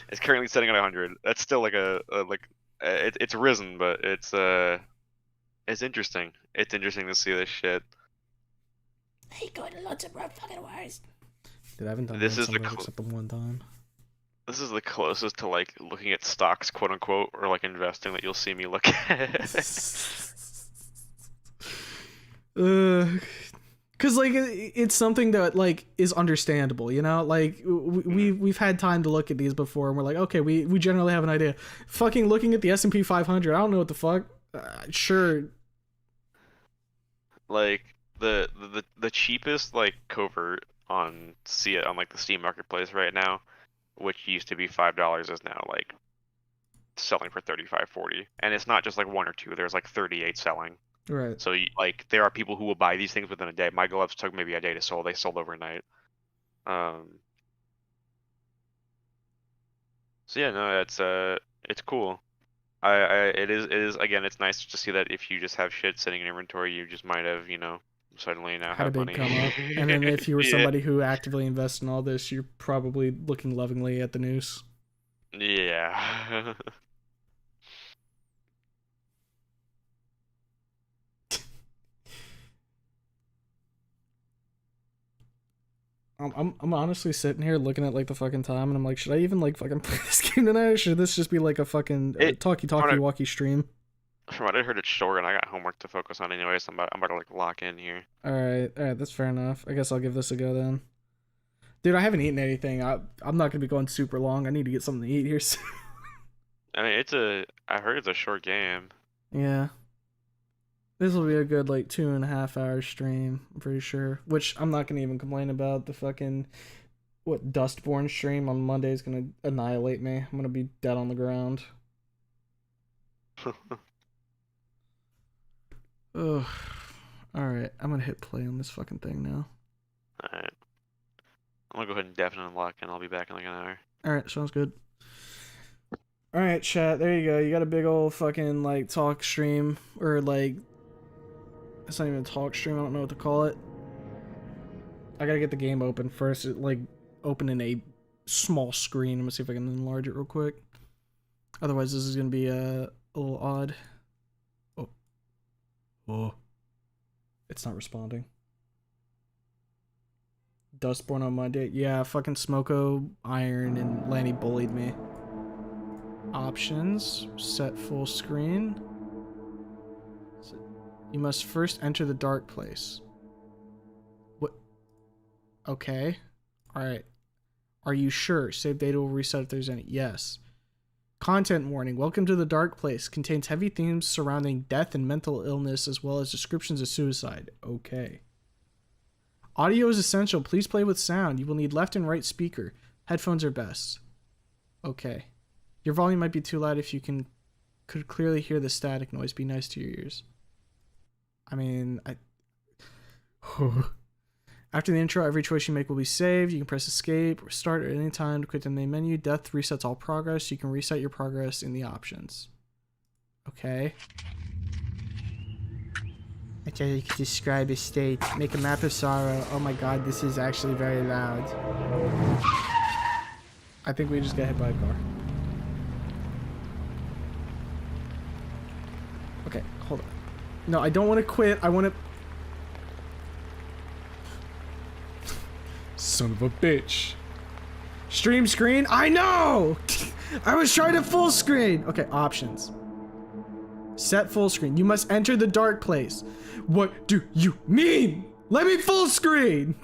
Speaker 2: It's currently sitting at 100. That's still like it's risen, but it's interesting. It's interesting to see this shit.
Speaker 1: Hey, go to lots of rough fucking wires. Dude, I haven't done
Speaker 2: this
Speaker 1: except the one time.
Speaker 2: This is the closest to, like, looking at stocks, quote unquote, or, like, investing that you'll see me look at.
Speaker 1: Cause, like, it's something that, like, is understandable, you know? Like, we've had time to look at these before, and we're like, okay, we generally have an idea. Fucking looking at the S&P 500, I don't know what the fuck. Sure.
Speaker 2: Like, the cheapest, like, covert on like the Steam marketplace right now, which used to be $5, is now, like, selling for $35, $40. And it's not just, like, 1 or 2. There's, like, 38 selling.
Speaker 1: Right.
Speaker 2: So, like, there are people who will buy these things within a day. My gloves took maybe a day to sell. They sold overnight. So, yeah, no, it's cool. It is, again, it's nice to see that if you just have shit sitting in inventory, you just might have, you know, suddenly now
Speaker 1: had
Speaker 2: have
Speaker 1: a big
Speaker 2: money.
Speaker 1: come up. And then if you were somebody who actively invests in all this, you're probably looking lovingly at the noose.
Speaker 2: Yeah.
Speaker 1: I'm honestly sitting here looking at, like, the fucking time, and I'm like, should I even, like, fucking play this game tonight, or should this just be like a fucking talkie walkie stream?
Speaker 2: From what I heard, it's short, and I got homework to focus on anyway, so I'm about to like lock in here.
Speaker 1: All right, that's fair enough. I guess I'll give this a go then. Dude, I haven't eaten anything. I'm not gonna be going super long. I need to get something to eat here soon.
Speaker 2: I mean, I heard it's a short game.
Speaker 1: Yeah. This will be a good like 2.5 hour stream, I'm pretty sure. Which I'm not gonna even complain about. The fucking Dustborn stream on Monday is gonna annihilate me. I'm gonna be dead on the ground. Ugh. Alright, I'm gonna hit play on this fucking thing now.
Speaker 2: Alright. I'm gonna go ahead and definitely lock in. I'll be back in like an hour.
Speaker 1: Alright, sounds good. Alright, chat, there you go. You got a big old fucking like talk stream, or like, it's not even a talk stream, I don't know what to call it. I gotta get the game open first. It like open in a small screen. I'm gonna see if I can enlarge it real quick. Otherwise this is gonna be a little odd. Oh. It's not responding. Dustborn on Monday. Yeah, fucking Smoko, Iron, and Lanny bullied me. Options. Set full screen. You must first enter the dark place. What? Okay. Alright. Are you sure? Save data will reset if there's any. Yes. Content warning. Welcome to the dark place. Contains heavy themes surrounding death and mental illness, as well as descriptions of suicide. Okay. Audio is essential. Please play with sound. You will need left and right speaker. Headphones are best. Okay. Your volume might be too loud if you could clearly hear the static noise. Be nice to your ears. I mean, After the intro, every choice you make will be saved. You can press escape or start at any time to quit the main menu. Death resets all progress. You can reset your progress in the options. Okay. I tell you could describe a state. Make a map of sorrow. Oh my god, this is actually very loud. I think we just got hit by a car. Okay, hold on. No, I don't want to quit. I want to... Son of a bitch. Stream screen? I know! I was trying to full screen! Okay, options. Set full screen. You must enter the dark place. What do you mean? Let me full screen!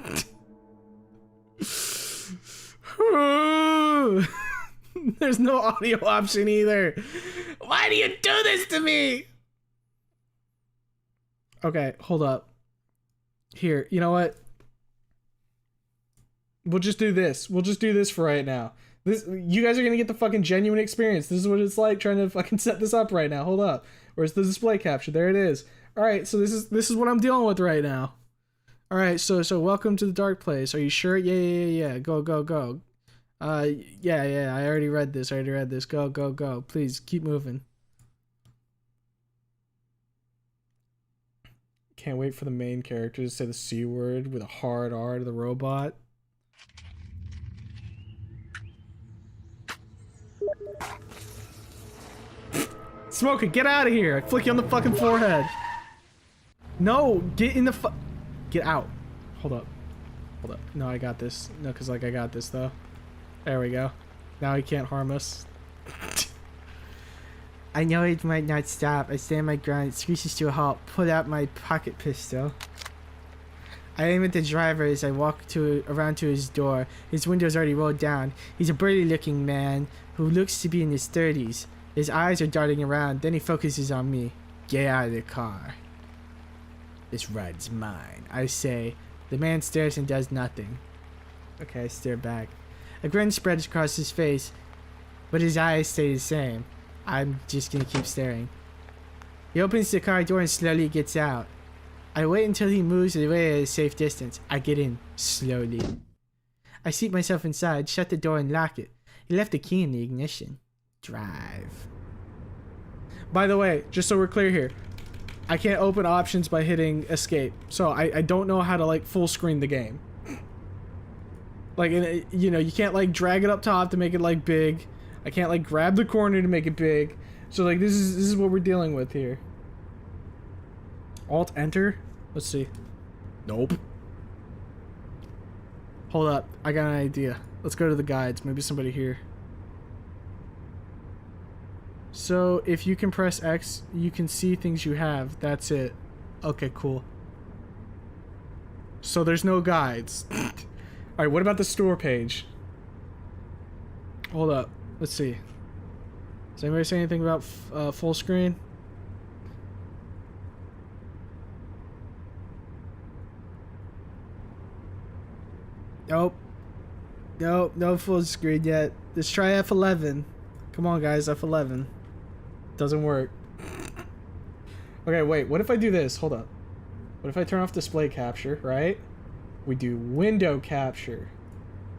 Speaker 1: There's no audio option either. Why do you do this to me? Okay, hold up. Here, you know what? We'll just do this. We'll just do this for right now. You guys are gonna get the fucking genuine experience. This is what it's like trying to fucking set this up right now. Hold up. Where's the display capture? There it is. All right, so this is what I'm dealing with right now. All right, so welcome to the dark place. Are you sure? Yeah. Go. Yeah. I already read this. Go. Please keep moving. Can't wait for the main character to say the C word with a hard R to the robot. Smoker, get out of here! I flick you on the fucking forehead. No, get in the get out. Hold up. No, I got this. No, cause like I got this though. There we go. Now he can't harm us. I know it might not stop. I stand my ground. It screeches to a halt. Pull out my pocket pistol. I aim at the driver as I walk around to his door. His window's already rolled down. He's a burly looking man who looks to be in his 30s. His eyes are darting around, then he focuses on me. Get out of the car. This ride's mine, I say. The man stares and does nothing. Okay, I stare back. A grin spreads across his face, but his eyes stay the same. I'm just gonna keep staring. He opens the car door and slowly gets out. I wait until he moves away at a safe distance. I get in, slowly. I seat myself inside, shut the door and lock it. He left the key in the ignition. Drive. By the way, just so we're clear here, I can't open options by hitting escape. So I don't know how to like full screen the game. Like, you know, you can't like drag it up top to make it like big. I can't like grab the corner to make it big. So like this is what we're dealing with here. Alt enter. Let's see. Nope. Hold up. I got an idea. Let's go to the guides. Maybe somebody here. So if you can press X, you can see things you have. That's it. Okay, cool. So there's no guides. Alright, what about the store page? Hold up. Let's see. Does anybody say anything about full screen? Nope. Nope, no full screen yet. Let's try F11. Come on, guys, F11. Doesn't work. Okay, wait, what if I do this? Hold up. What if I turn off display capture, right? We do window capture.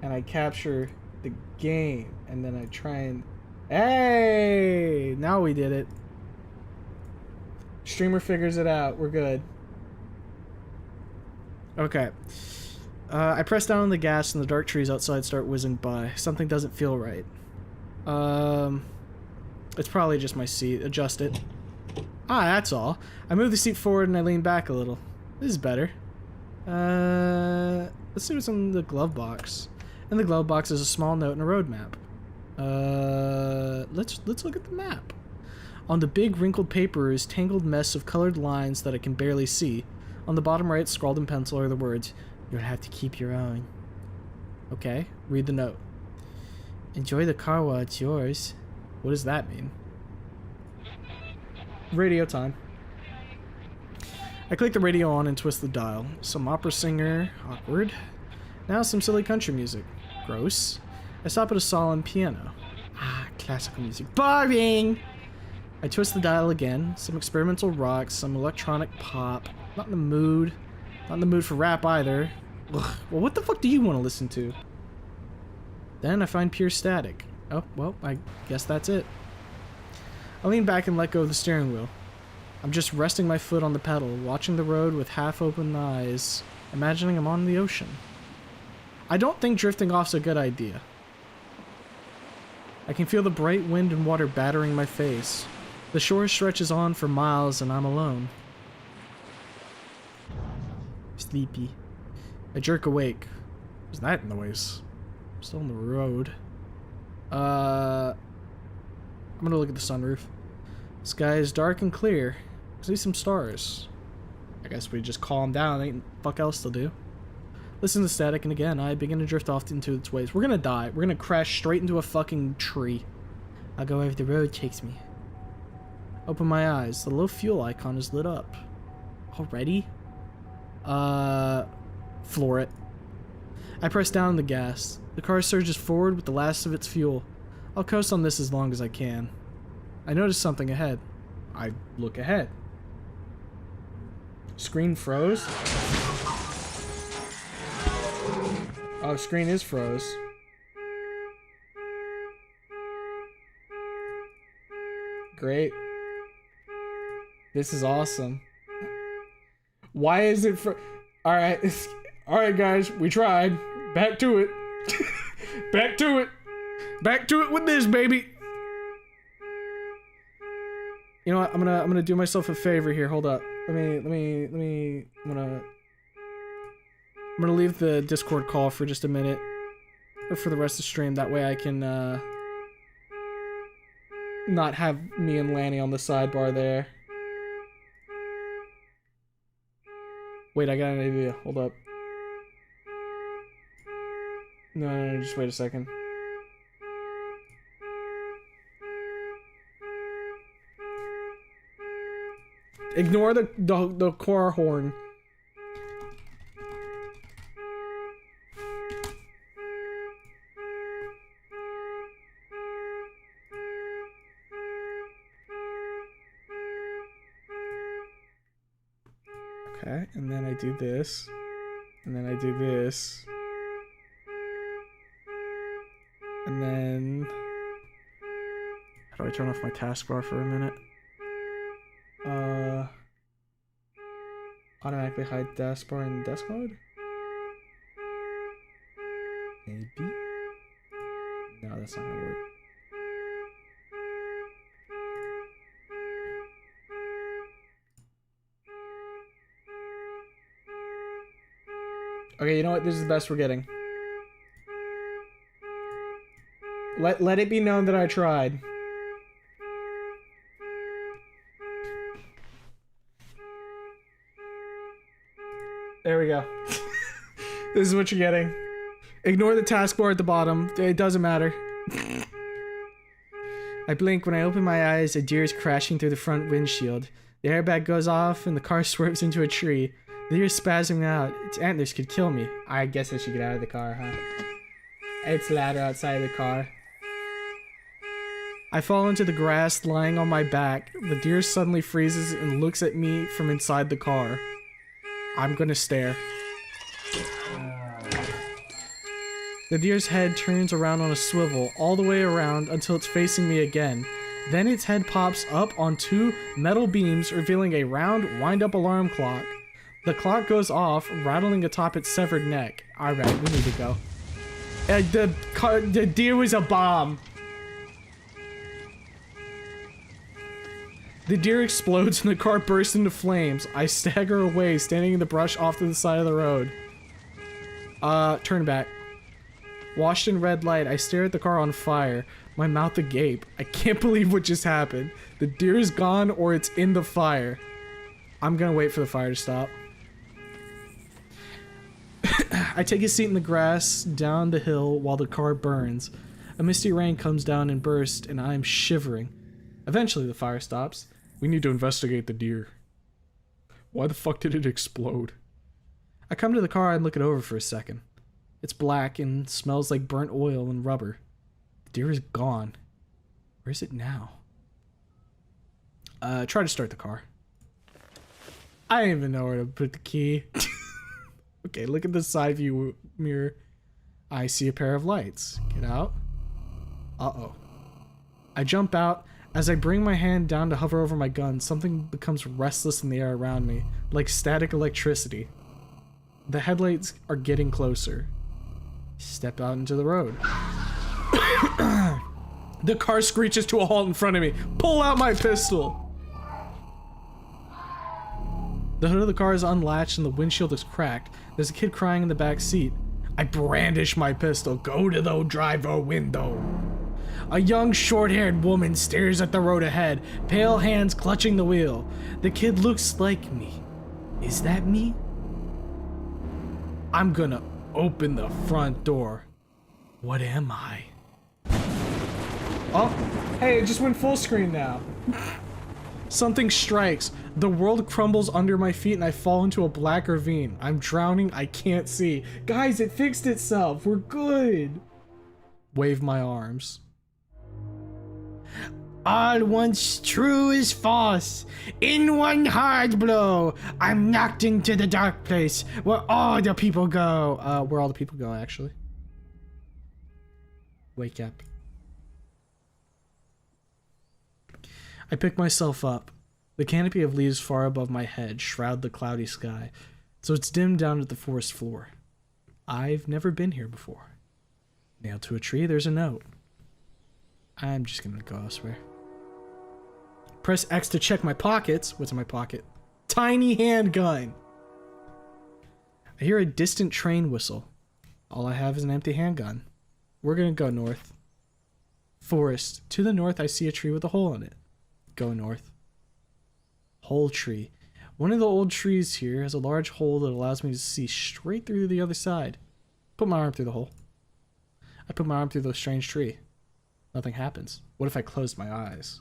Speaker 1: And I capture the game. And then I try and... Hey! Now we did it. Streamer figures it out. We're good. Okay. I press down on the gas and the dark trees outside start whizzing by. Something doesn't feel right. It's probably just my seat. Adjust it. Ah, that's all. I move the seat forward and I lean back a little. This is better. Let's see what's in the glove box. In the glove box is a small note and a road map. Let's look at the map. On the big wrinkled paper is tangled mess of colored lines that I can barely see. On the bottom right, scrawled in pencil, are the words, "You'll have to keep your own." Okay, read the note. "Enjoy the car while it's yours." What does that mean? Radio time. I click the radio on and twist the dial. Some opera singer. Awkward. Now some silly country music. Gross. I stop at a solemn piano. Ah, classical music. Boring! I twist the dial again. Some experimental rock, some electronic pop. Not in the mood. Not in the mood for rap either. Ugh. Well, what the fuck do you want to listen to? Then I find pure static. Oh, well, I guess that's it. I lean back and let go of the steering wheel. I'm just resting my foot on the pedal, watching the road with half-open eyes, imagining I'm on the ocean. I don't think drifting off's a good idea. I can feel the bright wind and water battering my face. The shore stretches on for miles and I'm alone. Sleepy. I jerk awake. What's that noise? I'm still on the road. I'm gonna look at the sunroof. The sky is dark and clear. I see some stars. I guess we just calm down. Ain't fuck else to do. Listen to static, and again, I begin to drift off into its waves. We're gonna die. We're gonna crash straight into a fucking tree. I'll go wherever the road takes me. Open my eyes. The low fuel icon is lit up. Already? Floor it. I press down on the gas. The car surges forward with the last of its fuel. I'll coast on this as long as I can. I notice something ahead. I look ahead. Screen froze? Oh, screen is froze. Great. This is awesome. Why is it Alright. Alright, guys. We tried. Back to it. Back to it. Back to it with this, baby. You know what? I'm gonna do myself a favor here. Hold up. I'm gonna leave the Discord call for just a minute. Or for the rest of the stream. That way I can, not have me and Lanny on the sidebar there. Wait, I got an idea. Hold up. No, just wait a second. Ignore the car horn. Okay, and then I do this. And then I do this. And then... How do I turn off my taskbar for a minute? Automatically hide taskbar in desk mode? Maybe? No, that's not gonna work. Okay, you know what? This is the best we're getting. Let it be known that I tried. There we go. This is what you're getting. Ignore the taskbar at the bottom. It doesn't matter. I blink. When I open my eyes, a deer is crashing through the front windshield. The airbag goes off and the car swerves into a tree. The deer is spasming out. Its antlers could kill me. I guess I should get out of the car, huh? It's louder outside of the car. I fall into the grass, lying on my back. The deer suddenly freezes and looks at me from inside the car. I'm gonna stare. The deer's head turns around on a swivel, all the way around until it's facing me again. Then its head pops up on two metal beams, revealing a round, wind-up alarm clock. The clock goes off, rattling atop its severed neck. Alright, we need to go. The deer was a bomb. The deer explodes and the car bursts into flames. I stagger away, standing in the brush off to the side of the road. Turn back. Washed in red light, I stare at the car on fire, my mouth agape. I can't believe what just happened. The deer is gone or it's in the fire. I'm gonna wait for the fire to stop. I take a seat in the grass down the hill while the car burns. A misty rain comes down in bursts and I'm shivering. Eventually the fire stops. We need to investigate the deer. Why the fuck did it explode? I come to the car and look it over for a second. It's black and smells like burnt oil and rubber. The deer is gone. Where is it now? Try to start the car. I don't even know where to put the key. Okay, look at the side view mirror. I see a pair of lights. Get out. Uh-oh. I jump out. As I bring my hand down to hover over my gun, something becomes restless in the air around me, like static electricity. The headlights are getting closer. Step out into the road. The car screeches to a halt in front of me. Pull out my pistol! The hood of the car is unlatched and the windshield is cracked. There's a kid crying in the back seat. I brandish my pistol. Go to the driver window. A young short-haired woman stares at the road ahead, pale hands clutching the wheel. The kid looks like me. Is that me? I'm gonna open the front door. What am I? Oh, hey, it just went full screen now. Something strikes. The world crumbles under my feet and I fall into a black ravine. I'm drowning. I can't see. Guys, it fixed itself. We're good. Wave my arms. All once true is false. In one hard blow, I'm knocked into the dark place where all the people go. Where all the people go, actually. Wake up. I pick myself up. The canopy of leaves far above my head shroud the cloudy sky, so it's dimmed down to the forest floor. I've never been here before. Nailed to a tree, there's a note. I'm just gonna go elsewhere. Press X to check my pockets. What's in my pocket? Tiny handgun. I hear a distant train whistle. All I have is an empty handgun. We're gonna go north. Forest. To the north, I see a tree with a hole in it. Go north. Hole tree. One of the old trees here has a large hole that allows me to see straight through to the other side. Put my arm through the hole. I put my arm through the strange tree. Nothing happens. What if I closed my eyes?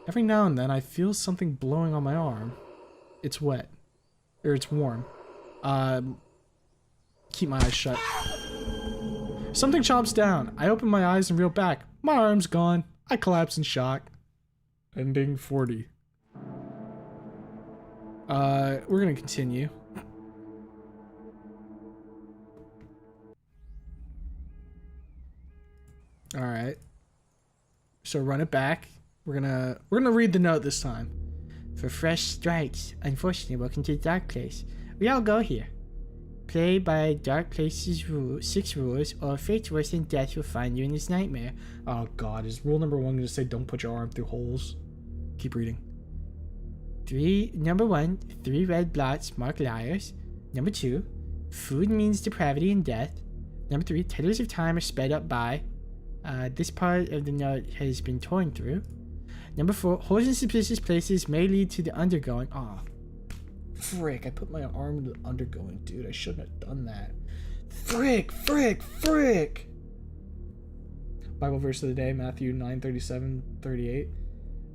Speaker 1: Every now and then I feel something blowing on my arm. It's wet. Or it's warm. Keep my eyes shut. Something chomps down. I open my eyes and reel back. My arm's gone. I collapse in shock. Ending 40. We're gonna continue. Alright. So run it back. We're gonna read the note this time. For fresh strikes, unfortunately, welcome to the dark place. We all go here. Play by dark place's 6 rules, or fate's worse than death will find you in this nightmare. Oh god, is rule number 1 gonna say don't put your arm through holes? Keep reading. Number 1, 3 red blots mark liars. Number 2, food means depravity and death. Number 3, tethers of time are sped up by. This part of the note has been torn through. Number 4, holes in suspicious places may lead to the undergoing. Aw. Frick, I put my arm into the undergoing, dude. I shouldn't have done that. Frick, frick, frick! Bible verse of the day, Matthew 9:37-38.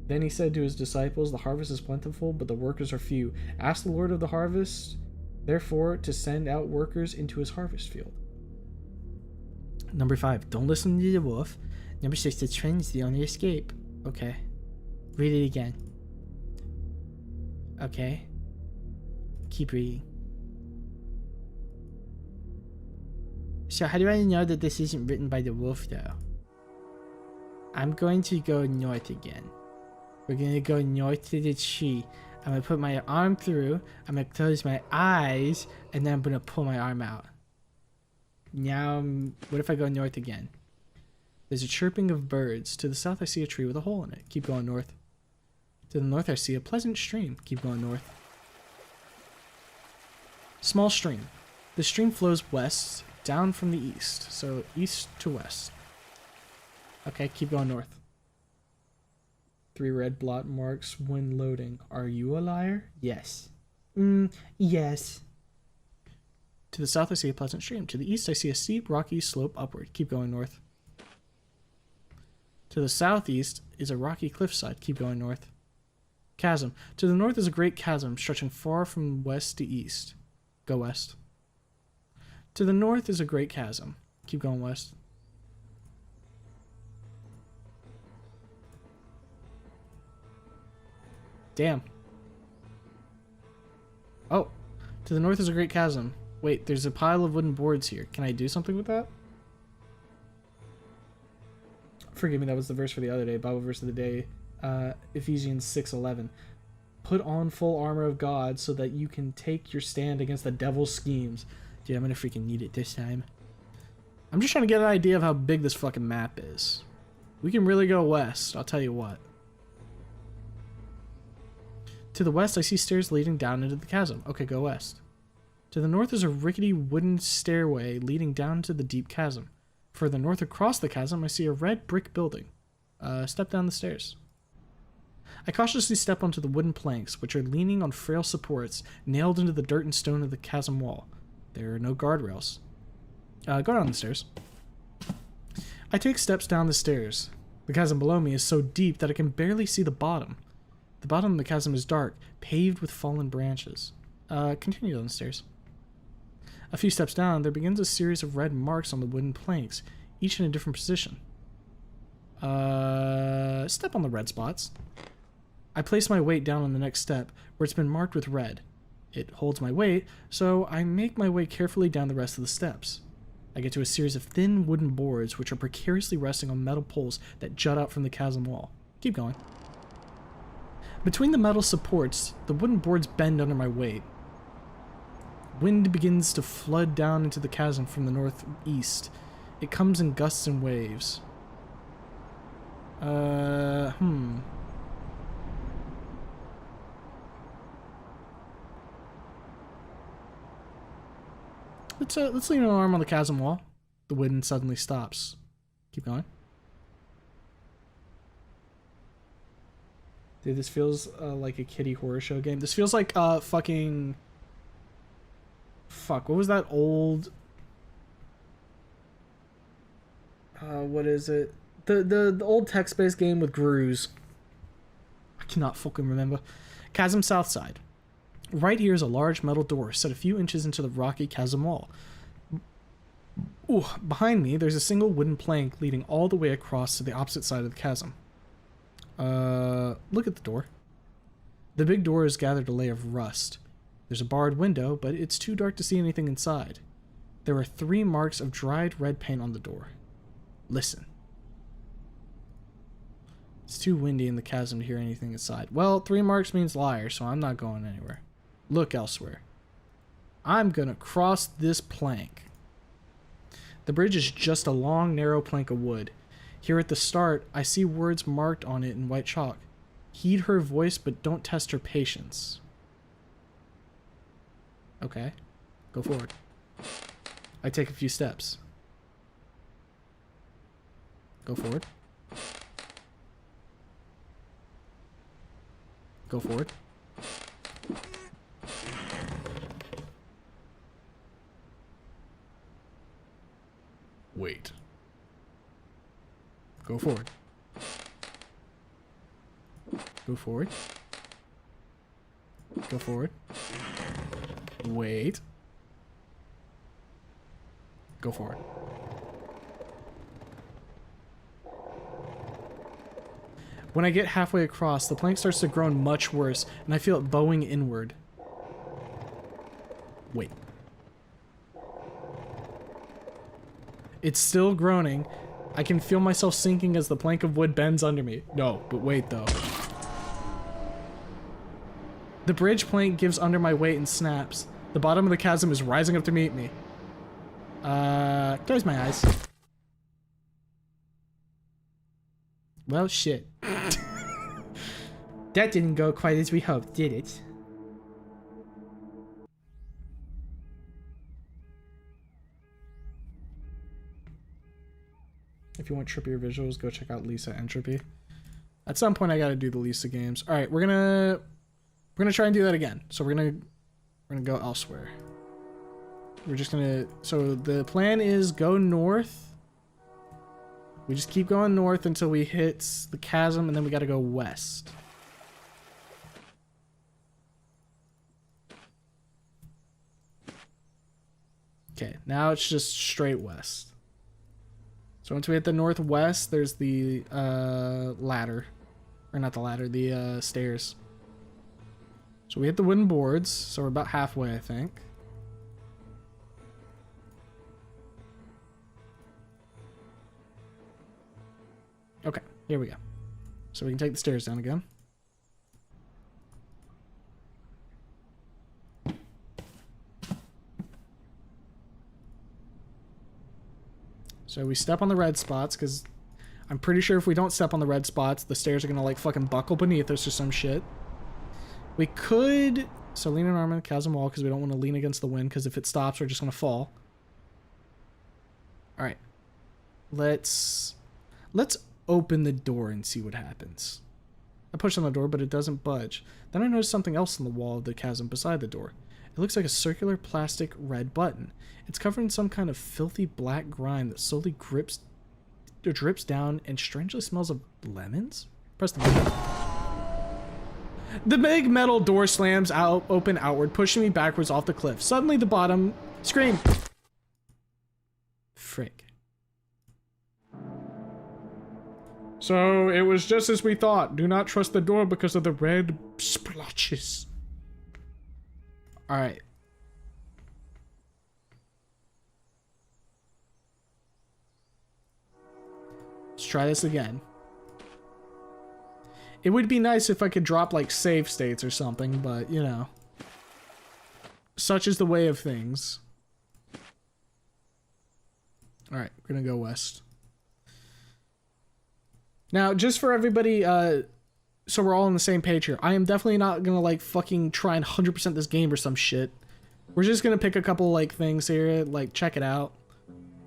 Speaker 1: Then he said to his disciples, the harvest is plentiful, but the workers are few. Ask the Lord of the harvest, therefore, to send out workers into his harvest field. Number 5, don't listen to the wolf. Number 6, the trend is the only escape. Okay. Read it again. Okay. Keep reading. So how do I know that this isn't written by the wolf, though? I'm going to go north again. We're going to go north to the tree. I'm going to put my arm through. I'm going to close my eyes. And then I'm going to pull my arm out. Now, what if I go north again? There's a chirping of birds. To the south, I see a tree with a hole in it. Keep going north. To the north, I see a pleasant stream. Keep going north. Small stream. The stream flows west, down from the east. So east to west. Okay, keep going north. 3 red blot marks when loading. Are you a liar? Yes. Yes. To the south, I see a pleasant stream. To the east, I see a steep, rocky slope upward. Keep going north. To the southeast is a rocky cliffside. Keep going north. Chasm. To the north is a great chasm stretching far from west to east. Go west. To the north is a great chasm. Keep going west. Damn. Oh. To the north is a great chasm. Wait, there's a pile of wooden boards here. Can I do something with that? Forgive me, that was the verse for the other day. Bible verse of the day. Ephesians 6:11. Put on full armor of God so that you can take your stand against the devil's schemes. Dude, I'm gonna freaking need it this time. I'm just trying to get an idea of how big this fucking map is. We can really go west, I'll tell you what. To the west, I see stairs leading down into the chasm. Okay, go west. To the north is a rickety wooden stairway leading down to the deep chasm. Further north across the chasm, I see a red brick building. Step down the stairs. I cautiously step onto the wooden planks, which are leaning on frail supports nailed into the dirt and stone of the chasm wall. There are no guardrails. Go down the stairs. I take steps down the stairs. The chasm below me is so deep that I can barely see the bottom. The bottom of the chasm is dark, paved with fallen branches. Continue down the stairs. A few steps down, there begins a series of red marks on the wooden planks, each in a different position. Step on the red spots. I place my weight down on the next step, where it's been marked with red. It holds my weight, so I make my way carefully down the rest of the steps. I get to a series of thin wooden boards, which are precariously resting on metal poles that jut out from the chasm wall. Keep going. Between the metal supports, the wooden boards bend under my weight. Wind begins to flood down into the chasm from the northeast. It comes in gusts and waves. Let's lean an arm on the chasm wall. The wind suddenly stops. Keep going. Dude, this feels like a kiddie horror show game. This feels like fucking... Fuck, what was that old... what is it? The old text-based game with Grooves. I cannot fucking remember. Chasm South Side. Right here is a large metal door set a few inches into the rocky chasm wall. Ooh, behind me, there's a single wooden plank leading all the way across to the opposite side of the chasm. Look at the door. The big door has gathered a layer of rust. There's a barred window, but it's too dark to see anything inside. There are 3 marks of dried red paint on the door. Listen. It's too windy in the chasm to hear anything inside. Well, 3 marks means liar, so I'm not going anywhere. Look elsewhere. I'm gonna cross this plank. The bridge is just a long, narrow plank of wood. Here at the start, I see words marked on it in white chalk. Heed her voice, but don't test her patience. Okay. Go forward. I take a few steps. Go forward. Go forward. Wait. Go forward. Go forward. Go forward. Wait. Go forward. When I get halfway across, the plank starts to groan much worse, and I feel it bowing inward. Wait. It's still groaning. I can feel myself sinking as the plank of wood bends under me. No, but wait though. The bridge plank gives under my weight and snaps. The bottom of the chasm is rising up to meet me. Close my eyes. Well, shit. That didn't go quite as we hoped, did it? If you want trippier visuals, go check out Lisa Entropy. At some point, I gotta do the Lisa games. All right, we're gonna try and do that again. So we're gonna go elsewhere. We're just gonna. So the plan is go north. We just keep going north until we hit the chasm, and then we gotta go west. Okay, now it's just straight west. So once we hit the northwest, there's the ladder. Or not the ladder, the stairs. So we hit the wooden boards, so we're about halfway, I think. Okay, here we go. So we can take the stairs down again. So we step on the red spots, because I'm pretty sure if we don't step on the red spots, the stairs are going to like fucking buckle beneath us or some shit. We could... So lean an arm on the chasm wall, because we don't want to lean against the wind, because if it stops, we're just going to fall. Alright. Let's open the door and see what happens. I push on the door, but it doesn't budge. Then I notice something else on the wall of the chasm beside the door. It looks like a circular plastic red button. It's covered in some kind of filthy black grime that slowly drips down and strangely smells of lemons. Press the button. The big metal door slams open outward, pushing me backwards off the cliff. Suddenly the bottom scream. Frick. So it was just as we thought. Do not trust the door because of the red splotches. Alright. Let's try this again. It would be nice if I could drop like save states or something, but you know. Such is the way of things. Alright, we're gonna go west. Now, just for everybody, so we're all on the same page here. I am definitely not gonna like fucking try and 100% this game or some shit. We're just gonna pick a couple like things here, like check it out.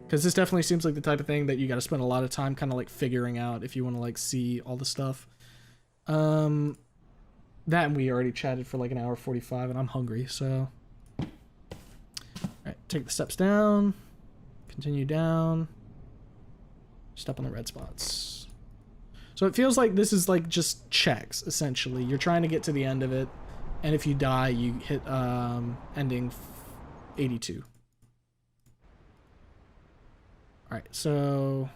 Speaker 1: Because this definitely seems like the type of thing that you gotta spend a lot of time kind of like figuring out if you want to like see all the stuff. That and we already chatted for like an hour 45 and I'm hungry, so. Alright, take the steps down. Continue down. Step on the red spots. So it feels like this is like just checks, essentially. You're trying to get to the end of it, and if you die, you hit ending 82. Alright, so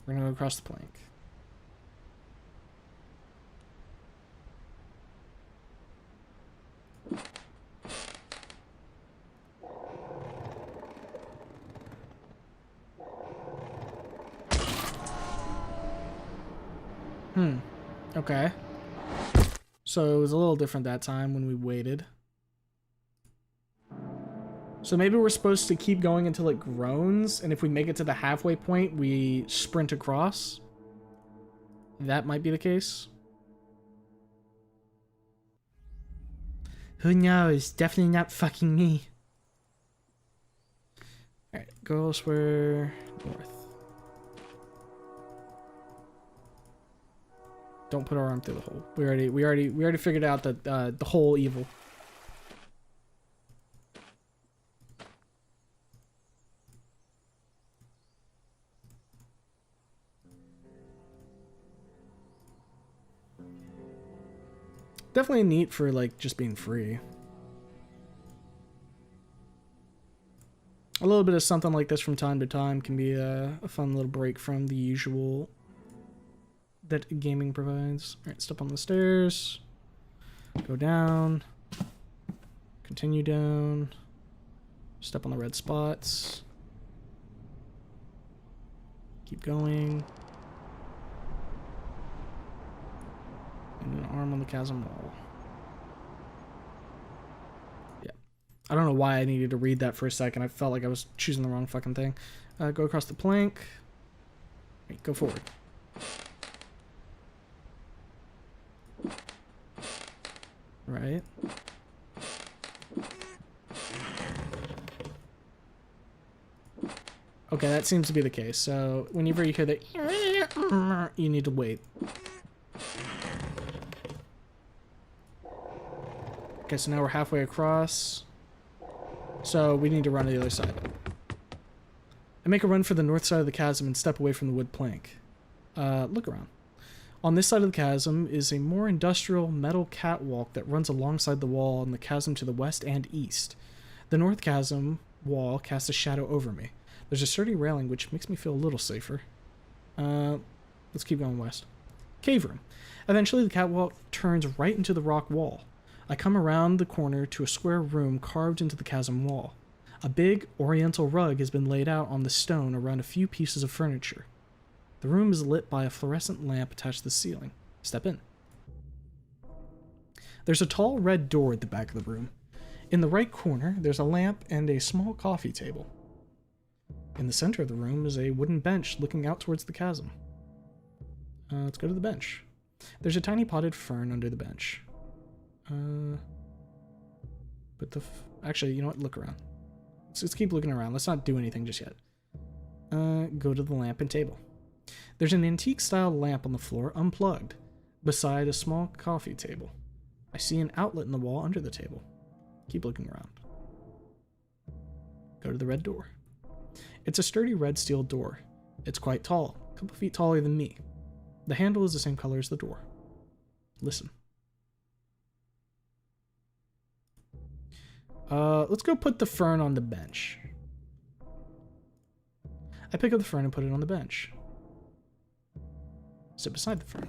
Speaker 1: we're gonna go across the plank. Okay. So it was a little different that time when we waited. So maybe we're supposed to keep going until it groans, and if we make it to the halfway point, we sprint across. That might be the case. Who knows? Definitely not fucking me. Alright, go elsewhere. North. Don't put our arm through the hole. We already figured out that the hole evil. Definitely neat for like just being free. A little bit of something like this from time to time can be a fun little break from the usual that gaming provides. Alright, step on the stairs. Go down. Continue down. Step on the red spots. Keep going. And an arm on the chasm wall. Yeah. I don't know why I needed to read that for a second. I felt like I was choosing the wrong fucking thing. Go across the plank. Right, go forward. Right. Okay, that seems to be the case. So whenever you hear the, you need to wait. Okay, so now we're halfway across. So we need to run to the other side. I make a run for the north side of the chasm and step away from the wood plank. Look around. On this side of the chasm is a more industrial metal catwalk that runs alongside the wall in the chasm to the west and east. The north chasm wall casts a shadow over me. There's a sturdy railing which makes me feel a little safer. Let's keep going west. Cave room. Eventually the catwalk turns right into the rock wall. I come around the corner to a square room carved into the chasm wall. A big oriental rug has been laid out on the stone around a few pieces of furniture. The room is lit by a fluorescent lamp attached to the ceiling. Step in. There's a tall red door at the back of the room. In the right corner, there's a lamp and a small coffee table. In the center of the room is a wooden bench looking out towards the chasm. Let's go to the bench. There's a tiny potted fern under the bench. Actually, you know what? Look around. Let's keep looking around. Let's not do anything just yet. Go to the lamp and table. There's an antique-style lamp on the floor, unplugged, beside a small coffee table. I see an outlet in the wall under the table. Keep looking around. Go to the red door. It's a sturdy red steel door. It's quite tall, a couple feet taller than me. The handle is the same color as the door. Listen. Let's go put the fern on the bench. I pick up the fern and put it on the bench. Sit beside the fern.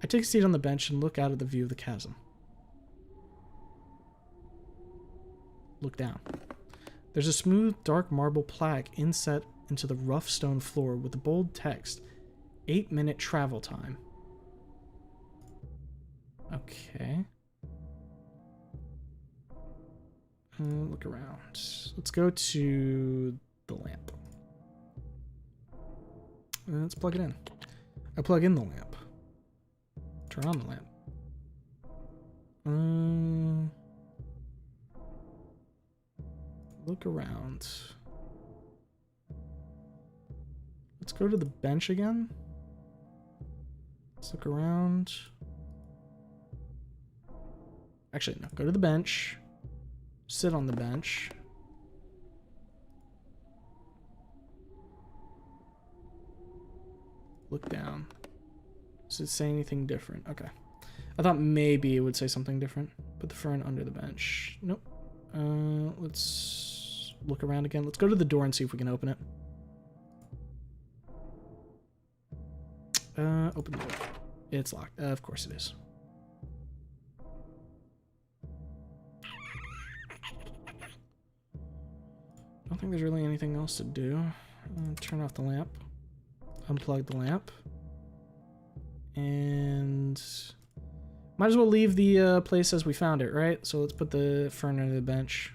Speaker 1: I take a seat on the bench and look out at the view of the chasm. Look down. There's a smooth, dark marble plaque inset into the rough stone floor with the bold text, 8-minute travel time. Okay. Look around. Let's go to the lamp. Let's plug it in. I plug in the lamp. Turn on the lamp. Look around. Let's go to the bench again. Let's look around. Actually, no. Go to the bench. Sit on the bench. Look down. Does it say anything different? Okay. I thought maybe it would say something different. Put the fern under the bench. Nope. Let's look around again. Let's go to the door and see if we can open it. Open the door. It's locked. Of course it is. I don't think there's really anything else to do. Turn off the lamp. Unplug the lamp. And might as well leave the place as we found it, right? So let's put the fern under the bench.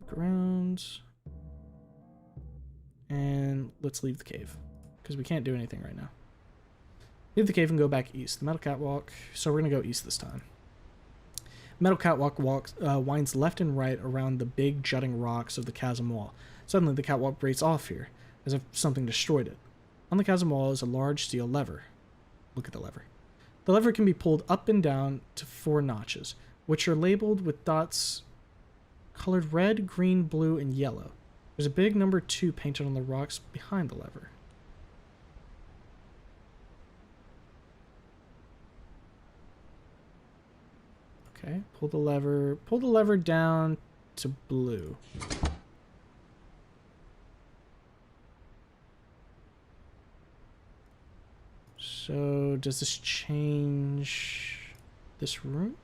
Speaker 1: Look around. And let's leave the cave, because we can't do anything right now. Leave the cave and go back east. The metal catwalk. So we're going to go east this time. Metal catwalk winds left and right around the big jutting rocks of the chasm wall. Suddenly the catwalk breaks off here, as if something destroyed it. On the chasm wall is a large steel lever. Look at the lever. The lever can be pulled up and down to 4 notches, which are labeled with dots colored red, green, blue, and yellow. There's a big number 2 painted on the rocks behind the lever. Okay, pull the lever. Pull the lever down to blue. So, does this change this room?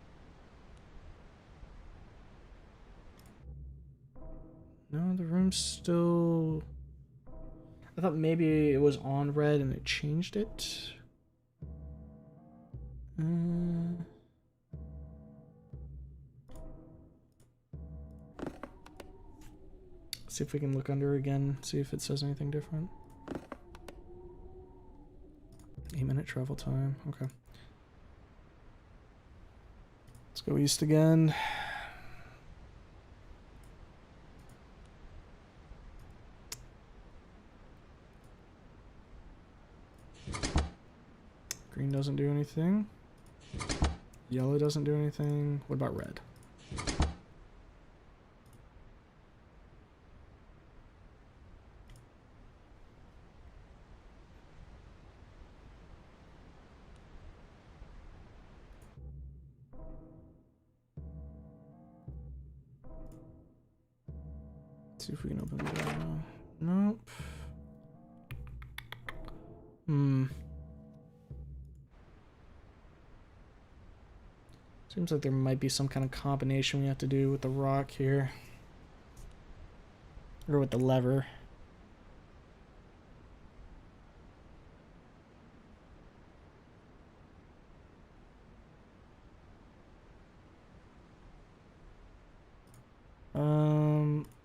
Speaker 1: No, the room's still... I thought maybe it was on red and it changed it. See if we can look under again, see if it says anything different. 8-minute travel time, okay. Let's go east again. Green doesn't do anything. Yellow doesn't do anything. What about red? Let's see if we can open the door now. Nope. Seems like there might be some kind of combination we have to do with the rock here. Or with the lever.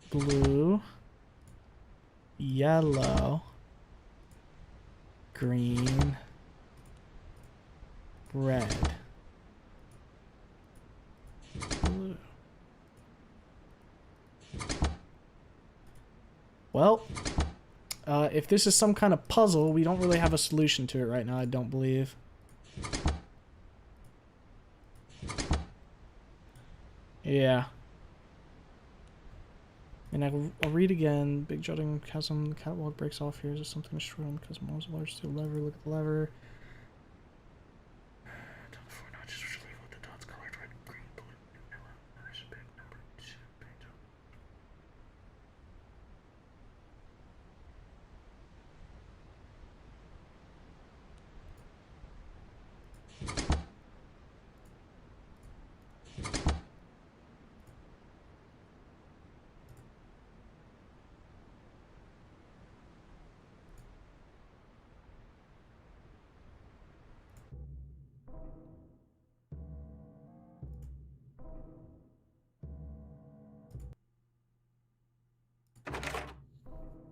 Speaker 1: Blue. Yellow. Green. Red. Blue. Well, if this is some kind of puzzle, we don't really have a solution to it right now, I don't believe. Yeah. And I'll read again. Big jutting chasm. The catwalk breaks off here. Is there something destroyed because Mars a large steel lever? Look at the lever.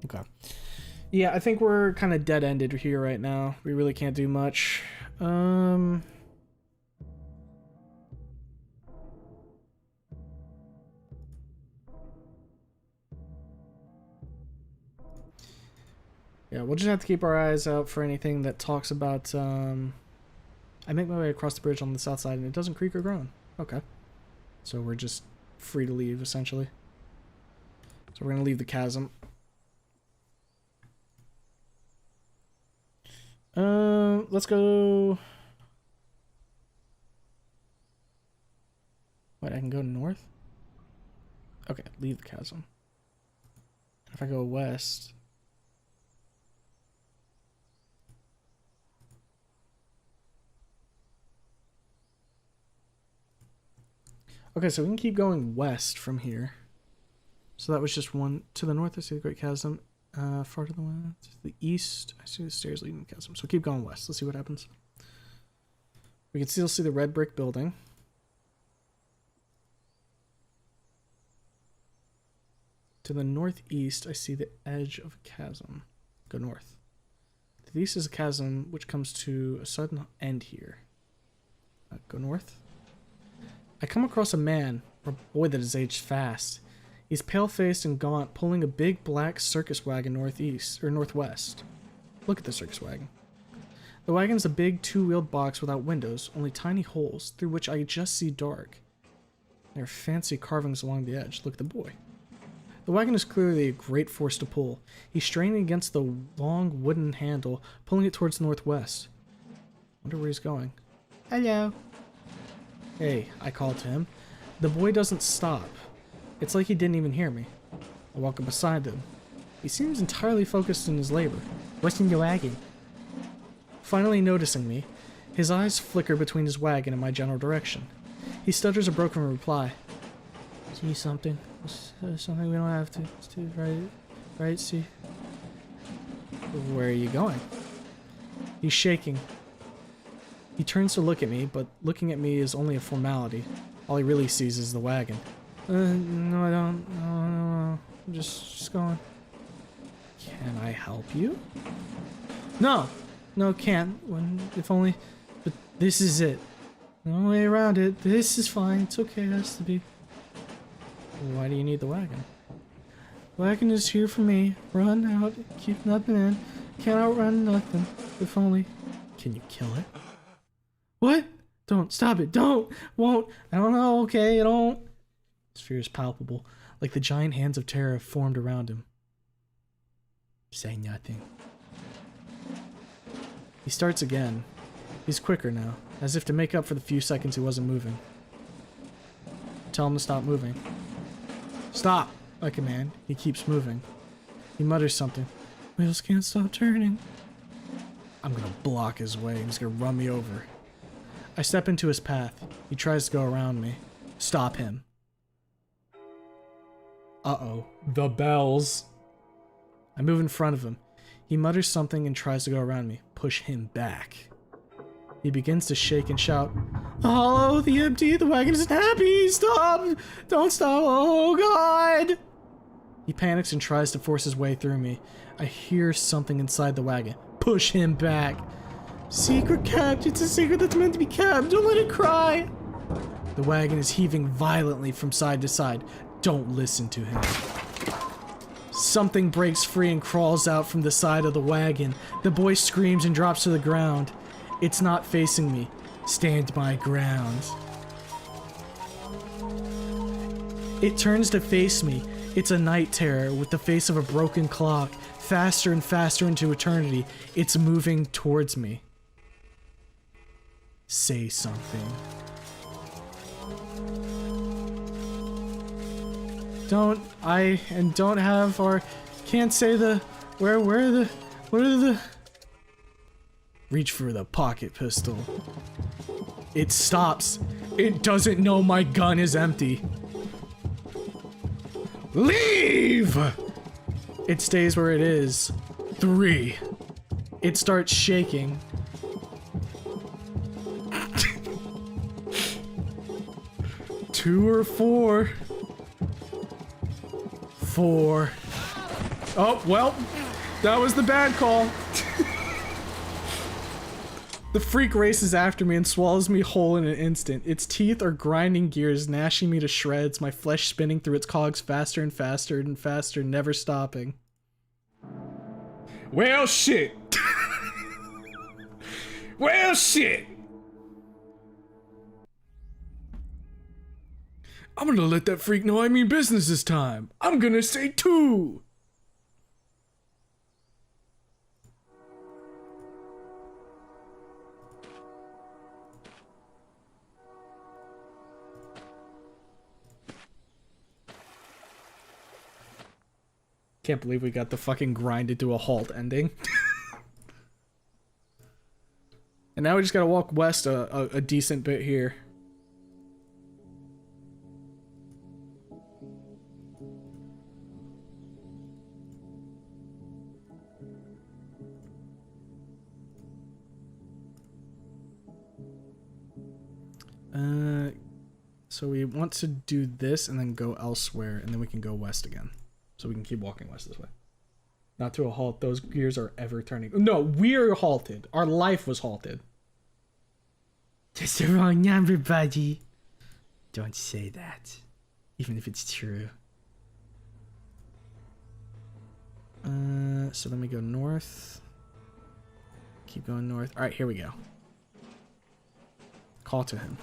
Speaker 1: Okay. Yeah, I think we're kind of dead-ended here right now. We really can't do much. Yeah, we'll just have to keep our eyes out for anything that talks about, I make my way across the bridge on the south side and it doesn't creak or groan. Okay. So we're just free to leave, essentially. So we're going to leave the chasm. Let's go... Wait, I can go north? Okay, leave the chasm. If I go west... Okay, so we can keep going west from here. So that was just one. To the north, I see the Great Chasm. Far to the west, to the east, I see the stairs leading to the chasm. So keep going west. Let's see what happens. We can still see the red brick building. To the northeast, I see the edge of a chasm. Go north. To the east is a chasm, which comes to a sudden end here. Go north. I come across a man, or a boy that has aged fast. He's pale-faced and gaunt, pulling a big black circus wagon northwest. Look at the circus wagon. The wagon's a big two-wheeled box without windows, only tiny holes, through which I just see dark. There are fancy carvings along the edge. Look at the boy. The wagon is clearly a great force to pull. He's straining against the long wooden handle, pulling it towards the northwest. Wonder where he's going. Hello. Hey, I call to him. The boy doesn't stop. It's like he didn't even hear me. I walk up beside him. He seems entirely focused in his labor. What's in your wagon? Finally noticing me, his eyes flicker between his wagon and my general direction. He stutters a broken reply. See something? Something we don't have to, right, see? Where are you going? He's shaking. He turns to look at me, but looking at me is only a formality. All he really sees is the wagon. No, I don't. No. I'm just going. Can I help you? No, can't. If only. But this is it. No way around it. This is fine. It's okay. It has to be. Why do you need the wagon? Wagon is here for me. Run out. Keep nothing in. Can't outrun nothing. If only. Can you kill it? What? Don't. Stop it. Don't. Won't. I don't know. Okay. I don't. His fear is palpable. Like the giant hands of terror have formed around him. Say nothing. He starts again. He's quicker now, as if to make up for the few seconds he wasn't moving. Tell him to stop moving. Stop! I command. He keeps moving. He mutters something. Wheels can't stop turning. I'm gonna block his way and he's gonna run me over. I step into his path. He tries to go around me. Stop him. Uh-oh. The bells. I move in front of him. He mutters something and tries to go around me. Push him back. He begins to shake and shout, "Oh, the empty, the wagon isn't happy! Stop! Don't stop! Oh, God!" He panics and tries to force his way through me. I hear something inside the wagon. Push him back. Secret kept. It's a secret that's meant to be kept. Don't let it cry. The wagon is heaving violently from side to side. Don't listen to him. Something breaks free and crawls out from the side of the wagon. The boy screams and drops to the ground. It's not facing me. Stand my ground. It turns to face me. It's a night terror with the face of a broken clock. Faster and faster into eternity. It's moving towards me. Say something. Don't have or can't say the what are the reach for the pocket pistol. It stops. It doesn't know my gun is empty. Leave! It stays where it is. 3. It starts shaking. 2 or 4. 4. Oh, well, that was the bad call. The freak races after me and swallows me whole in an instant. Its teeth are grinding gears, gnashing me to shreds, my flesh spinning through its cogs faster and faster and faster, never stopping. Well, shit. Well, shit. I'm gonna let that freak know I mean business this time. I'm gonna say 2. Can't believe we got the fucking grinded to a halt ending. And now we just gotta walk west a decent bit here. So we want to do this and then go elsewhere, and then we can go west again. So we can keep walking west this way. Not to a halt. Those gears are ever turning. No, we're halted. Our life was halted. That's the wrong number, buddy. Don't say that. Even if it's true. So then we go north. Keep going north. Alright, here we go. Call to him.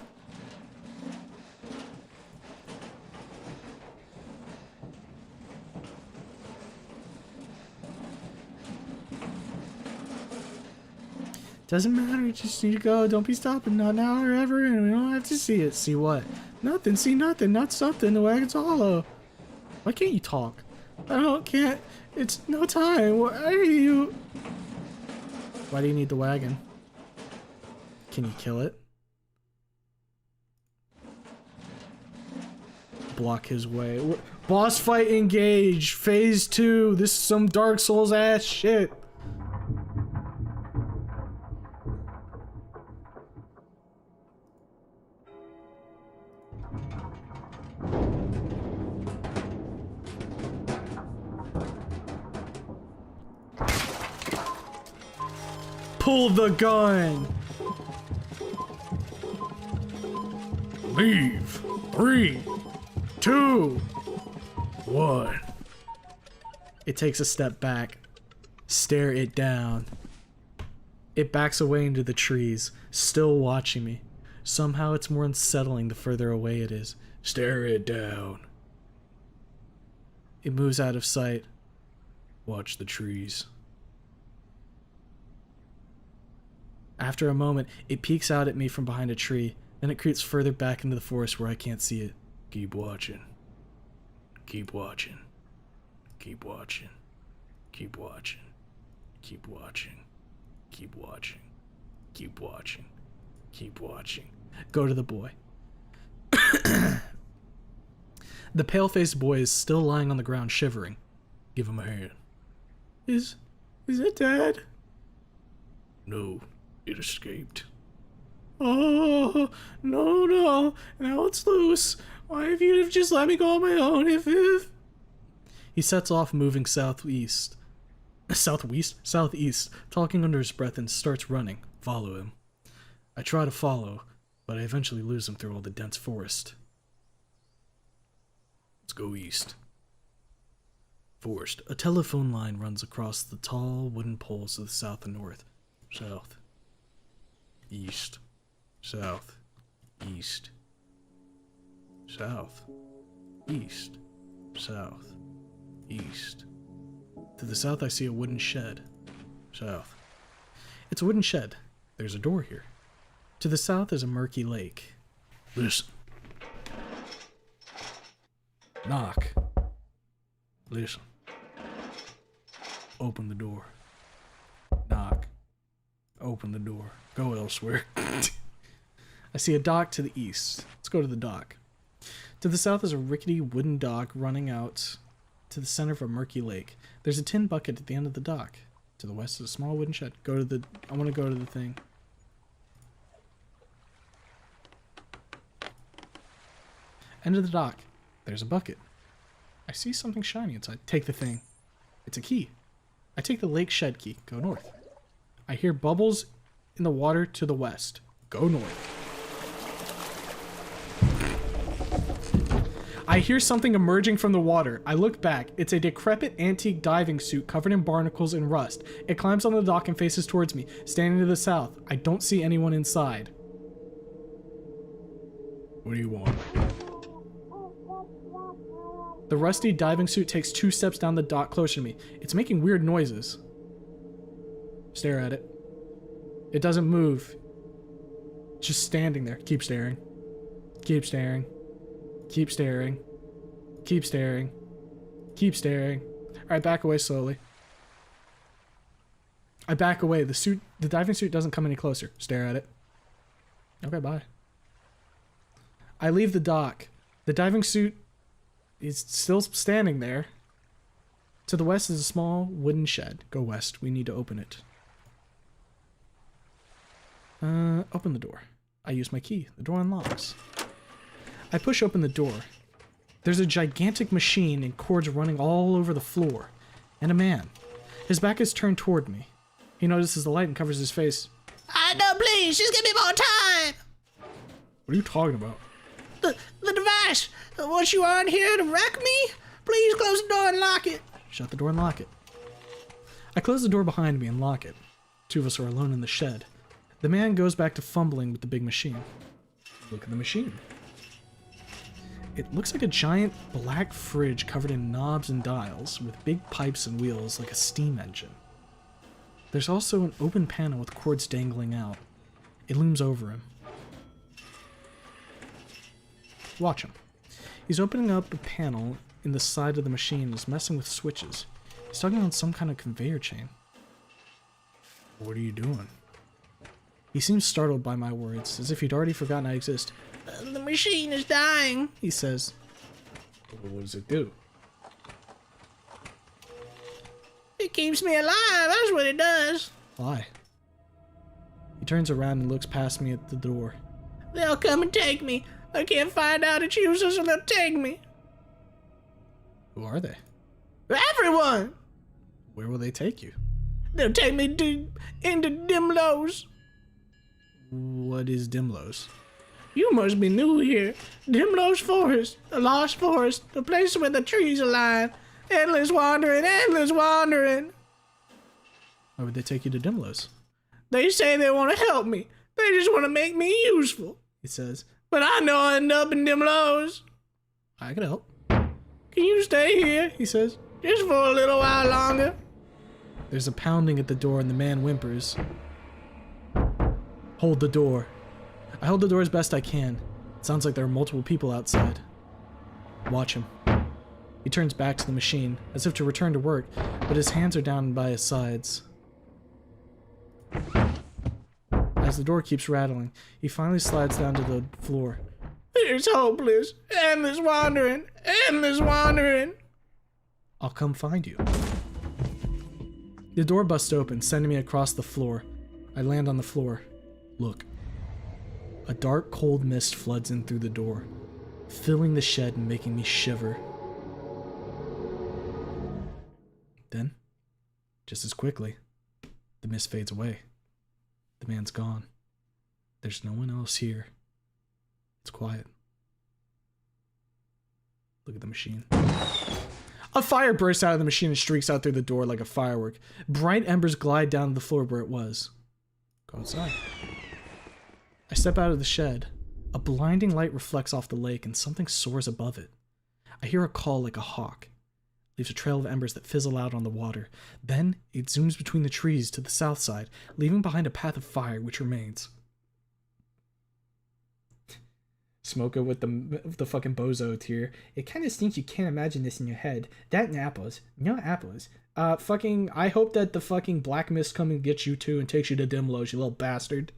Speaker 1: Doesn't matter, you just need to go. Don't be stopping, not now or ever, and we don't have to see it. See what? Nothing, see nothing, not something. The wagon's hollow. Why can't you talk? Can't. It's no time. Why are you... Why do you need the wagon? Can you kill it? Block his way. Boss fight engage. Phase 2. This is some Dark Souls ass shit. Pull the gun. Leave. 3, 2, 1. It takes a step back. Stare it down. It backs away into the trees, still watching me. Somehow it's more unsettling the further away it is. Stare it down. It moves out of sight. Watch the trees. After a moment, it peeks out at me from behind a tree. Then it creeps further back into the forest where I can't see it. Keep watching. Keep watching. Keep watching. Keep watching. Keep watching. Keep watching. Keep watching. Keep watching. Go to the boy. The pale-faced boy is still lying on the ground shivering. Give him a hand. Is it dead? No, it escaped. Oh, no. Now it's loose. Why if you'd have just let me go on my own, if... He sets off moving southeast, talking under his breath and starts running. Follow him. I try to follow, but I eventually lose him through all the dense forest. Let's go east. Forest. A telephone line runs across the tall wooden poles to the south and north. South. East. South. East. South. East. South. East. To the south I see a wooden shed. South. It's a wooden shed. There's a door here. To the south is a murky lake. Listen. Knock. Listen. Open the door. Knock. Open the door. Go elsewhere. I see a dock to the east. Let's go to the dock. To the south is a rickety wooden dock running out to the center of a murky lake. There's a tin bucket at the end of the dock. To the west is a small wooden shed. I want to go to the thing. End of the dock. There's a bucket. I see something shiny inside. Take the thing. It's a key. I take the lake shed key. Go north. I hear bubbles in the water to the west. Go north. I hear something emerging from the water. I look back. It's a decrepit antique diving suit covered in barnacles and rust. It climbs on the dock and faces towards me, standing to the south. I don't see anyone inside. What do you want? The rusty diving suit takes 2 steps down the dock closer to me. It's making weird noises. Stare at it. It doesn't move. It's just standing there. Keep staring. Keep staring. Keep staring. Keep staring. Keep staring. Alright, back away slowly. I back away. The diving suit doesn't come any closer. Stare at it. Okay, bye. I leave the dock. The diving suit is still standing there. To the west is a small wooden shed. Go west. We need to open it. Open the door. I use my key. The door unlocks. I push open the door. There's a gigantic machine and cords running all over the floor. And a man. His back is turned toward me. He notices the light and covers his face.
Speaker 5: No, please, just give me more time.
Speaker 1: What are you talking about?
Speaker 5: The device. Was you on here to wreck me? Please close the door and lock it.
Speaker 1: Shut the door and lock it. I close the door behind me and lock it. 2 of us are alone in the shed. The man goes back to fumbling with the big machine. Look at the machine. It looks like a giant black fridge covered in knobs and dials with big pipes and wheels like a steam engine. There's also an open panel with cords dangling out. It looms over him. Watch him. He's opening up a panel in the side of the machine and is messing with switches. He's tugging on some kind of conveyor chain. What are you doing? He seems startled by my words, as if he'd already forgotten I exist.
Speaker 5: The machine is dying,
Speaker 1: He says, what does it do?
Speaker 5: it keeps me alive, that's what it does.
Speaker 1: Why? He turns around and looks past me at the door.
Speaker 5: They'll come and take me. I can't find out it's useless and they'll take me.
Speaker 1: Who are they?
Speaker 5: Everyone!
Speaker 1: Where will they take you?
Speaker 5: They'll take me into Dimlos.
Speaker 1: What is Dimlos?
Speaker 5: You must be new here. Dimlos Forest, the lost forest, the place where the trees align. Endless wandering, endless wandering.
Speaker 1: Why would they take you to Dimlos?
Speaker 5: They say they want to help me. They just want to make me useful.
Speaker 1: He says,
Speaker 5: But I know I'll end up in Dimlos.
Speaker 1: I can help.
Speaker 5: Can you stay here?
Speaker 1: He says,
Speaker 5: Just for a little while longer.
Speaker 1: there's a pounding at the door and the man whimpers. Hold the door. I hold the door as best I can. It sounds like there are multiple people outside. Watch him. He turns back to the machine, as if to return to work, but his hands are down by his sides. As the door keeps rattling, he finally slides down to the floor.
Speaker 5: It's hopeless. Endless wandering. Endless wandering.
Speaker 1: I'll come find you. The door busts open, sending me across the floor. I land on the floor. Look. A dark, cold mist floods in through the door, filling the shed and making me shiver. Then, just as quickly, the mist fades away. The man's gone. There's no one else here. It's quiet. Look at the machine. A fire bursts out of the machine and streaks out through the door like a firework. Bright embers glide down to the floor where it was. Go outside. I step out of the shed. A blinding light reflects off the lake and something soars above it. I hear a call like a hawk. Leaves a trail of embers that fizzle out on the water. Then it zooms between the trees to the south side, leaving behind a path of fire which remains. Smoker with the fucking bozo tier. It kind of stinks you can't imagine this in your head. That and apples. No apples. I hope that the fucking black mist come and gets you too and takes you to Dimlos, you little bastard.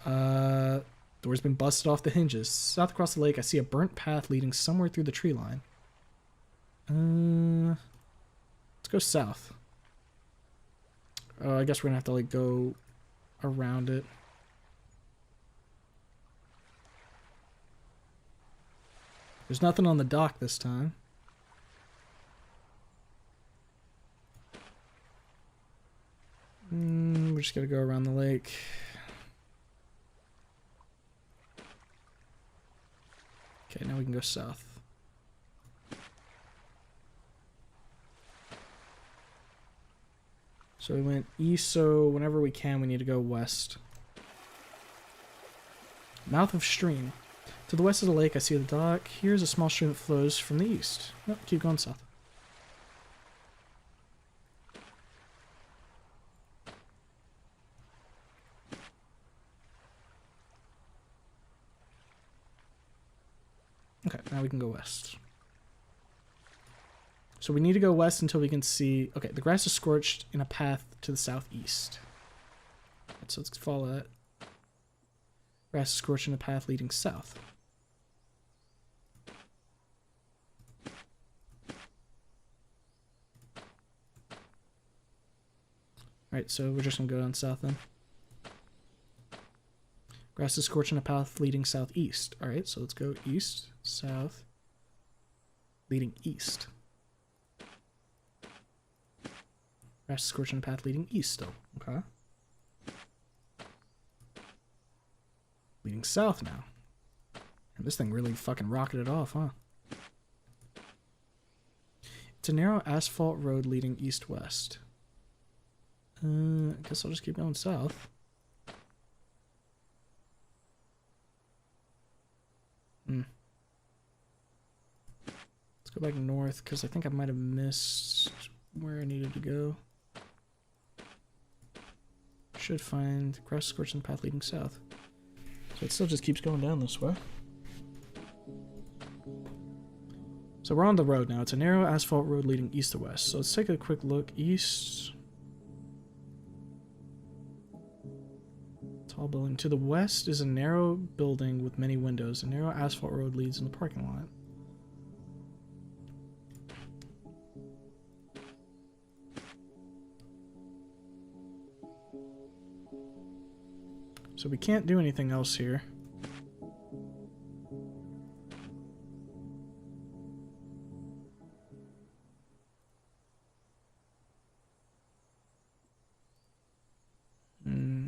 Speaker 1: Door's been busted off the hinges. South across the lake, I see a burnt path leading somewhere through the tree line. Let's go south. I guess we're gonna have to like go around it. There's nothing on the dock this time. We're just gonna go around the lake. Okay, now we can go south. So we went east, so whenever we can, we need to go west. Mouth of stream. To the west of the lake, I see the dock. Here's a small stream that flows from the east. Nope, keep going south. Okay, now we can go west. So we need to go west until we can see... Okay, the grass is scorched in a path to the southeast. Right, so let's follow that. Grass is scorched in a path leading south. Alright, so we're just going to go down south then. Grass is scorched in a path leading southeast. Alright, so let's go east, south, leading east. Grass is scorched in a path leading east still. Okay. Leading south now. And this thing really fucking rocketed off, huh? It's a narrow asphalt road leading east-west. I guess I'll just keep going south. Let's go back north, because I think I might have missed where I needed to go.
Speaker 5: should find grass scorching path leading south. So it still just keeps going down this way. So we're on the road now. It's a narrow asphalt road leading east to west. So let's take a quick look east. Tall building. To the west is a narrow building with many windows. A narrow asphalt road leads in the parking lot. So we can't do anything else here.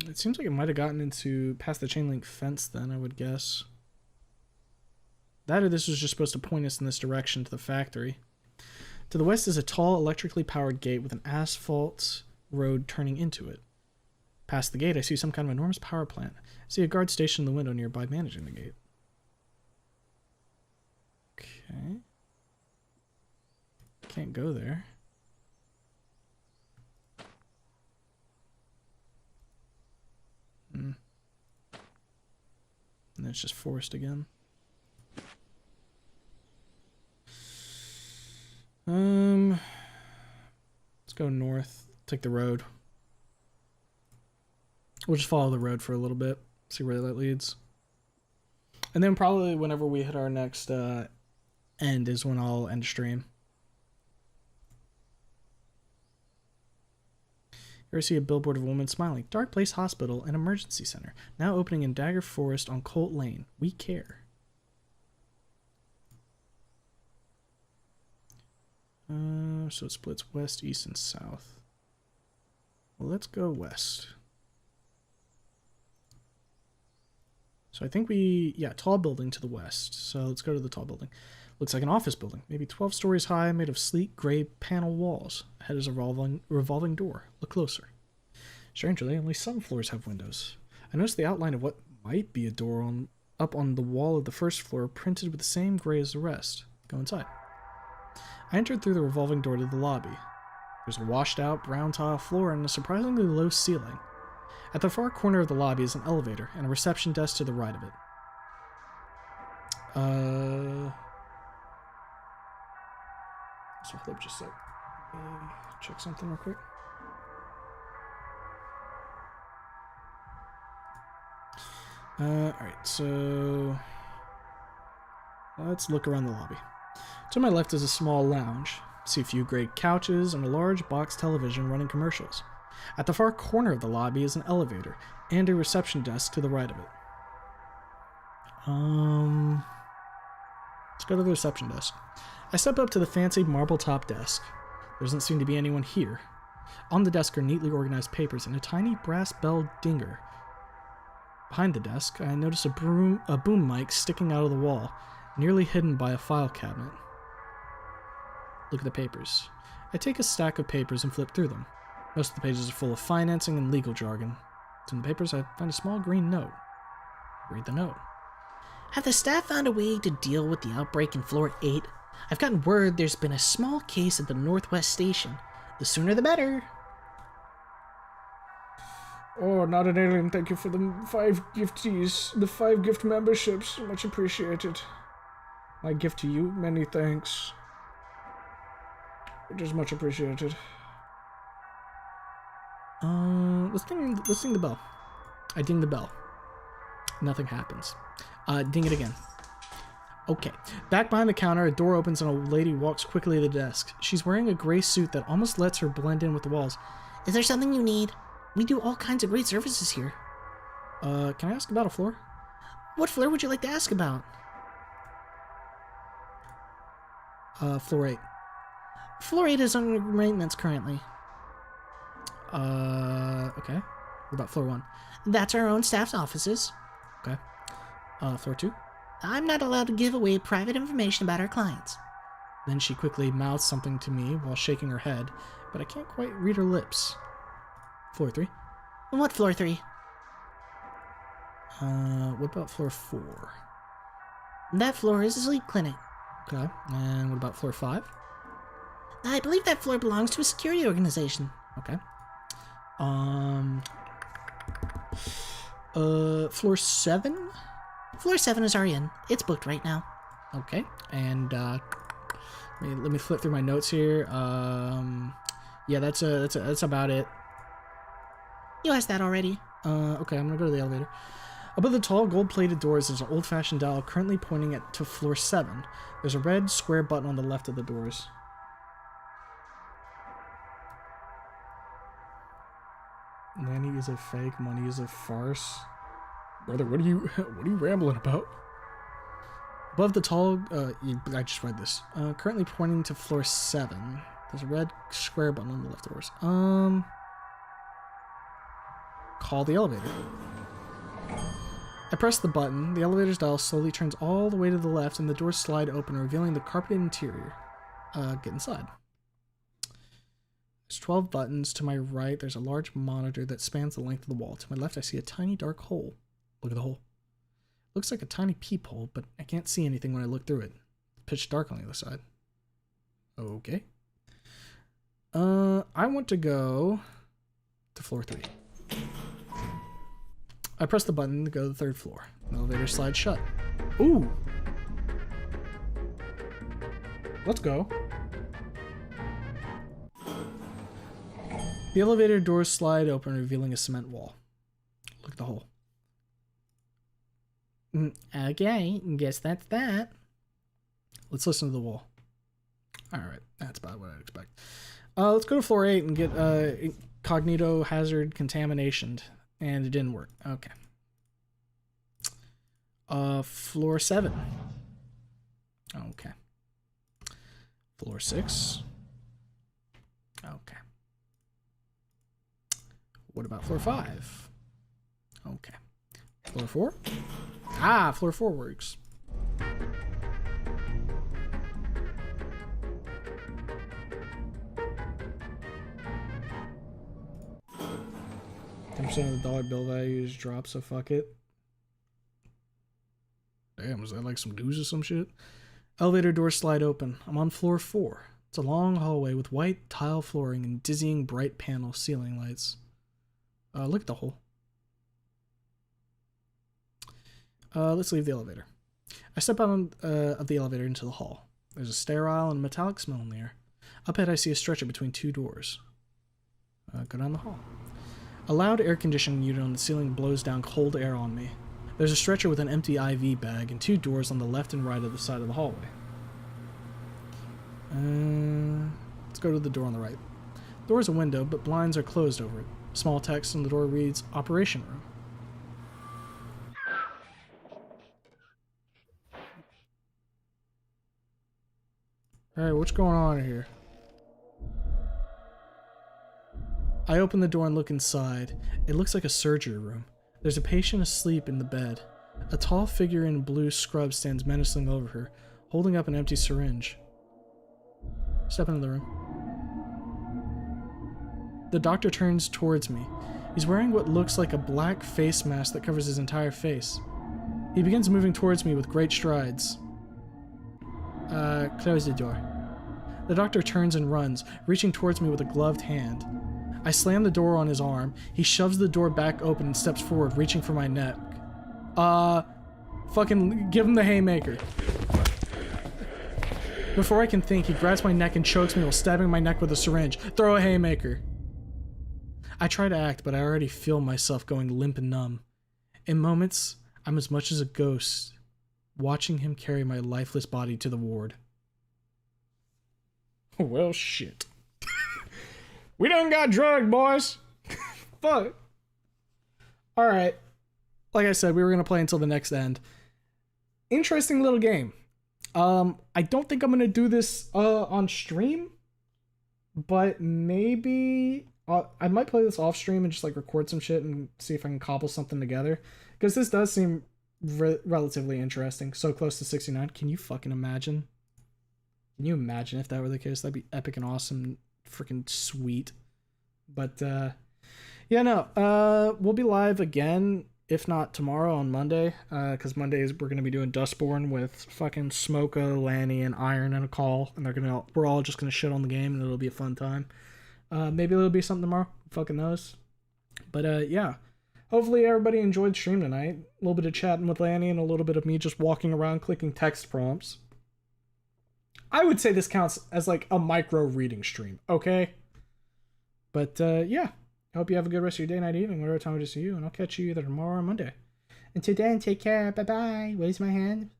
Speaker 5: It seems like it might have gotten into past the chain link fence then, I would guess. That or this was just supposed to point us in this direction to the factory. To the west is a tall, electrically powered gate with an asphalt road turning into it. Past the gate, I see some kind of enormous power plant. I see a guard stationed in the window nearby managing the gate. Okay. Can't go there. And it's just forest again. Let's go north. Take the road. We'll just follow the road for a little bit. See where that leads. And then probably whenever we hit our next end is when I'll end stream. Here I see a billboard of a woman smiling. Dark Place Hospital and Emergency Center. Now opening in Dagger Forest on Colt Lane. We care. So it splits west, east, and south. Well, let's go west. So I think tall building to the west. So let's go to the tall building. Looks like an office building, maybe 12 stories high, made of sleek gray panel walls. Ahead is a revolving door. Look closer. Strangely, only some floors have windows. I noticed the outline of what might be a door up on the wall of the first floor, printed with the same gray as the rest. Go inside. I entered through the revolving door to the lobby. There's a washed-out brown tile floor and a surprisingly low ceiling. At the far corner of the lobby is an elevator and a reception desk to the right of it. So hold up just a sec. Check something real quick. Alright, so let's look around the lobby. To my left is a small lounge. See a few gray couches and a large box television running commercials. At the far corner of the lobby is an elevator and a reception desk to the right of it. Let's go to the reception desk. I step up to the fancy marble-top desk. There doesn't seem to be anyone here. On the desk are neatly organized papers and a tiny brass bell dinger. Behind the desk, I notice a boom mic sticking out of the wall, nearly hidden by a file cabinet. Look at the papers. I take a stack of papers and flip through them. Most of the pages are full of financing and legal jargon. In the papers, I find a small green note. Read the note. Have the staff found a way to deal with the outbreak in floor 8? I've gotten word there's been a small case at the Northwest Station. The sooner the better.
Speaker 1: Oh, not an alien. Thank you for the 5 gifties. The 5 gift memberships. Much appreciated. My gift to you, many thanks. It is much appreciated.
Speaker 5: Let's ding the bell. I ding the bell. Nothing happens. Ding it again. Okay. Back behind the counter, a door opens and a lady walks quickly to the desk. She's wearing a gray suit that almost lets her blend in with the walls. Is there something you need? We do all kinds of great services here. Can I ask about a floor? What floor would you like to ask about? Floor 8. Floor 8 is under maintenance currently. Okay. What about floor 1? That's our own staff's offices. Okay. Floor 2? I'm not allowed to give away private information about our clients. Then she quickly mouths something to me while shaking her head, but I can't quite read her lips. Floor 3? What floor 3? What about floor 4? That floor is a sleep clinic. Okay. And what about floor 5? I believe that floor belongs to a security organization. Okay. Floor 7?
Speaker 6: Floor 7 is already in. It's booked right now.
Speaker 5: Okay, and let me flip through my notes here. Yeah, that's about it.
Speaker 6: You asked that already.
Speaker 5: Okay, I'm gonna go to the elevator. Above the tall gold-plated doors, there's an old-fashioned dial currently pointing to floor 7. There's a red square button on the left of the doors. Nanny is a fake, money is a farce. Brother, what are you rambling about? Above the tall, I just read this. Currently pointing to floor 7. There's a red square button on the left doors. Call the elevator. I press the button. The elevator's dial slowly turns all the way to the left, and the doors slide open, revealing the carpeted interior. Get inside. There's 12 buttons. To my right, there's a large monitor that spans the length of the wall. To my left, I see a tiny dark hole. Look at the hole. Looks like a tiny peephole, but I can't see anything when I look through it. It's pitch dark on the other side. Okay. I want to go to floor 3. I press the button to go to the 3rd floor. The elevator slides shut. Ooh! Let's go. The elevator doors slide open, revealing a cement wall. Look at the hole.
Speaker 6: Okay, guess that's that.
Speaker 5: Let's listen to the wall. Alright, that's about what I'd expect. Let's go to floor 8 and get incognito hazard contamination. And it didn't work. Okay. Floor 7. Okay. Floor 6. Okay. What about floor 5? Okay. Floor 4? Ah, floor 4 works. Of the dollar bill values drop, so fuck it. Damn, was that like some news or some shit? Elevator doors slide open. I'm on floor 4. It's a long hallway with white tile flooring and dizzying bright panel ceiling lights. Look at the hole. Let's leave the elevator. I step out of the elevator into the hall. There's a sterile and metallic smell in the air. Up ahead, I see a stretcher between 2 doors. Go down the hall. A loud air conditioning unit on the ceiling blows down cold air on me. There's a stretcher with an empty IV bag and 2 doors on the left and right of the side of the hallway. Let's go to the door on the right. The door is a window, but blinds are closed over it. Small text on the door reads, Operation Room. Alright, what's going on here? I open the door and look inside. It looks like a surgery room. There's a patient asleep in the bed. A tall figure in blue scrubs stands menacingly over her, holding up an empty syringe. Step into the room. The doctor turns towards me. He's wearing what looks like a black face mask that covers his entire face. He begins moving towards me with great strides. Close the door. The doctor turns and runs, reaching towards me with a gloved hand. I slam the door on his arm. He shoves the door back open and steps forward, reaching for my neck. Fucking give him the haymaker. Before I can think, he grabs my neck and chokes me while stabbing my neck with a syringe. Throw a haymaker. I try to act, but I already feel myself going limp and numb. In moments, I'm as much as a ghost, watching him carry my lifeless body to the ward. Well, shit. We done got drugged, boys. Fuck. Alright. Like I said, we were going to play until the next end. Interesting little game. I don't think I'm going to do this on stream. But maybe... I might play this off stream and just like record some shit and see if I can cobble something together. Because this does seem relatively interesting. So close to 69. Can you fucking imagine? Can you imagine if that were the case? That'd be epic and awesome. Freaking sweet. But yeah, no, we'll be live again, if not tomorrow, on Monday, because Mondays we're gonna be doing Dustborn with fucking Smoka, Lanny, and Iron and a call, and we're all just gonna shit on the game, and it'll be a fun time. Maybe it'll be something tomorrow, fucking knows. But yeah, hopefully everybody enjoyed the stream tonight. A little bit of chatting with Lanny and a little bit of me just walking around clicking text prompts. I would say this counts as like a micro reading stream, okay? But yeah, I hope you have a good rest of your day, night, evening, whatever time it is to you, and I'll catch you either tomorrow or Monday. Until then, take care. Bye-bye. Where's my hand?